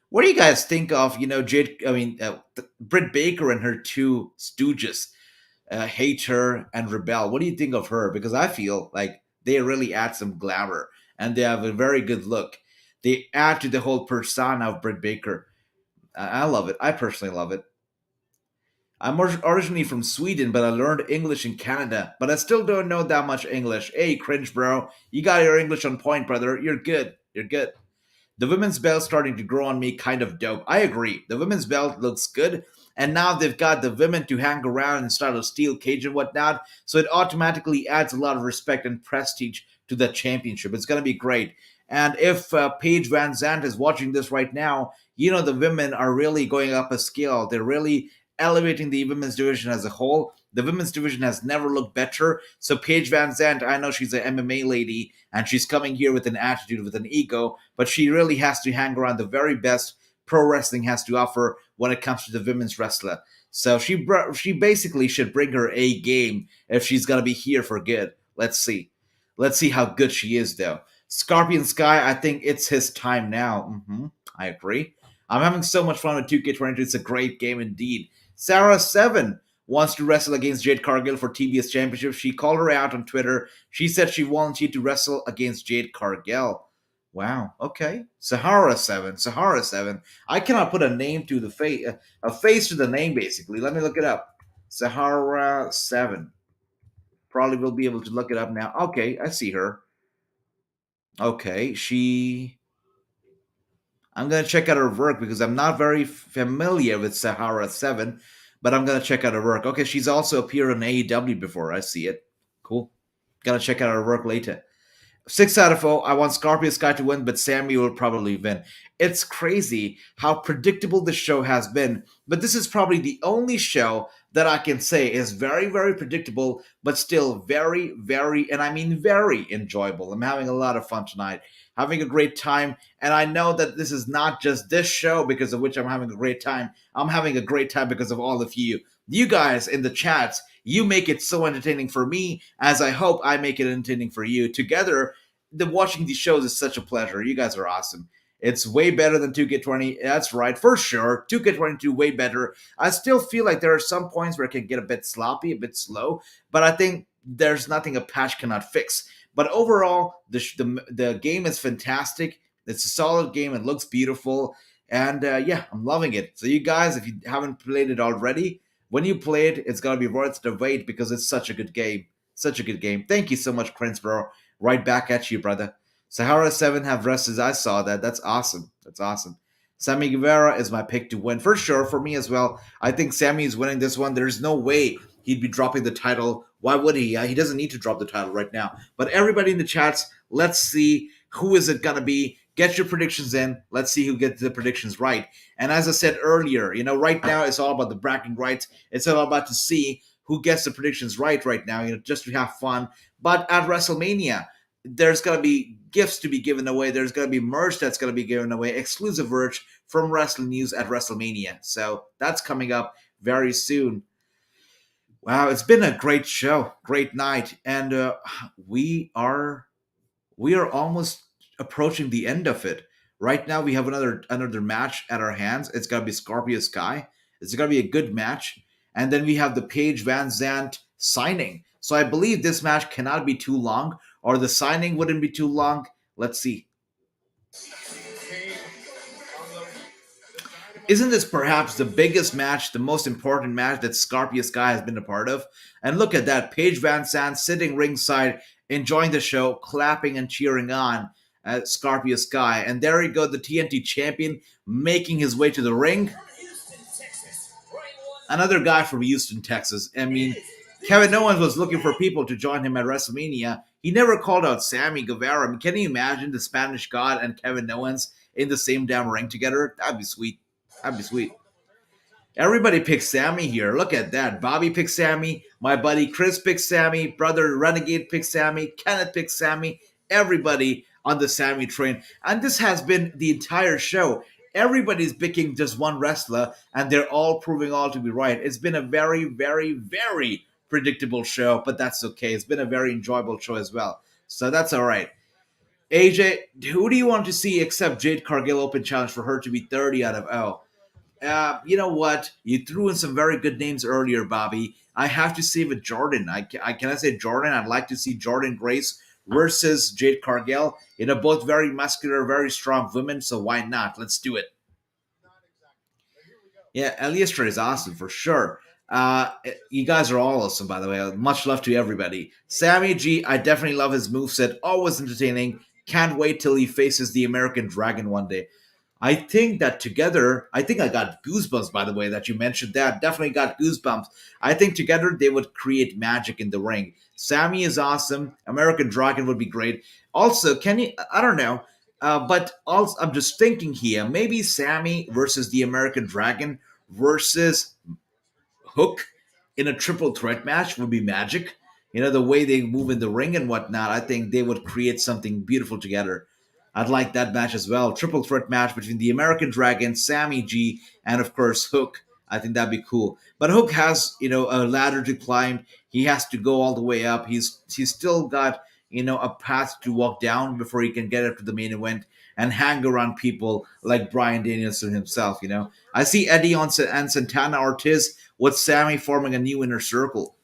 What do you guys think of, Britt Baker and her two stooges, Hater and Rebel? What do you think of her? Because I feel like they really add some glamour, and they have a very good look. They add to the whole persona of Britt Baker. I love it. I personally love it. I'm originally from Sweden, but I learned English in Canada. But I still don't know that much English. Hey, cringe, bro. You got your English on point, brother. You're good. The women's belt starting to grow on me, kind of dope. I agree. The women's belt looks good. And now they've got the women to hang around in style of steel cage and whatnot. So it automatically adds a lot of respect and prestige to the championship. It's going to be great. And if Paige VanZant is watching this right now, the women are really going up a scale. They're really elevating the women's division as a whole. The women's division has never looked better. So Paige VanZant, I know she's an MMA lady, and she's coming here with an attitude, with an ego, but she really has to hang around the very best pro wrestling has to offer when it comes to the women's wrestler. So she basically should bring her A game if she's going to be here for good. Let's see. Let's see how good she is, though. Scorpion Sky, I think it's his time now. I agree. I'm having so much fun with 2K22. It's a great game indeed. Sarah 7. wants to wrestle against Jade Cargill for TBS Championship. She called her out on Twitter. She said she volunteered to wrestle against Jade Cargill. Wow. Okay. Sahara 7. I cannot put a name to the face, a face to the name. Basically, let me look it up. Sahara 7. Probably will be able to look it up now. Okay, I see her. Okay, I'm gonna check out her work because I'm not very familiar with Sahara 7, but I'm gonna check out her work. Okay, she's also appeared on AEW before. I see it. Cool. Gotta check out her work later. 6 out of 4. I want Scorpio Sky to win, but Sammy will probably win. It's crazy how predictable this show has been, but this is probably the only show that I can say is very, very predictable, but still very, very, and I mean very enjoyable. I'm having a lot of fun tonight, having a great time, and I know that this is not just this show because of which I'm having a great time. I'm having a great time because of all of you. You guys in the chats, you make it so entertaining for me, as I hope I make it entertaining for you. Together, watching these shows is such a pleasure. You guys are awesome. It's way better than 2K20. That's right, for sure. 2K22 way better. I still feel like there are some points where it can get a bit sloppy, a bit slow, but I think there's nothing a patch cannot fix. But overall, the game is fantastic. It's a solid game. It looks beautiful, and yeah, I'm loving it. So you guys, if you haven't played it already, when you play it, it's gonna be worth the wait because it's such a good game. Such a good game. Thank you so much, Prince Bro. Right back at you, brother. Sahara 7 have wrestlers. I saw that. That's awesome. That's awesome. Sammy Guevara is my pick to win for sure. For me as well. I think Sammy is winning this one. There's no way he'd be dropping the title. Why would he? He doesn't need to drop the title right now. But everybody in the chats, let's see who is it gonna be. Get your predictions in. Let's see who gets the predictions right. And as I said earlier, right now it's all about the bragging rights. It's all about to see who gets the predictions right now, just to have fun. But at WrestleMania, there's going to be gifts to be given away. There's going to be merch that's going to be given away, exclusive merch from Wrestling News at WrestleMania. So that's coming up very soon. Wow, it's been a great show, great night, and we are almost approaching the end of it. Right now, we have another match at our hands. It's going to be Scorpio Sky. It's going to be a good match, and then we have the Paige VanZant signing. So I believe this match cannot be too long, or the signing wouldn't be too long. Let's see. Isn't this perhaps the biggest match, the most important match that Scorpio Sky has been a part of? And look at that, Paige VanZant sitting ringside, enjoying the show, clapping and cheering on Scorpio Sky. And there you go, the TNT champion making his way to the ring. Another guy from Houston, Texas. I mean, Kevin Owens was looking for people to join him at WrestleMania. He never called out Sammy Guevara. I mean, can you imagine the Spanish God and Kevin Owens in the same damn ring together? That'd be sweet. That'd be sweet. Everybody picks Sammy here. Look at that. Bobby picks Sammy. My buddy Chris picks Sammy. Brother Renegade picks Sammy. Kenneth picks Sammy. Everybody on the Sammy train. And this has been the entire show. Everybody's picking just one wrestler, and they're all proving all to be right. It's been a very, very, very predictable show, but that's okay. It's been a very enjoyable show as well. So that's all right. AJ, who do you want to see except Jade Cargill Open Challenge for her to be 30 out of 0? You know what? You threw in some very good names earlier, Bobby. I have to say with Jordan. Can I say Jordan? I'd like to see Jordan Grace versus Jade Cargill. Both very muscular, very strong women, so why not? Let's do it. Yeah, Eliastra is awesome for sure. You guys are all awesome, by the way. Much love to everybody. Sammy G, I definitely love his moveset. Always entertaining. Can't wait till he faces the American Dragon one day. I think that together, I think I got goosebumps, by the way, that you mentioned that. Definitely got goosebumps. I think together they would create magic in the ring. Sammy is awesome. American Dragon would be great. Also, I don't know, but also I'm just thinking here, maybe Sammy versus the American Dragon versus Hook in a triple threat match would be magic. The way they move in the ring and whatnot, I think they would create something beautiful together. I'd like that match as well. Triple threat match between the American Dragon, Sammy G, and of course Hook. I think that'd be cool. But Hook has, a ladder to climb. He has to go all the way up. He's still got, a path to walk down before he can get up to the main event and hang around people like Bryan Danielson himself. I see Eddie and Santana Ortiz with Sammy forming a new inner circle.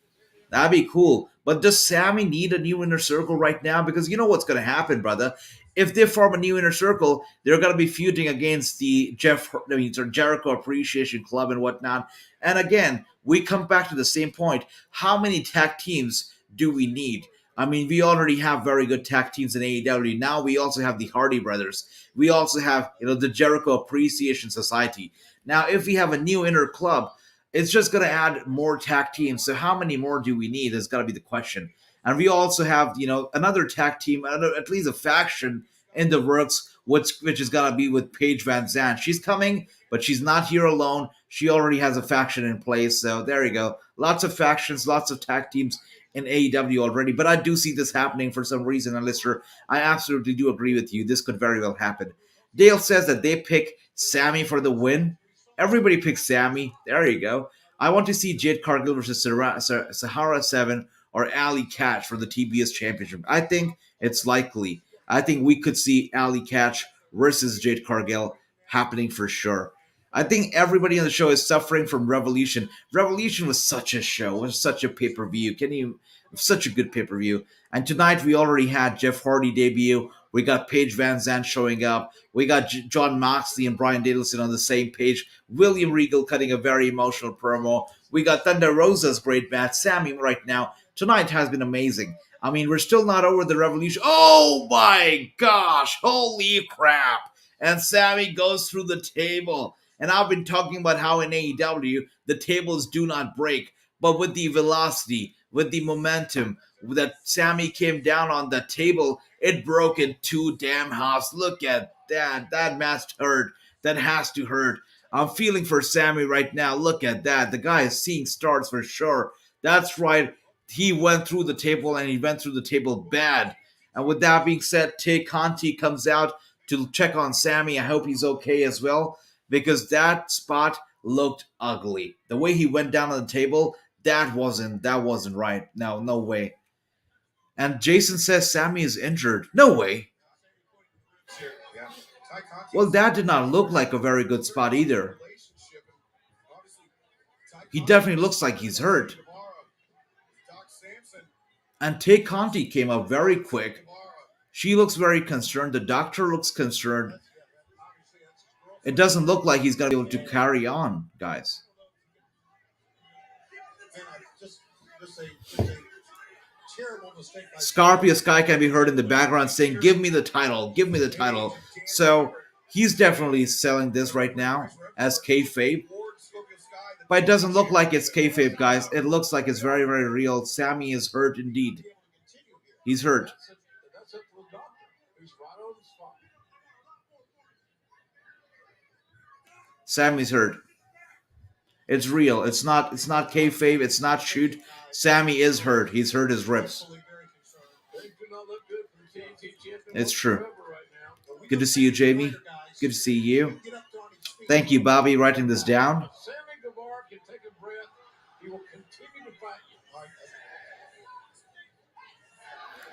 That'd be cool. But does Sammy need a new inner circle right now? Because you know what's going to happen, brother. If they form a new inner circle, they're going to be feuding against the Jericho Appreciation Club and whatnot. And again, we come back to the same point. How many tag teams do we need? I mean, we already have very good tag teams in AEW. Now we also have the Hardy Brothers. We also have, the Jericho Appreciation Society. Now, if we have a new inner club, it's just going to add more tag teams. So how many more do we need is got to be the question. And we also have, another tag team, at least a faction in the works, which is going to be with Paige VanZant. She's coming, but she's not here alone. She already has a faction in place. So there you go. Lots of factions, lots of tag teams in AEW already. But I do see this happening for some reason. And Lister, I absolutely do agree with you. This could very well happen. Dale says that they pick Sammy for the win. Everybody picks Sammy. There you go. I want to see Jade Cargill versus Sahara 7 or Ali Catch for the TBS Championship. I think it's likely. I think we could see Ali Catch versus Jade Cargill happening for sure. I think everybody on the show is suffering from Revolution. Revolution was such a show, was such a pay-per-view. Such a good pay-per-view. And tonight we already had Jeff Hardy debut. We got Paige VanZant showing up. We got John Moxley and Bryan Danielson on the same page. William Regal cutting a very emotional promo. We got Thunder Rosa's great match. Sammy right now. Tonight has been amazing. I mean, we're still not over the Revolution. Oh my gosh! Holy crap! And Sammy goes through the table. And I've been talking about how in AEW, the tables do not break. But with the velocity, with the momentum that Sammy came down on the table, it broke in two damn halves. Look at that. That must hurt. That has to hurt. I'm feeling for Sammy right now. Look at that. The guy is seeing stars for sure. That's right. He went through the table and he went through the table bad. And with that being said, Tay Conti comes out to check on Sammy. I hope he's okay as well because that spot looked ugly. The way he went down on the table, that wasn't right. No way. And Jason says Sammy is injured. No way. Well, that did not look like a very good spot either. He definitely looks like he's hurt. And Tay Conti came up very quick. She looks very concerned. The doctor looks concerned. It doesn't look like he's going to be able to carry on, guys. Scorpio Sky can be heard in the background saying, "Give me the title, give me the title." So he's definitely selling this right now as kayfabe. But it doesn't look like it's kayfabe, guys. It looks like it's very, very real. Sammy is hurt indeed. He's hurt. Sammy's hurt. It's real. It's not kayfabe. It's not shoot. Sammy is hurt. He's hurt his ribs. It's true. Good to see you, Jamie. Good to see you. Thank you, Bobby, writing this down.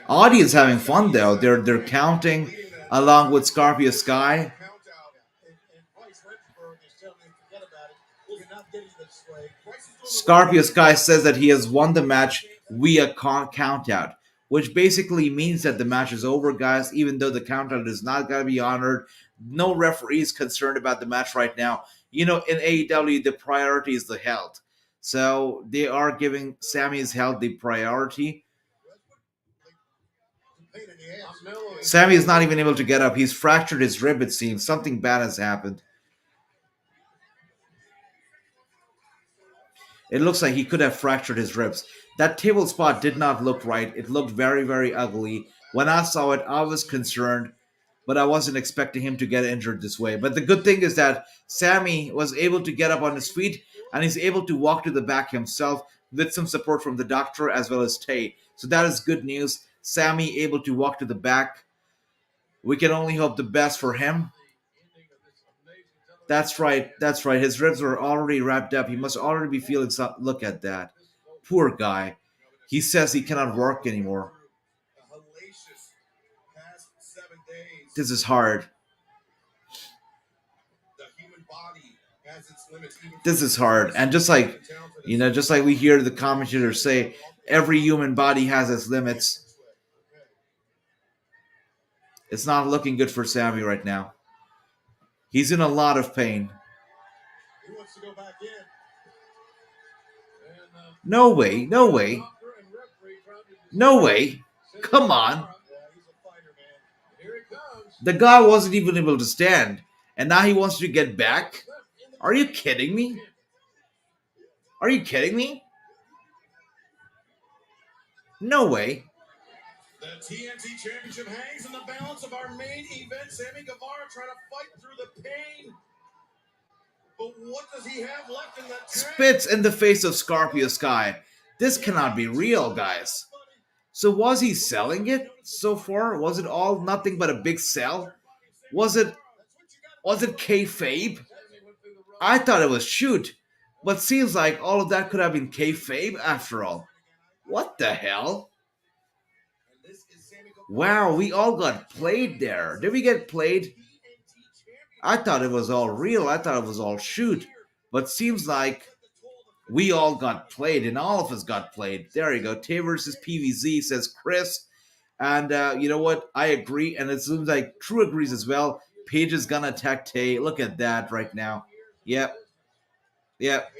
Audience having fun though. They're counting along with Scorpio Sky. Scorpio Sky says that he has won the match via countout, which basically means that the match is over, guys, even though the countout is not going to be honored. No referee is concerned about the match right now. In AEW, the priority is the health. So they are giving Sammy's health the priority. Sammy is not even able to get up. He's fractured his rib, it seems. Something bad has happened. It looks like he could have fractured his ribs. That table spot did not look right. It looked very, very ugly. When I saw it, I was concerned, but I wasn't expecting him to get injured this way. But the good thing is that Sammy was able to get up on his feet, and he's able to walk to the back himself with some support from the doctor as well as Tay. So that is good news. Sammy able to walk to the back. We can only hope the best for him. That's right. His ribs are already wrapped up. He must already be feeling something. Look at that. Poor guy. He says he cannot work anymore. This is hard. This is hard. And just like, just like we hear the commentators say, every human body has its limits. It's not looking good for Sammy right now. He's in a lot of pain. No way, no way. No way. Come on. The guy wasn't even able to stand, and now he wants to get back? Are you kidding me? Are you kidding me? No way. The TNT Championship hangs in the balance of our main event. Sammy Guevara trying to fight through the pain. But what does he have left in that tank? Spits in the face of Scorpio Sky. This cannot be real, guys. So was he selling it so far? Was it all nothing but a big sell? Was it kayfabe? I thought it was shoot, but seems like all of that could have been kayfabe after all. What the hell? Wow, we all got played there. Did we get played? I thought it was all real. I thought it was all shoot. But seems like we all got played, and all of us got played. There you go. Tay versus PVZ, says Chris. And you know what? I agree, and it seems like True agrees as well. Paige is gonna attack Tay. Look at that right now. Yep. Yep.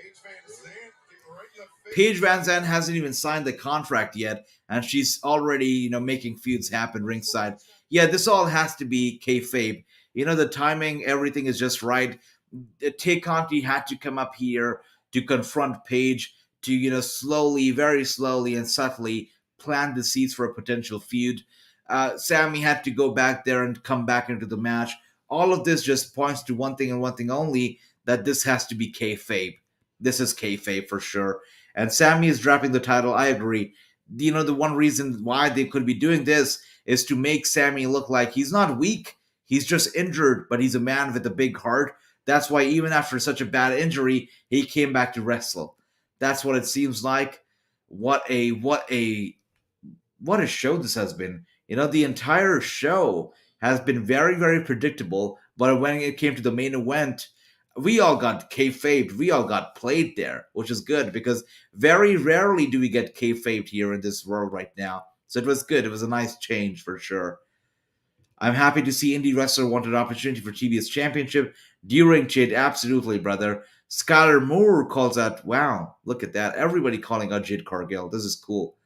Paige VanZant hasn't even signed the contract yet, and she's already, making feuds happen ringside. Yeah, this all has to be kayfabe. The timing, everything is just right. Tay Conti had to come up here to confront Paige to, slowly, very slowly and subtly plant the seeds for a potential feud. Sammy had to go back there and come back into the match. All of this just points to one thing and one thing only, that this has to be kayfabe. This is kayfabe for sure. And Sammy is dropping the title. I agree. The one reason why they could be doing this is to make Sammy look like he's not weak. He's just injured, but he's a man with a big heart. That's why even after such a bad injury, he came back to wrestle. That's what it seems like. What a show this has been. The entire show has been very, very predictable. But when it came to the main event, we all got kayfabed. We all got played there, which is good because very rarely do we get kayfabed here in this world right now. So it was good. It was a nice change for sure. I'm happy to see indie wrestler wanted opportunity for TBS Championship during Jade. Absolutely, brother. Skylar Moore calls out, wow, look at that. Everybody calling out Jade Cargill. This is cool.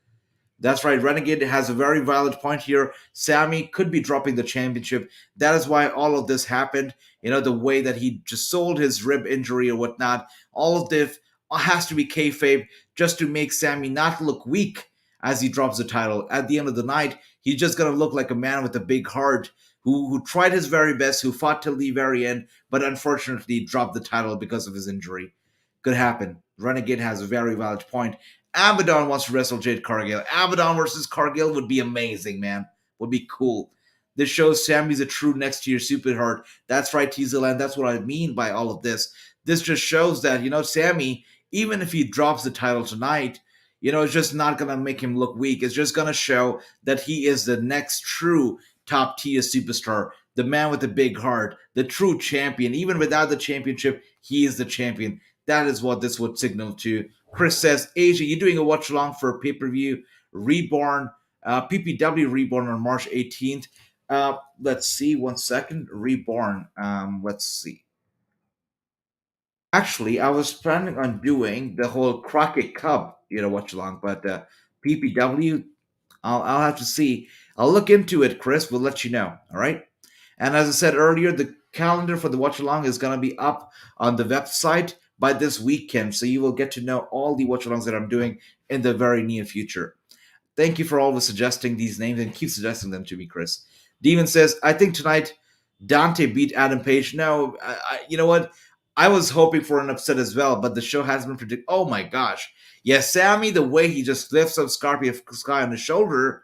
That's right. Renegade has a very valid point here. Sammy could be dropping the championship. That is why all of this happened. The way that he just sold his rib injury or whatnot. All of this has to be kayfabe just to make Sammy not look weak as he drops the title. At the end of the night, he's just going to look like a man with a big heart who tried his very best, who fought till the very end, but unfortunately dropped the title because of his injury. Could happen. Renegade has a very valid point. Abaddon wants to wrestle Jade Cargill. Abaddon versus Cargill would be amazing, man. Would be cool. This shows Sammy's a true next-tier superheart. That's right, Teaserland. That's what I mean by all of this. This just shows that, Sammy, even if he drops the title tonight, it's just not going to make him look weak. It's just going to show that he is the next true top-tier superstar. The man with the big heart. The true champion. Even without the championship, he is the champion. That is what this would signal to. Chris says, Asia, you doing a watch along for pay-per-view Reborn, PPW Reborn on March 18th. Let's see, 1 second. Reborn. Let's see. Actually, I was planning on doing the whole Crockett Cup, watch along, but PPW, I'll have to see. I'll look into it, Chris. We'll let you know. All right. And as I said earlier, the calendar for the watch along is going to be up on the website by this weekend, so you will get to know all the watch-alongs that I'm doing in the very near future. Thank you for always suggesting these names and keep suggesting them to me, Chris. Demon says, I think tonight Dante beat Adam Page. No, you know what? I was hoping for an upset as well, but the show hasn't been predicted. Oh my gosh. Yeah, Sammy, the way he just lifts up Scorpio Sky on the shoulder,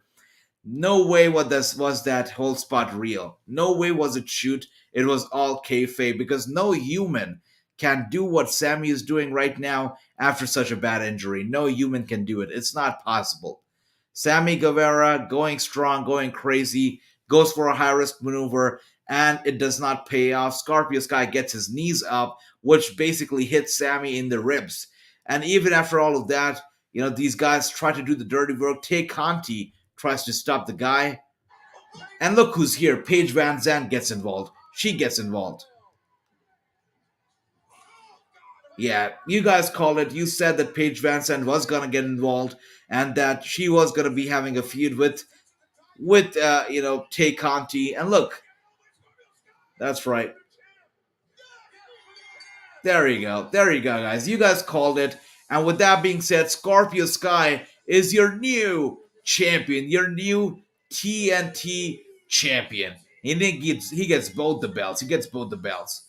no way was that whole spot real. No way was it shoot. It was all kayfabe because no human can do what Sammy is doing right now after such a bad injury. No human can do it. It's not possible. Sammy Guevara going strong, going crazy, goes for a high-risk maneuver, and it does not pay off. Scorpio Sky gets his knees up, which basically hit Sammy in the ribs. And even after all of that, these guys try to do the dirty work. Tay Conti tries to stop the guy. And look who's here. Paige VanZant gets involved. She gets involved. Yeah, you guys called it. You said that Paige VanZant was gonna get involved and that she was gonna be having a feud with Tay Conti. And look, that's right. There you go. There you go, guys. You guys called it. And with that being said, Scorpio Sky is your new champion, your new TNT champion. He gets both the belts. He gets both the belts.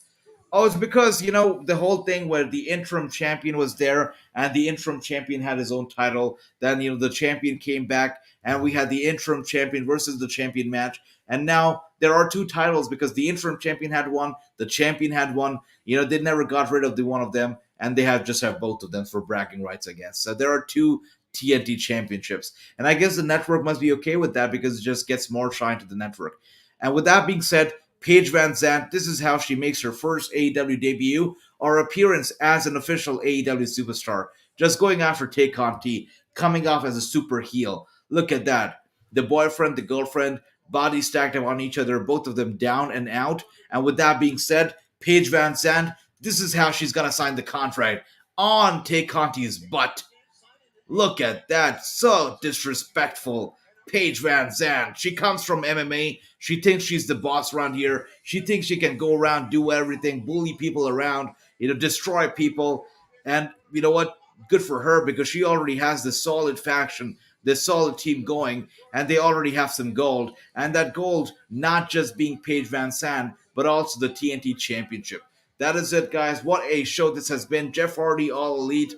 Oh, it's because, the whole thing where the interim champion was there and the interim champion had his own title. Then, the champion came back and we had the interim champion versus the champion match. And now there are two titles because the interim champion had one, the champion had one. They never got rid of the one of them and they just have both of them for bragging rights, I guess. So there are two TNT championships. And I guess the network must be okay with that because it just gets more shine to the network. And with that being said, Paige VanZant, this is how she makes her first AEW debut or appearance as an official AEW superstar. Just going after Tay Conti, coming off as a super heel. Look at that. The boyfriend, the girlfriend, body stacked up on each other, both of them down and out. And with that being said, Paige VanZant, this is how she's going to sign the contract on Tay Conti's butt. Look at that. So disrespectful. Paige VanZant. She comes from MMA. She thinks she's the boss around here. She thinks she can go around, do everything, bully people around, destroy people. And you know what? Good for her because she already has this solid faction, this solid team going, and they already have some gold. And that gold not just being Paige VanZant, but also the TNT Championship. That is it, guys. What a show this has been. Jeff Hardy, All Elite.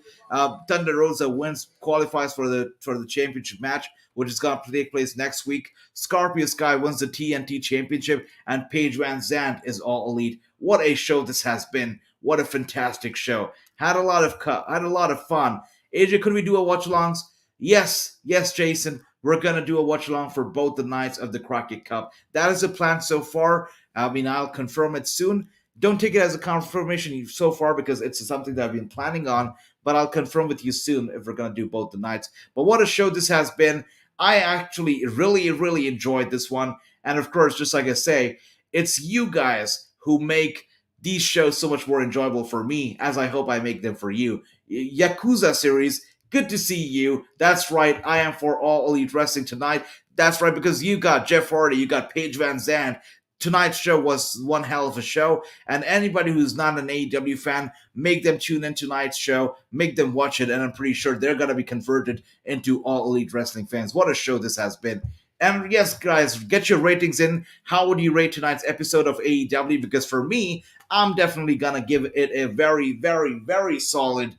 Thunder Rosa wins, qualifies for the championship match, which is going to take place next week. Scorpio Sky wins the TNT Championship, and Paige VanZant is All Elite. What a show this has been. What a fantastic show. Had a lot of fun. AJ, could we do a watch-alongs? Yes, Jason. We're going to do a watch-along for both the nights of the Crockett Cup. That is the plan so far. I'll confirm it soon. Don't take it as a confirmation so far because it's something that I've been planning on, but I'll confirm with you soon if we're going to do both the nights. But what a show this has been. I actually really, really enjoyed this one. And of course, just like I say, it's you guys who make these shows so much more enjoyable for me, as I hope I make them for you. Yakuza series, good to see you. That's right, I am for All Elite Wrestling tonight. That's right, because you got Jeff Hardy, you got Paige VanZant. Tonight's show was one hell of a show, and anybody who's not an AEW fan, make them tune in tonight's show, make them watch it, and I'm pretty sure they're going to be converted into All Elite Wrestling fans. What a show this has been. And yes, guys, get your ratings in. How would you rate tonight's episode of AEW? Because for me, I'm definitely going to give it a very, very, very solid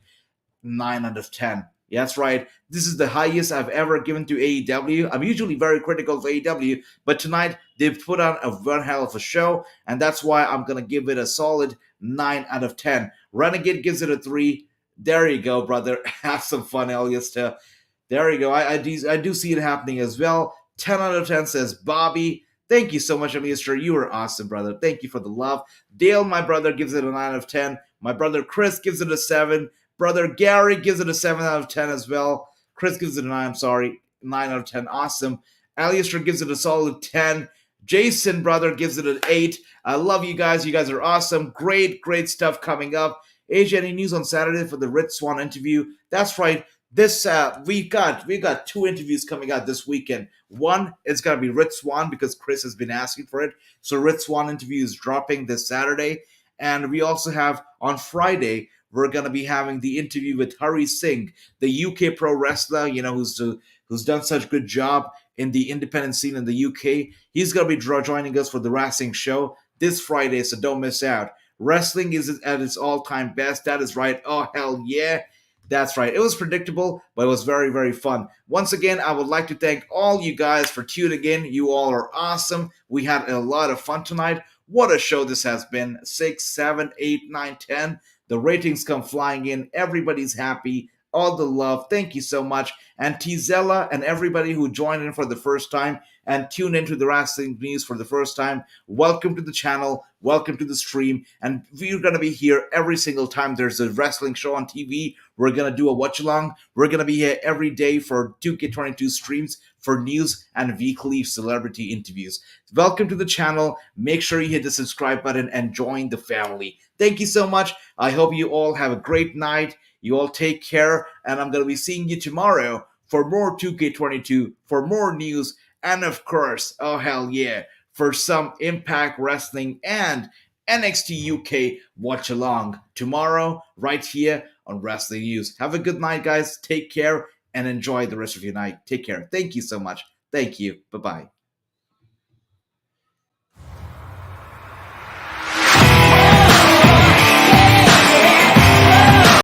9 out of 10. Yeah, that's right. This is the highest I've ever given to AEW. I'm usually very critical of AEW, but tonight they've put on a one hell of a show, and that's why I'm going to give it a solid 9 out of 10. Renegade gives it a 3. There you go, brother. Have some fun, Eliasta. There you go. I do see it happening as well. 10 out of 10 says Bobby. Thank you so much, Eliasta. You were awesome, brother. Thank you for the love. Dale, my brother, gives it a 9 out of 10. My brother Chris gives it a 7. Brother Gary gives it a 7 out of 10 as well. Chris gives it a 9, 9 out of 10. Awesome. Alistair gives it a solid 10. Jason, brother, gives it an 8. I love you guys. You guys are awesome. Great stuff coming up. AJ, any news on Saturday for the Rich Swann interview? That's right. This we got 2 interviews coming out this weekend. One, it's gonna be Rich Swann because Chris has been asking for it. So Rich Swann interview is dropping this Saturday. And we also have on Friday, we're going to be having the interview with Wrassingh, the UK pro wrestler, who's done such a good job in the independent scene in the UK. He's going to be joining us for the Wrassing show this Friday, so don't miss out. Wrestling is at its all-time best. That is right. Oh, hell yeah. That's right. It was predictable, but it was very, very fun. Once again, I would like to thank all you guys for tuning in. You all are awesome. We had a lot of fun tonight. What a show this has been. 6, 7, 8, 9, 10. The ratings come flying in. Everybody's happy. all the love. Thank you so much. And Tizella and everybody who joined in for the first time and tuned into the wrestling news for the first time, welcome to the channel, welcome to the stream. And we're going to be here every single time there's a wrestling show on TV. We're going to do a watch-along. We're going to be here every day for 2K22 streams, for news and weekly celebrity interviews. Welcome to the channel. Make sure you hit the subscribe button and join the family. Thank you so much. I hope you all have a great night. You all take care, and I'm going to be seeing you tomorrow for more 2K22, for more news, and of course, oh hell yeah, for some Impact Wrestling and NXT UK watch along tomorrow right here on Wrestling News. Have a good night, guys. Take care and enjoy the rest of your night. Take care. Thank you so much. Thank you. Bye-bye.